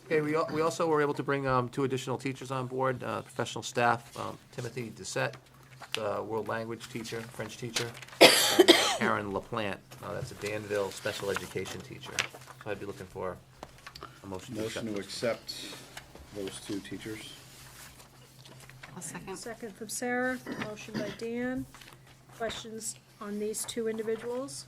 Okay, we also were able to bring two additional teachers on board, professional staff, Timothy Doucette, world language teacher, French teacher, and Karen LaPlante, that's a Danville special education teacher. So I'd be looking for a motion to accept. Motion to accept those two teachers. I'll second. Second from Sarah, motion by Dan. Questions on these two individuals?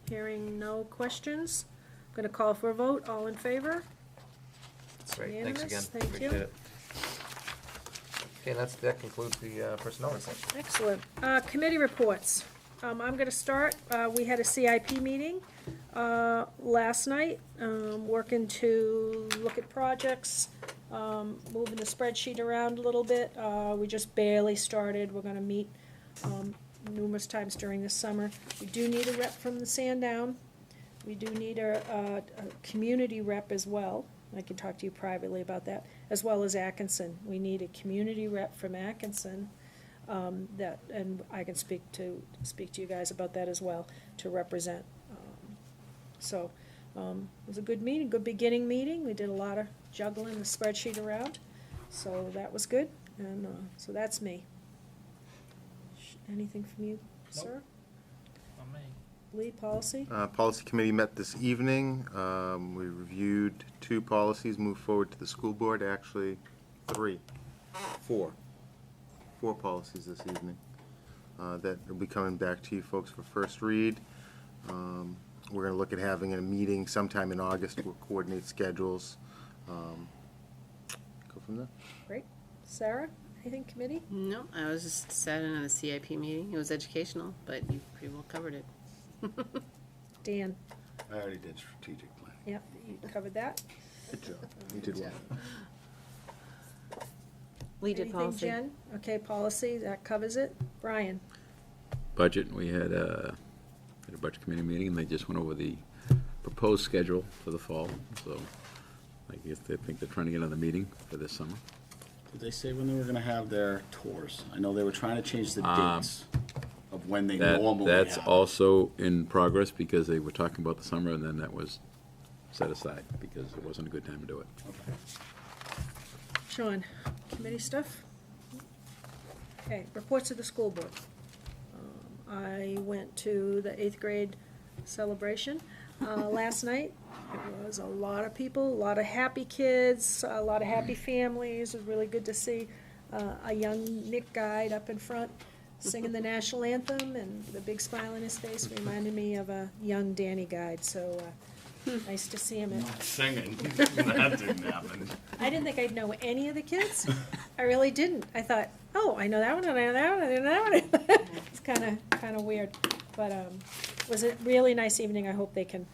Hearing no questions, I'm gonna call for a vote. All in favor? Great, thanks again, Unanimous. Thank appreciate you. it. Okay, that concludes the personnel report. Excellent. Committee reports. I'm gonna start. We had a CIP meeting last night, working to look at projects, moving the spreadsheet around a little bit. We just barely started. We're gonna meet numerous times during the summer. We do need a rep from the Sandown. We do need a community rep as well. I can talk to you privately about that, as well as Atkinson. We need a community rep from Atkinson, and I can speak to you guys about that as well, to represent. So, it was a good meeting, good beginning meeting. We did a lot of juggling the spreadsheet around, so that was good, and, so that's me. Anything from you, sir? Lead policy? Policy committee met this evening. We reviewed 2 policies, moved forward to the school board, actually 4 policies this evening. That will be coming back to you folks for first read. We're gonna look at having a meeting sometime in August. We'll coordinate schedules. Go from there. Great. Sarah, anything committee? No, I was just sat in on a CIP meeting. It was educational, but you pretty well covered it. Dan? I already did strategic planning. Yep, you covered that. Good job. You did well. Lead did policy. Anything, Jen? Okay, policy, that covers it. Brian? Budget, we had a budget committee meeting, and they just went over the proposed schedule for the fall, so I guess they think they're trying to get another meeting for this summer. Did they say when they were gonna have their tours? I know they were trying to change the dates of when they normally have. That's also in progress, because they were talking about the summer, and then that was set aside, because it wasn't a good time to do it. Okay. Sean, committee stuff? Okay, reports of the school board. I went to the 8th grade celebration last night. It was a lot of people, a lot of happy kids, a lot of happy families. It was really good to see a young Nick guide up in front singing the national anthem, and the big smile on his face reminded me of a young Danny guide, so nice to see him. Not singing. That didn't happen. I didn't think I'd know any of the kids. I really didn't. I thought, oh, I know that one, and I know that one, and I know that one. It's kind of weird, but it was a really nice evening. I hope they can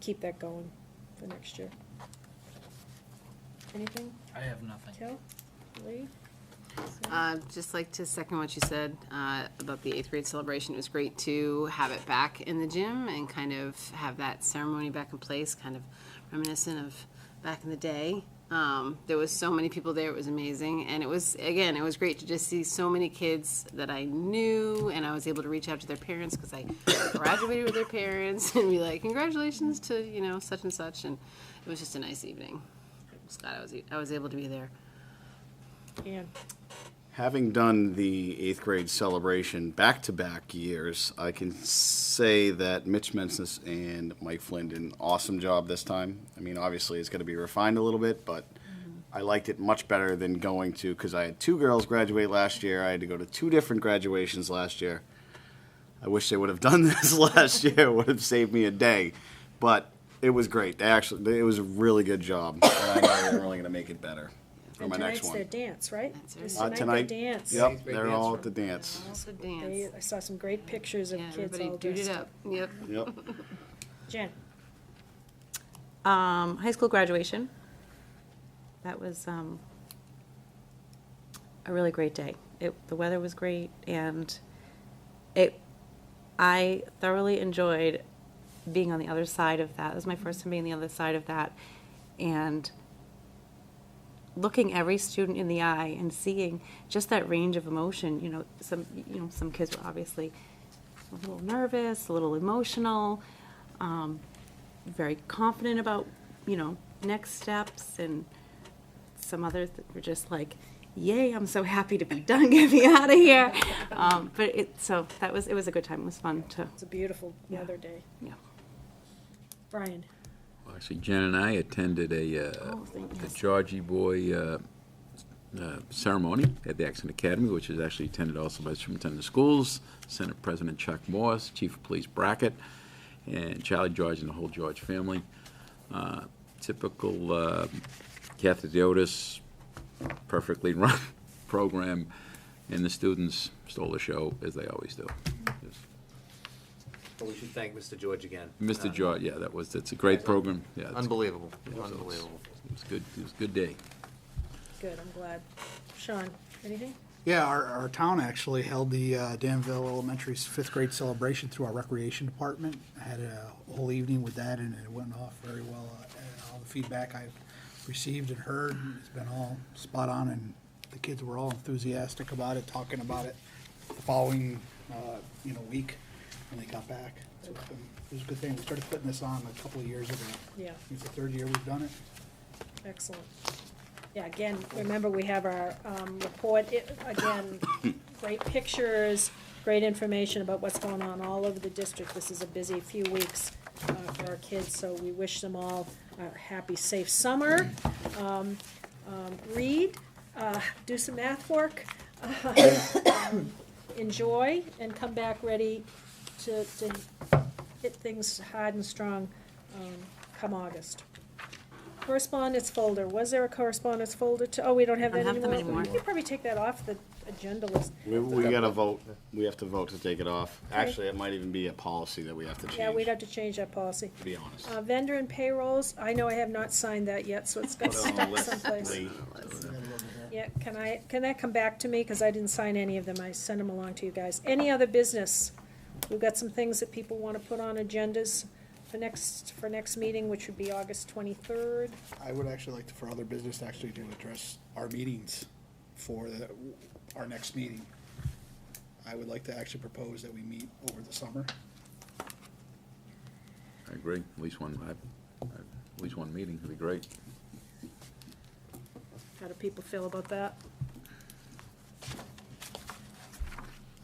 keep that going for next year. Anything? I have nothing. Kel? Lee? Just like to second what you said about the 8th grade celebration. It was great to have it back in the gym and kind of have that ceremony back in place, kind of reminiscent of back in the day. There was so many people there. It was amazing. And it was great to just see so many kids that I knew, and I was able to reach out to their parents because I graduated with their parents and be like, congratulations to, such and such. And it was just a nice evening. I was glad I was able to be there. Ian? Having done the 8th grade celebration back-to-back years, I can say that Mitch Mensis and Mike Flynn did an awesome job this time. I mean, obviously, it's going to be refined a little bit, but I liked it much better than going to, because I had 2 girls graduate last year. I had to go to 2 different graduations last year. I wish they would have done this last year. It would have saved me a day. But it was great. It was a really good job, and I know they're really going to make it better. And my next tonight's one. their dance, right? It's Tonight, they dance. Yep, they're all at the dance. Also dance. I saw some great pictures of kids Everybody all did dressed it up. Yep. Yep. Jen? High school graduation. That was a really great day. The weather was great, and I thoroughly enjoyed being on the other side of that. It was my first time being on the other side of that, and looking every student in the eye and seeing just that range of emotion. Some kids were obviously a little nervous, a little emotional, very confident about, next steps, and some others that were just like, yay, I'm so happy to be done, get me out of here. It was a good time. It was fun to. It's a beautiful weather day. Yeah. Brian? Well, actually, Jen and I attended a Georgie Boy ceremony at the Accent Academy, which is actually attended also by the Superintendent of Schools, Senate President Chuck Morse, Chief of Police Brackett, and Charlie George and the whole George family. Typical Kathy Deotis, perfectly run program, and the students stole the show, as they always do. Well, we should thank Mr. George again. Mr. George, yeah, it's a great program. Yeah, it's- Unbelievable, yeah, so unbelievable. It was good, it was a good day. Good, I'm glad. Sean, anything? Yeah, our town actually held the Danville Elementary's fifth grade celebration through our recreation department. I had a whole evening with that, and it went off very well. And all the feedback I've received and heard has been all spot on, and the kids were all enthusiastic about it, talking about it the following, week when they got back. So it was a good thing. We started putting this on a couple of years ago. Yeah. It's the third year we've done it. Excellent. Yeah, again, remember, we have our report, again, great pictures, great information about what's going on all over the district. This is a busy few weeks for our kids, so we wish them all a happy, safe summer. Read, do some math work, enjoy, and come back ready to hit things hard and strong come August. Correspondence folder, was there a correspondence folder we don't have that Don't have them anymore? anymore. You could probably take that off the agenda list. We gotta vote, we have to vote to take it off. Actually, it might even be a policy that we have to change. Yeah, we'd have to change that policy. To be honest. Vendor and payrolls, I know I have not signed that yet, so it's got stuck someplace. Yeah, can that come back to me, because I didn't sign any of them, I sent them along to you guys. Any other business? We've got some things that people want to put on agendas for next meeting, which would be August 23rd. I would actually like for other business actually to address our meetings for our next meeting. I would like to actually propose that we meet over the summer. I agree, at least one meeting would be great. How do people feel about that?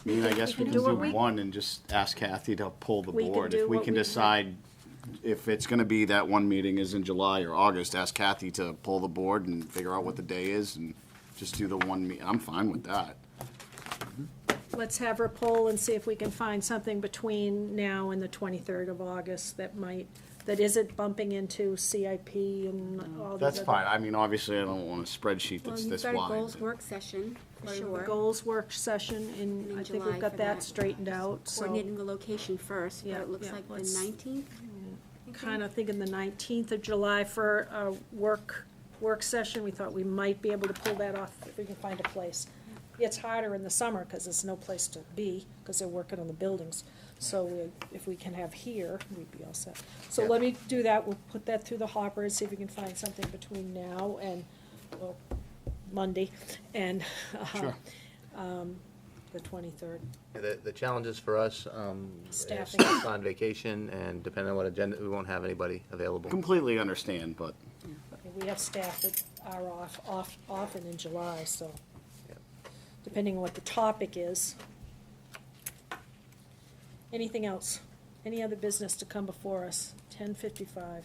I mean, I guess we can can do do what we- one and just ask Kathy to pull the We can board. do If we what can we- decide if it's gonna be that one meeting is in July or August, ask Kathy to pull the board and figure out what the day is and just do the one I'm fine with that. Let's have her poll and see if we can find something between now and the 23rd of August that isn't bumping into CIP and all these That's other- fine. I mean, obviously, I don't want a spreadsheet Well, that's you've this got a wide. goals work session, for Right, sure. the goals work session, and in I think July we've got for that straightened out, so. Coordinating the location first, but Yeah, it looks yeah, like the let's- 19th. Kind of thinking the 19th of July for a work session. We thought we might be able to pull that off if we can find a place. It's harder in the summer because there's no place to be, because they're working on the buildings. So if we can have here, we'd be all set. So Yeah. let me do that. We'll put that through the hopper and see if we can find something between now and, well, Monday and Sure. The 23rd. The challenges for us, Staffing. staff's on vacation, and depending on what agenda, we won't have anybody available. Completely understand, but We have staff that are often in July, so depending on what the topic is. Anything else? Any other business to come before us? 10:55.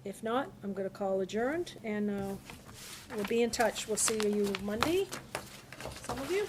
If not, I'm gonna call adjourned, and we'll be in touch. We'll see you Monday, some of you.